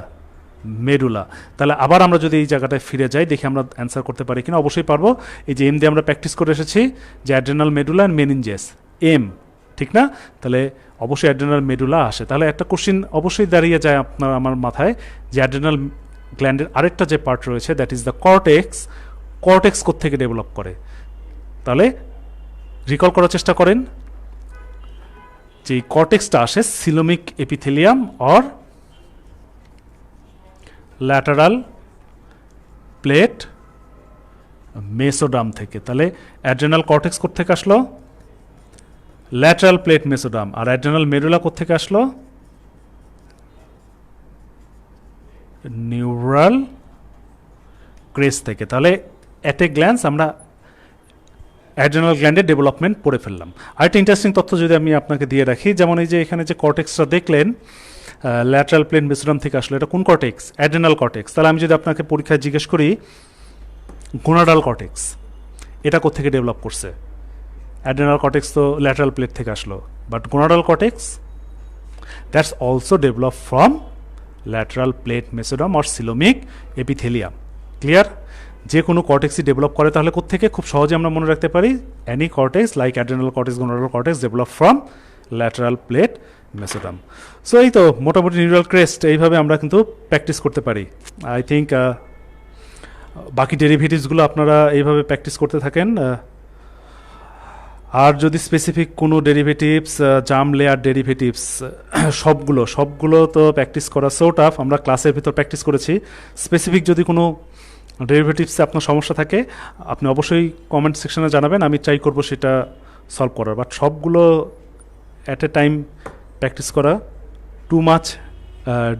মেডুলা। তাহলে আবার আমরা যদি এই জায়গাটায় ফিরে যাই, দেখি আমরা অ্যান্সার করতে পারি কিনা। অবশ্যই পারবো। এই যে এম দিয়ে আমরা প্র্যাকটিস করে এসেছি যে adrenal medulla and meninges, M, ঠিক না? তাহলে অবশ্যই অ্যাড্রেনাল মেডুলা আসে। তাহলে একটা কোশ্চিন অবশ্যই দাঁড়িয়ে যায় আপনার আমার মাথায় যে অ্যাড্রেনাল গ্ল্যান্ডের আরেকটা যে পার্ট রয়েছে, that is the cortex. Cortex কোত্থেকে ডেভেলপ করে? তাহলে রিকল করার চেষ্টা করেন যে কর্টেক্সটা আসে coelomic epithelium or lateral plate mesoderm থেকে। তাহলে অ্যাড্রেনাল কর্টেক্স কোত্থেকে আসলো? Lateral plate mesoderm. আর অ্যাড্রেনাল মেডুলা কোত্থেকে আসলো? নিউরাল ক্রেস্ট থেকে। তাহলে অ্যাট এ গ্ল্যান্স আমরা অ্যাড্রেনাল গ্ল্যান্ডের ডেভেলপমেন্ট পড়ে ফেললাম। আরেকটা ইন্টারেস্টিং তথ্য যদি আমি আপনাকে দিয়ে রাখি, যেমন এই যে এখানে যে কর্টেক্সটা দেখলেন ল্যাটারাল প্লেন মেসোডাম থেকে আসলে, এটা কোন কর্টেক্স? Adrenal cortex. তাহলে আমি যদি আপনাকে পরীক্ষায় জিজ্ঞেস করি গোনাডাল কর্টেক্স এটা কোত্থেকে ডেভেলপ করছে? অ্যাড্রেনাল কর্টেক্স তো ল্যাটারাল প্লেট থেকে আসলো, but gonadal cortex that's also develop from lateral plate mesoderm or coelomic epithelium. Clear? যে কোনো কর্টেক্সই ডেভেলপ করে তাহলে কোত্থেকে? খুব সহজে আমরা মনে রাখতে পারি, any cortex like adrenal cortex, gonadal cortex develop from lateral plate mesoderm. So এই তো মোটামুটি নিউরাল ক্রেস্ট এইভাবে আমরা কিন্তু প্র্যাকটিস করতে পারি। আই থিঙ্ক বাকি ডেরিভেটিভসগুলো আপনারা এইভাবে প্র্যাকটিস করতে থাকেন। আর যদি স্পেসিফিক কোনো ডেরিভেটিভস, জাম লেয়ার ডেরিভেটিভস, সবগুলো তো প্র্যাকটিস করা সো টাফ। আমরা ক্লাসের ভিতর প্র্যাকটিস করেছি। স্পেসিফিক যদি কোনো ডেরিভেটিভসে আপনার সমস্যা থাকে আপনি অবশ্যই কমেন্ট সেকশনে জানাবেন, আমি ট্রাই করব সেটা সলভ করার। বাট সবগুলো অ্যাট এ টাইম প্র্যাকটিস করা টু মাচ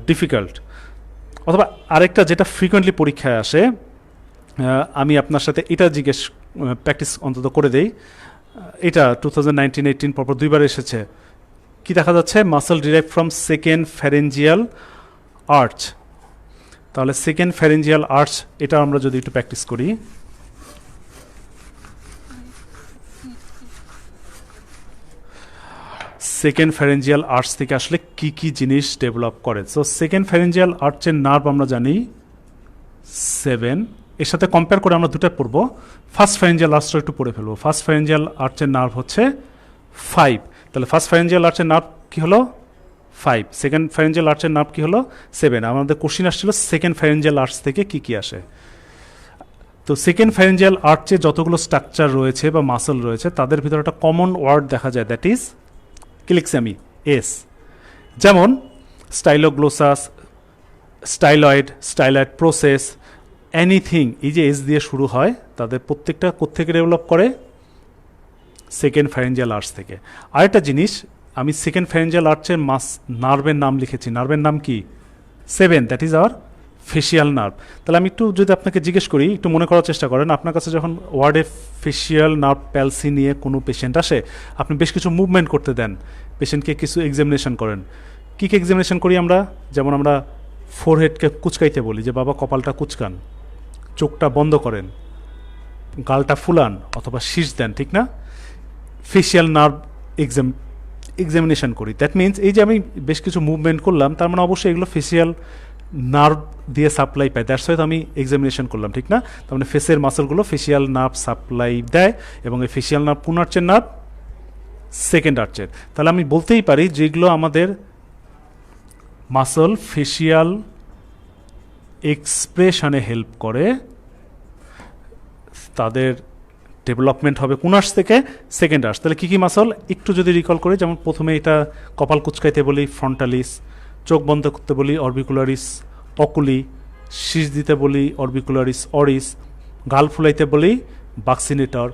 ডিফিকাল্ট। অথবা আরেকটা যেটা ফ্রিকোয়েন্টলি পরীক্ষায় আসে, আমি আপনার সাথে এটা প্র্যাকটিস অন্তত করে দেই। এটা 2019-18 পরপর দুইবার এসেছে। কি দেখা যাচ্ছে? Muscle derive from second pharyngeal arch. তাহলে সেকেন্ড ফ্যারেঞ্জিয়াল আর্চ এটা আমরা যদি একটু প্র্যাকটিস করি, সেকেন্ড ফ্যারেঞ্জিয়াল আর্চ থেকে আসলে কি কি জিনিস ডেভেলপ করে। সো সেকেন্ড ফ্যারেঞ্জিয়াল আর্চের নার্ভ আমরা জানি 7, এর সাথে কম্পেয়ার করে আমরা দুটা পড়বো। ফার্স্ট ফ্যারেঞ্জিয়াল আর্চটা একটু পড়ে ফেলবো। ফার্স্ট ফ্যারেঞ্জিয়াল আর্চের নার্ভ হচ্ছে 5। তাহলে ফার্স্ট ফ্যারেঞ্জিয়াল আর্চের নার্ভ কি হলো? 5, সেকেন্ড ফ্যারেঞ্জিয়াল আর্চের নার্ভ কি হলো 7। আমাদের কোশ্চিন আসছিল সেকেন্ড ফ্যারেঞ্জিয়াল আর্চ থেকে কি কি আসে। তো সেকেন্ড ফ্যারেঞ্জিয়াল আর্চে যতগুলো স্ট্রাকচার রয়েছে বা মাসল রয়েছে তাদের ভিতরে একটা কমন ওয়ার্ড দেখা যায়, দ্যাট ইজ ক্লিক্সামি, এস। যেমন স্টাইলোগ্লোসাস, স্টাইলয়েড প্রসেস, এনিথিং, এই যে এস দিয়ে শুরু হয় তাদের প্রত্যেকটা কোত্থেকে ডেভেলপ করে, সেকেন্ড ফ্যারেঞ্জিয়াল আর্চ থেকে। আরেকটা জিনিস, আমি সেকেন্ড ফ্যারেঞ্জিয়াল আর্চের নার্ভের নাম লিখেছি, নার্ভের নাম কি 7, that is our facial nerve. তাহলে আমি একটু যদি আপনাকে জিজ্ঞেস করি, একটু মনে করার চেষ্টা করেন, আপনার কাছে যখন ওয়ার্ডে ফেসিয়াল নার্ভ প্যালসি নিয়ে কোনো পেশেন্ট আসে, আপনি বেশ কিছু মুভমেন্ট করতে দেন, পেশেন্টকে কিছু এক্সামিনেশন করেন। কী কী এক্সামিনেশন করি আমরা? যেমন আমরা ফোরহেডকে কুচকাইতে বলি যে বাবা কপালটা কুচকান, চোখটা বন্ধ করেন, গালটা ফুলান অথবা শীষ দেন, ঠিক না? ফেসিয়াল নার্ভ এক্সামিনেশন করি। দ্যাট মিনস এই যে আমি বেশ কিছু মুভমেন্ট করলাম, তার মানে অবশ্যই এগুলো ফেসিয়াল নার্ভ দিয়ে সাপ্লাই পায়, দ্যাটস হয়তো আমি এক্সামিনেশন করলাম, ঠিক না? তার মানে ফেসের মাসলগুলো ফেসিয়াল নার্ভ সাপ্লাই দেয়, এবং এই ফেসিয়াল নার্ভ কোন আর্চের নার্ভ? সেকেন্ড আর্চের। তাহলে আমি বলতেই পারি যেগুলো আমাদের মাসল ফেসিয়াল এক্সপ্রেশনে হেল্প করে তাদের ডেভেলপমেন্ট হবে কোন আর্চ থেকে? Second arch. তাহলে কী কী মাসল একটু যদি রিকল করি, যেমন প্রথমে এটা কপাল কুচকাইতে বলি ফ্রন্টালিস, চোখ বন্ধ করতে বলি অরবিকুলারিস অকুলি, শীষ দিতে বলি অরবিকুলারিস অরিস, গাল ফুলাইতে বলি বাক্সিনেটর,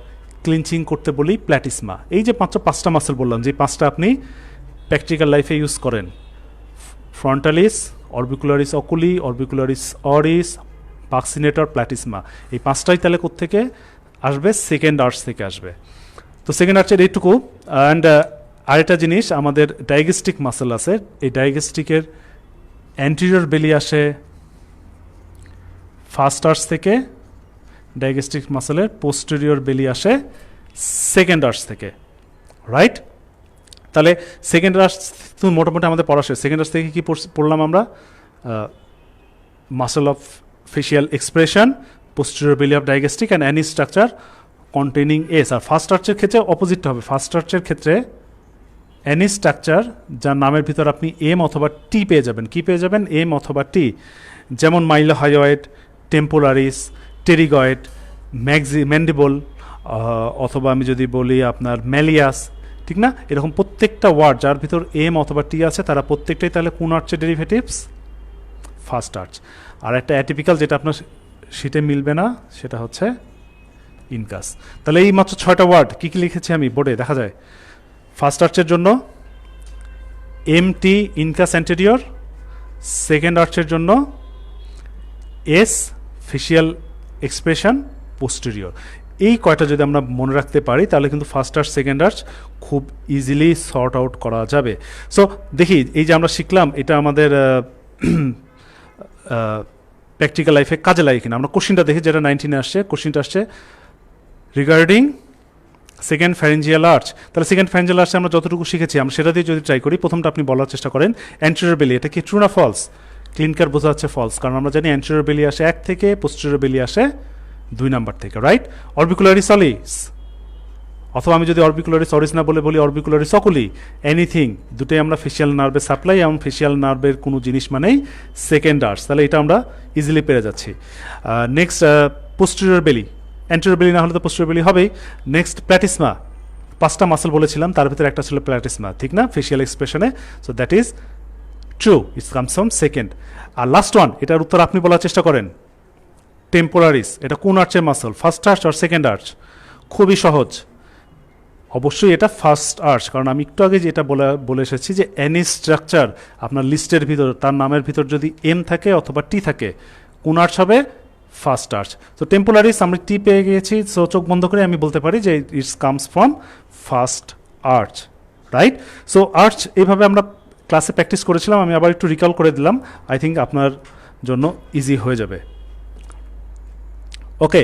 ক্লিনচিং করতে বলি প্ল্যাটিসমা। এই যে পাঁচটা মাসল বললাম, যে পাঁচটা আপনি প্র্যাকটিক্যাল লাইফে ইউজ করেন, ফ্রন্টালিস, অরবিকুলারিস অকুলি, অরবিকুলারিস অরিস, বাক্সিনেটর, প্ল্যাটিসমা, এই পাঁচটাই তাহলে কোত্থেকে আসবে? সেকেন্ড আর্চ থেকে আসবে। তো সেকেন্ড আর্চের এইটুকু। অ্যান্ড আরেকটা জিনিস, আমাদের ডায়াগেস্টিক মাসল আছে, এই ডায়াগেস্টিকের অ্যান্টিরিয়র বেলি আসে ফার্স্ট আর্চ থেকে, ডায়াগেস্টিক মাসলের পোস্টেরিয়র বেলি আসে সেকেন্ড আর্চ থেকে, রাইট? তাহলে সেকেন্ড আর্চ তো মোটামুটি আমাদের পড়া শেষ। সেকেন্ড আর্চ থেকে কী পড়লাম আমরা? Muscle of facial expression, posterior belly of digastric and any structure containing S. আর ফার্স্ট আর্চের ক্ষেত্রে অপোজিটটা হবে, ফার্স্ট আর্চের ক্ষেত্রে অ্যানি স্ট্রাকচার যার নামের ভিতর আপনি এম অথবা টি পেয়ে যাবেন। কি পেয়ে যাবেন? এম অথবা টি। যেমন মাইলোহায়োয়েড, টেম্পোরারিস, টেরিগয়েড, ম্যান্ডিবল, অথবা আমি যদি বলি আপনার ম্যালিয়াস, ঠিক না? এরকম প্রত্যেকটা ওয়ার্ড যার ভিতর এম অথবা টি আছে তারা প্রত্যেকটাই তাহলে কোন আর্চের ডেরিভেটিভস? First arch. আর একটা অ্যাটিপিক্যাল যেটা আপনার শীটে মিলবে না সেটা হচ্ছে ইনকাস। তাহলে এই মাত্র 6টা ওয়ার্ড কী কী লিখেছি আমি বোর্ডে দেখা যায়। ফার্স্ট আর্চের জন্য এমটি ইনকাস অ্যান্টেরিয়র, সেকেন্ড আর্চের জন্য এস ফেসিয়াল এক্সপ্রেশন পোস্টেরিয়র। এই কয়টা যদি আমরা মনে রাখতে পারি তাহলে কিন্তু ফার্স্ট আর্চ সেকেন্ড আর্চ খুব ইজিলি সর্ট আউট করা যাবে। সো দেখি এই যে আমরা শিখলাম এটা আমাদের প্র্যাকটিক্যাল লাইফে কাজে লাগে কিনা। আমরা কোশ্চিনটা দেখি যেটা 19-এ আসছে। কোশ্চিনটা আসছে রিগার্ডিং সেকেন্ড ফ্যারেঞ্জিয়াল আর্চ। তাহলে সেকেন্ড ফ্যারেঞ্জিয়াল আর্চে আমরা যতটুকু শিখেছি আমরা সেটা দিয়ে যদি ট্রাই করি, প্রথমটা আপনি বলার চেষ্টা করেন অ্যান্টেরিয়র বেলি, এটা কি ট্রু না ফলস? ক্লিনকার বোঝা যাচ্ছে ফলস, কারণ আমরা জানি অ্যান্টেরিয়র বেলি আসে 1 থেকে, পোস্টেরিয়র বেলি আসে 2 নাম্বার থেকে, রাইট? অরবিকুলারিস অলিস, অথবা আমি যদি অরবিকুলারিস অরিস না বলি অরবিকুলারিস অকুলি, এনিথিং, দুটোই আমরা ফেসিয়াল নার্ভের সাপ্লাই, এবং ফেসিয়াল নার্ভের কোনো জিনিস মানেই সেকেন্ড আর্চ। তাহলে এটা আমরা ইজিলি পেরে যাচ্ছি। নেক্সট পোস্টেরিয়র বেলি, অ্যান্টেরিয়র বেলি না হলে তো পোস্টেরিয়র বেলি হবেই। নেক্সট প্ল্যাটিসমা, 5টা মাসল বলেছিলাম তার ভিতরে একটা ছিল প্ল্যাটিসমা, ঠিক না? ফেসিয়াল এক্সপ্রেশনে। So that is true, it's comes from second. আর লাস্ট ওয়ান, এটার উত্তর আপনি বলার চেষ্টা করেন। টেম্পোরারিস, এটা কোন আর্চের মাসল? ফার্স্ট আর্চ আর সেকেন্ড আর্চ? খুবই সহজ, অবশ্যই এটা ফার্স্ট আর্চ, কারণ আমি একটু আগে যেটা বলে এসেছি যে এনি স্ট্রাকচার আপনার লিস্টের ভিতর তার নামের ভিতর যদি এম থাকে অথবা টি থাকে, কোন আর্চ হবে? First arch. তো টেম্পোরারিস আমরা টি পেয়ে গিয়েছি, সো চোখ বন্ধ করে আমি বলতে পারি যে it's comes from first arch, right? So arch এইভাবে আমরা ক্লাসে প্র্যাকটিস করেছিলাম, আমি আবার একটু রিকল করে দিলাম, আই থিঙ্ক আপনার জন্য ইজি হয়ে যাবে। ওকে,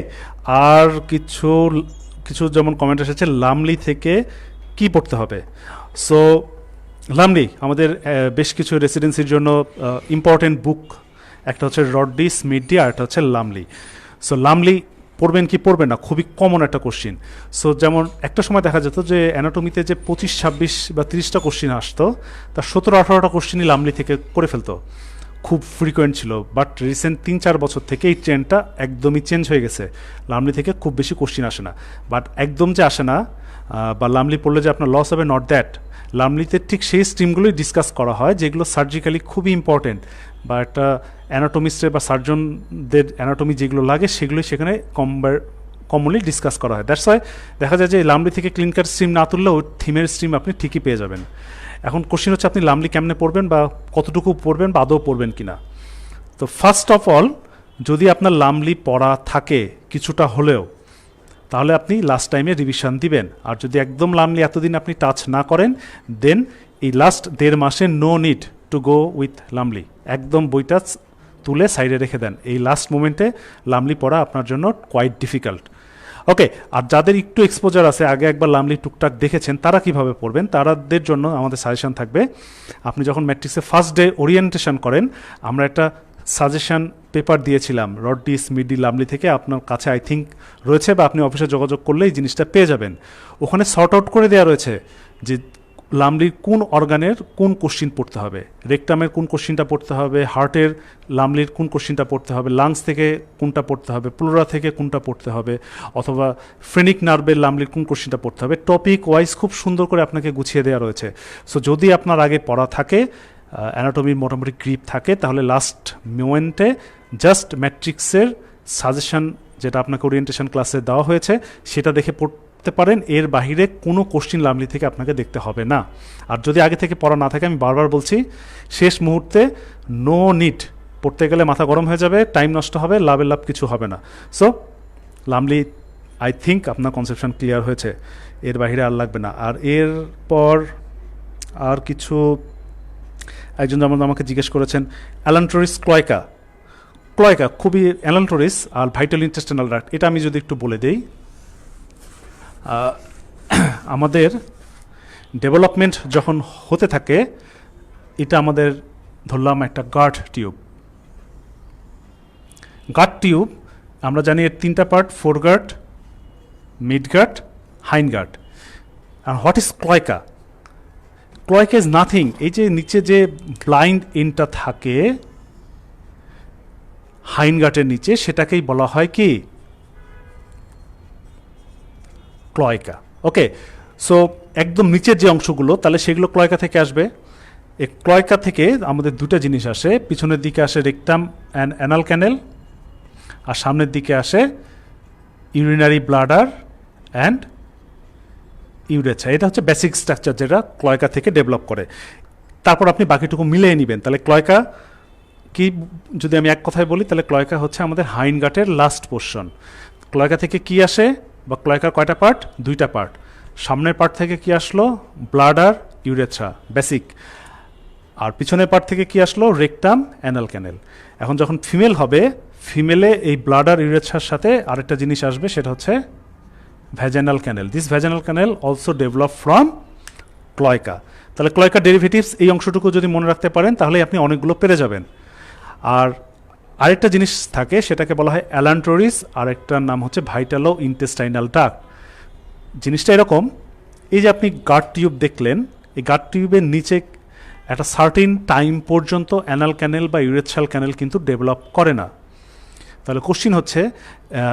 আর কিছু যেমন কমেন্ট এসেছে লামলি থেকে কি পড়তে হবে। সো লামলি আমাদের বেশ কিছু রেসিডেন্সির জন্য ইম্পর্টেন্ট বুক, একটা হচ্ছে রডডি, স্মিথডি, আর একটা হচ্ছে লামলি। সো লামলি পড়বেন কি পড়বেন না, খুবই কমন একটা কোশ্চিন। সো যেমন একটা সময় দেখা যেত যে অ্যানাটমিতে যে 25-26 বা 30টা কোশ্চিন আসতো, তার 17-18টা কোশ্চিনই লামলি থেকে করে ফেলতো, খুব ফ্রিকোয়েন্ট ছিল। বাট রিসেন্ট 3-4 বছর থেকে এই ট্রেন্ডটা একদমই চেঞ্জ হয়ে গেছে, লামলি থেকে খুব বেশি কোশ্চিন আসে না। বাট একদম যে আসে না বা লামলি পড়লে যে আপনার লস হবে, নট দ্যাট। লামলিতে ঠিক সেই স্ট্রিমগুলোই ডিসকাস করা হয় যেগুলো সার্জিক্যালি খুবই ইম্পর্টেন্ট, বা একটা অ্যানাটমিস্টের বা সার্জনদের অ্যানাটমি যেগুলো লাগে সেগুলোই সেখানে কমনলি ডিসকাস করা হয়। দ্যাটস ওয়াই দেখা যায় যে লামলি থেকে ক্লিনিক্যাল স্ট্রিম না তুললেও থিমের স্ট্রিম আপনি ঠিকই পেয়ে যাবেন। এখন কোশ্চিন হচ্ছে আপনি লামলি কেমনে পড়বেন বা কতটুকু পড়বেন বা আদৌ পড়বেন কিনা। তো ফার্স্ট অফ অল, যদি আপনার লামলি পড়া থাকে কিছুটা হলেও, তাহলে আপনি লাস্ট টাইমে রিভিশন দিবেন। আর যদি একদম লামলি এতদিন আপনি টাচ না করেন, দেন এই লাস্ট 1.5 মাসে no need to go with লামলি, একদম বইটা তুলে সাইডে রেখে দেন। এই লাস্ট মোমেন্টে লামলি পড়া আপনার জন্য কোয়াইট ডিফিকাল্ট। ওকে, আর যাদের একটু এক্সপোজার আছে, আগে একবার লামলি টুকটাক দেখেছেন, তারা কিভাবে পড়বেন, তাদের জন্য আমাদের সাজেশন থাকবে। আপনি যখন ম্যাট্রিক্সে ফার্স্ট ডে ওরিয়েন্টেশন করেন, আমরা একটা সাজেশন পেপার দিয়েছিলাম রডডিস মিডি লামলি থেকে, আপনার কাছে আই থিঙ্ক রয়েছে, বা আপনি অফিসে যোগাযোগ করলে এই জিনিসটা পেয়ে যাবেন। ওখানে সর্ট আউট করে দেওয়া রয়েছে যে লামলির কোন অর্গানের কোন কোশ্চিন পড়তে হবে, রেকটামের কোন কোশ্চিনটা পড়তে হবে, হার্টের লামলির কোন কোশ্চিনটা পড়তে হবে, লাংস থেকে কোনটা পড়তে হবে, প্লুরা থেকে কোনটা পড়তে হবে, অথবা ফ্রেনিক নার্ভের লামলির কোন কোশ্চিনটা পড়তে হবে। টপিক ওয়াইজ খুব সুন্দর করে আপনাকে গুছিয়ে দেওয়া রয়েছে। সো যদি আপনার আগে পড়া থাকে, অ্যানাটমির মোটামুটি গ্রিপ থাকে, তাহলে লাস্ট মোমেন্টে জাস্ট ম্যাট্রিক্সের সাজেশন যেটা আপনাকে ওরিয়েন্টেশন ক্লাসে দেওয়া হয়েছে সেটা দেখে পড়তে পারেন। এর বাহিরে কোনো কোশ্চিন লামলি থেকে আপনাকে দেখতে হবে না। আর যদি আগে থেকে পড়া না থাকে, আমি বারবার বলছি, শেষ মুহূর্তে নো নিড, পড়তে গেলে মাথা গরম হয়ে যাবে, টাইম নষ্ট হবে, লাভের লাভ কিছু হবে না। সো লামলি আই থিঙ্ক আপনার কনসেপশন ক্লিয়ার হয়েছে, এর বাহিরে আর লাগবে না। আর এরপর আর কিছু, একজন যেমন আমাকে জিজ্ঞেস করেছেন অ্যালান্টোরিস ক্লয়কা, খুবই অ্যালান্টোরিস আর ভাইটাল ইন্টেস্টিনাল ডাক্ট, এটা আমি যদি একটু বলে দেই, আমাদের ডেভেলপমেন্ট যখন হতে থাকে, এটা আমাদের ধরলাম একটা গার্ড টিউব, আমরা জানি এর 3টা পার্ট, ফোরগার্ড, মিডগার্ড, হাইন্ডগার্ড। আর what is cloaca? Cloaca is nothing, এই যে নিচে যে ব্লাইন্ড এন্ডটা থাকে হাইন্ডগার্ডের নিচে, সেটাকেই বলা হয় কি ক্লয়কা। ওকে, সো একদম নিচের যে অংশগুলো, তাহলে সেগুলো ক্লয়কা থেকে আসবে। এই ক্লয়কা থেকে আমাদের দুটো জিনিস আসে, পিছনের দিকে আসে রেকটাম অ্যান্ড অ্যানাল ক্যানেল, আর সামনের দিকে আসে ইউরিনারি ব্লাডার অ্যান্ড ইউরেথ্রা। এটা হচ্ছে বেসিক স্ট্রাকচার যেটা ক্লয়কা থেকে ডেভেলপ করে। তারপর আপনি বাকিটুকু মিলিয়ে নেবেন। তাহলে ক্লয়কা কি, যদি আমি এক কথায় বলি, তাহলে ক্লয়কা হচ্ছে আমাদের হাইন্ডগার্টের লাস্ট পোর্শন। ক্লয়কা থেকে কি আসে, বা ক্লয়কার কয়টা পার্ট? 2টা পার্ট। সামনের পার্ট থেকে কি আসলো? Bladder, urethra, basic. আর পিছনের পার্ট থেকে কি আসলো? রেকটাম, অ্যানাল ক্যানেল। এখন যখন ফিমেল হবে, ফিমেলে এই ব্লাডার, ইউরেথ্রার সাথে আরেকটা জিনিস আসবে, সেটা হচ্ছে vaginal canal. This vaginal canal also develop from cloaca. তাহলে ক্লয়কা ডেরিভেটিভস এই অংশটুকু যদি মনে রাখতে পারেন, তাহলে আপনি অনেকগুলো পেরে যাবেন। আর আরেকটা জিনিস থাকে, সেটাকে বলা হয় অ্যালান্টোরিস, আরেকটার নাম হচ্ছে ভাইটালো ইন্টেস্টাইনাল ডাক্ট। জিনিসটা এরকম, এই যে আপনি গার্ড টিউব দেখলেন, এই গার্ড টিউবের নিচে একটা সার্টিন টাইম পর্যন্ত অ্যানাল ক্যানেল বা ইউরেথ্রাল ক্যানেল কিন্তু ডেভেলপ করে না। তাহলে কোশ্চিন হচ্ছে,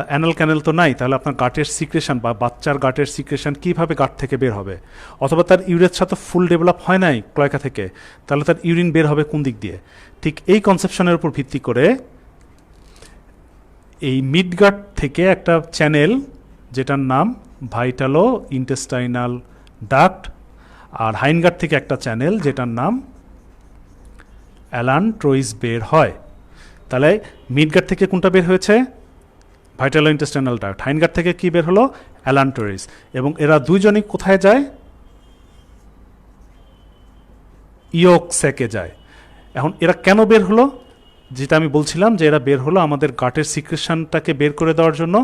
অ্যানাল ক্যানেল তো নাই, তাহলে আপনার গাটের সিক্রেশন বা বাচ্চার গাটের সিক্রেশন কীভাবে গাট থেকে বের হবে? অথবা তার ইউরেথ্রা তো ফুল ডেভেলপ হয় নাই ক্লয়কা থেকে, তাহলে তার ইউরিন বের হবে কোন দিক দিয়ে? ঠিক এই কনসেপশনের উপর ভিত্তি করে এই মিডগাট থেকে একটা চ্যানেল, যেটার নাম ভাইটালো ইন্টেস্টাইনাল ডাক্ট, আর হাইনগাট থেকে একটা চ্যানেল, যেটার নাম অ্যালান্টোরিস বের হয়। তাহলে মিডগাট থেকে কোনটা বের হয়েছে? ভাইটালো ইন্টেস্টাইনাল ডাক্ট। হাইনগাট থেকে কি বের হলো? অ্যালান্টোরিস। এবং এরা দুইজনই কোথায় যায়? ইয়ক স্যাকে যায়। এখন এরা কেন বের হলো? যেটা আমি বলছিলাম যে এরা বের হলো আমাদের গাটের সিক্রেশনটাকে বের করে দেওয়ার জন্য,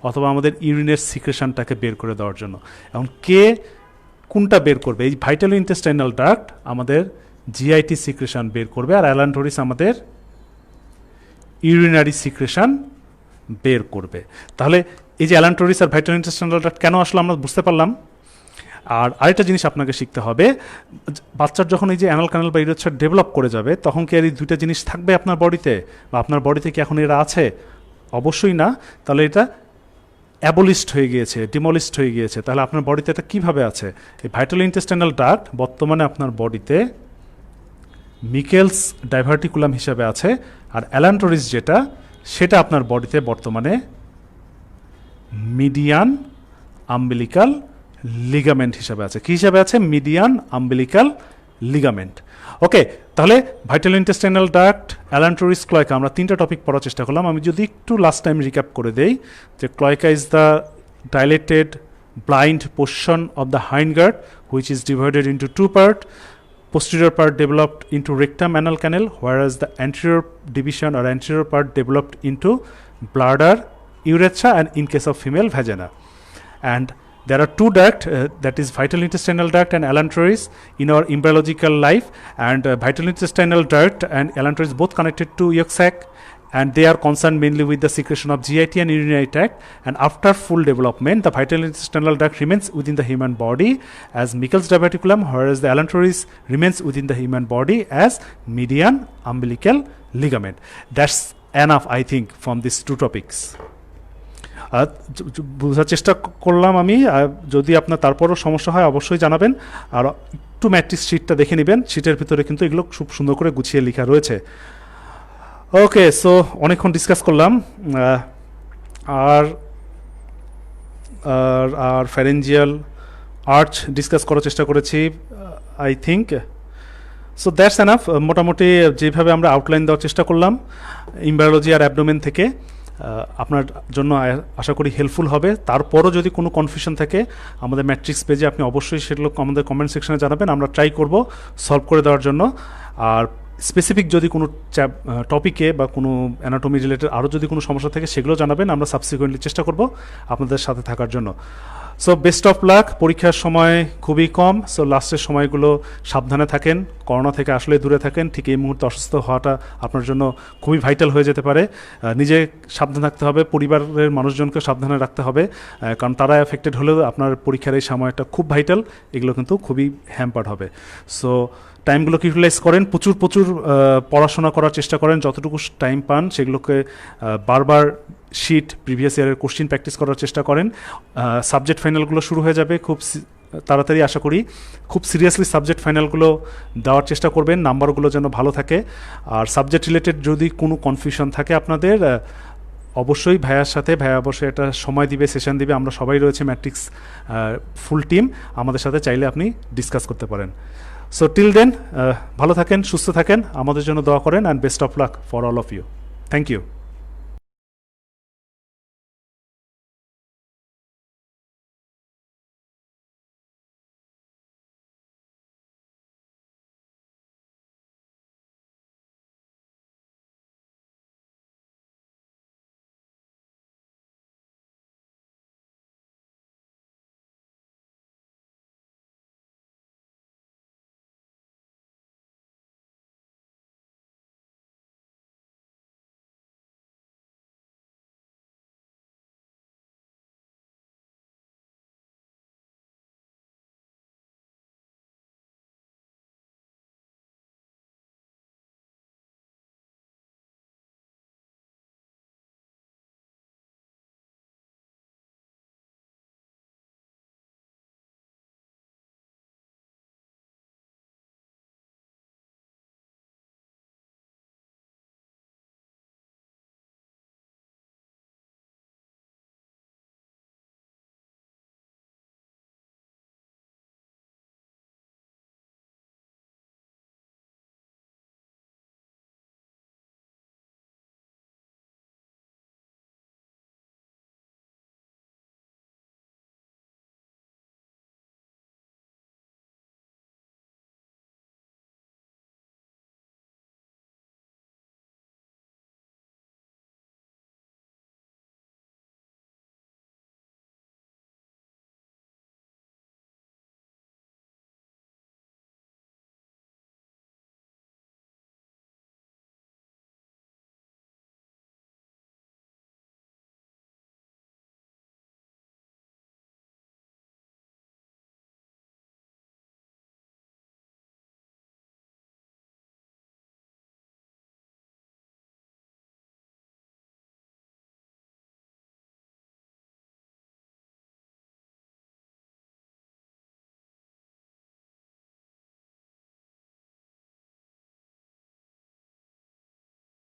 অথবা আমাদের ইউরিনের সিক্রেশনটাকে বের করে দেওয়ার জন্য। এখন কে কোনটা বের করবে? এই ভাইটালো ইন্টেস্টাইনাল ডাক্ট আমাদের জিআইটি সিক্রেশন বের করবে, আর অ্যালান্টোরিস আমাদের ইউরিনারি সিক্রেশন বের করবে। তাহলে এই যে অ্যালান্টোরিস আর ভাইটাল ইন্টেস্টাইনাল ট্র্যাক্ট কেন আসলে আমরা বুঝতে পারলাম। আর আরেকটা জিনিস আপনাকে শিখতে হবে, বাচ্চার যখন এই যে অ্যানাল ক্যানাল বা ইউরেথ্রা ডেভেলপ করে যাবে তখন কি আর এই দুইটা জিনিস থাকবে আপনার বডিতে, বা আপনার বডিতে কি এখন এরা আছে? অবশ্যই না। তাহলে এটা অ্যাবলিস্ট হয়ে গিয়েছে, ডিমলিস্ট হয়ে গিয়েছে। তাহলে আপনার বডিতে এটা কীভাবে আছে? এই ভাইটাল ইন্টেস্টাইনাল ট্র্যাক্ট বর্তমানে আপনার বডিতে মিকেলস ডাইভার্টিকুলাম হিসাবে আছে, আর অ্যালান্টোরিস যেটা সেটা আপনার বডিতে বর্তমানে মিডিয়ান আম্বিলিকাল লিগামেন্ট হিসাবে আছে। কী হিসাবে আছে? Median umbilical ligament. ওকে, তাহলে vitello intestinal tract, allantois, cloaca, আমরা তিনটা টপিক পড়ার চেষ্টা করলাম। আমি যদি একটু লাস্ট টাইম রিক্যাপ করে দেই, যে cloaca is the dilated blind portion of the hindgut which is divided into two parts. Posterior part developed into rectum anal canal, whereas the anterior division or anterior part developed into bladder, urethra, and in case of female, vagina. And there are two ducts, that is vital intestinal duct and allantois in our embryological life, and vital intestinal duct and allantois both connected to yolk sac, and they are concerned mainly with the secretion of GIT and urinary tract. And after full development, the vital intestinal duct remains within the human body as Meckel's diverticulum, whereas the allantois remains within the human body as median umbilical ligament. That's enough, I think, from these two topics. বোঝার চেষ্টা করলাম আমি। যদি আপনার তারপরও সমস্যা হয় অবশ্যই জানাবেন, আর একটু ম্যাট্রিক্স শিটটা দেখে নেবেন। শিটের ভিতরে কিন্তু এগুলো খুব সুন্দর করে গুছিয়ে লেখা রয়েছে। ওকে, সো অনেকক্ষণ ডিসকাস করলাম, আর আর আর ফ্যারেঞ্জিয়াল আর্চ ডিসকাস করার চেষ্টা করেছি, I think. So that's enough. মোটামুটি যেভাবে আমরা আউটলাইন দেওয়ার চেষ্টা করলাম এমব্রায়োলজি আর অ্যাবডোমেন থেকে, আপনার জন্য আশা করি হেল্পফুল হবে। তারপরও যদি কোনো কনফিউশন থাকে আমাদের ম্যাট্রিক্স পেজে আপনি অবশ্যই সেগুলো আমাদের কমেন্ট সেকশনে জানাবেন, আমরা ট্রাই করব সলভ করে দেওয়ার জন্য। আর স্পেসিফিক যদি কোনো টপিকে বা কোনো অ্যানাটমি রিলেটেড আরও যদি কোনো সমস্যা থাকে সেগুলো জানাবেন, আমরা সাবসিকুয়েন্টলি চেষ্টা করব আপনাদের সাথে থাকার জন্য। So best of lakh. পরীক্ষার সময় খুবই কম, সো লাস্টের সময়গুলো সাবধানে থাকেন, করোনা থেকে আসলে দূরে থাকেন। ঠিক এই মুহূর্তে অসুস্থ হওয়াটা আপনার জন্য খুবই ভাইটাল হয়ে যেতে পারে। নিজে সাবধানে থাকতে হবে, পরিবারের মানুষজনকে সাবধানে রাখতে হবে, কারণ তারা এফেক্টেড হলেও আপনার পরীক্ষার এই সময়টা খুব ভাইটাল, এগুলো কিন্তু খুবই হ্যাম্পার্ড হবে। সো টাইমগুলোকে ইউটিলাইজ করেন, প্রচুর পড়াশোনা করার চেষ্টা করেন, যতটুকু টাইম পান সেগুলোকে বারবার শিট প্রিভিয়াস ইয়ারের কোশ্চিন প্র্যাকটিস করার চেষ্টা করেন। সাবজেক্ট ফাইনালগুলো শুরু হয়ে যাবে খুব তাড়াতাড়ি আশা করি। খুব সিরিয়াসলি সাবজেক্ট ফাইনালগুলো দেওয়ার চেষ্টা করবেন, নাম্বারগুলো যেন ভালো থাকে। আর সাবজেক্ট রিলেটেড যদি কোনো কনফিউশন থাকে আপনাদের, অবশ্যই ভাইয়ার সাথে, ভাইয়া অবশ্যই একটা সময় দিবে, সেশন দিবে। আমরা সবাই রয়েছে ম্যাট্রিক্স ফুল টিম, আমাদের সাথে চাইলে আপনি ডিসকাস করতে পারেন। সো টিল দেন ভালো থাকেন, সুস্থ থাকেন, আমাদের জন্য দোয়া করেন, and best of luck for all of you. Thank you.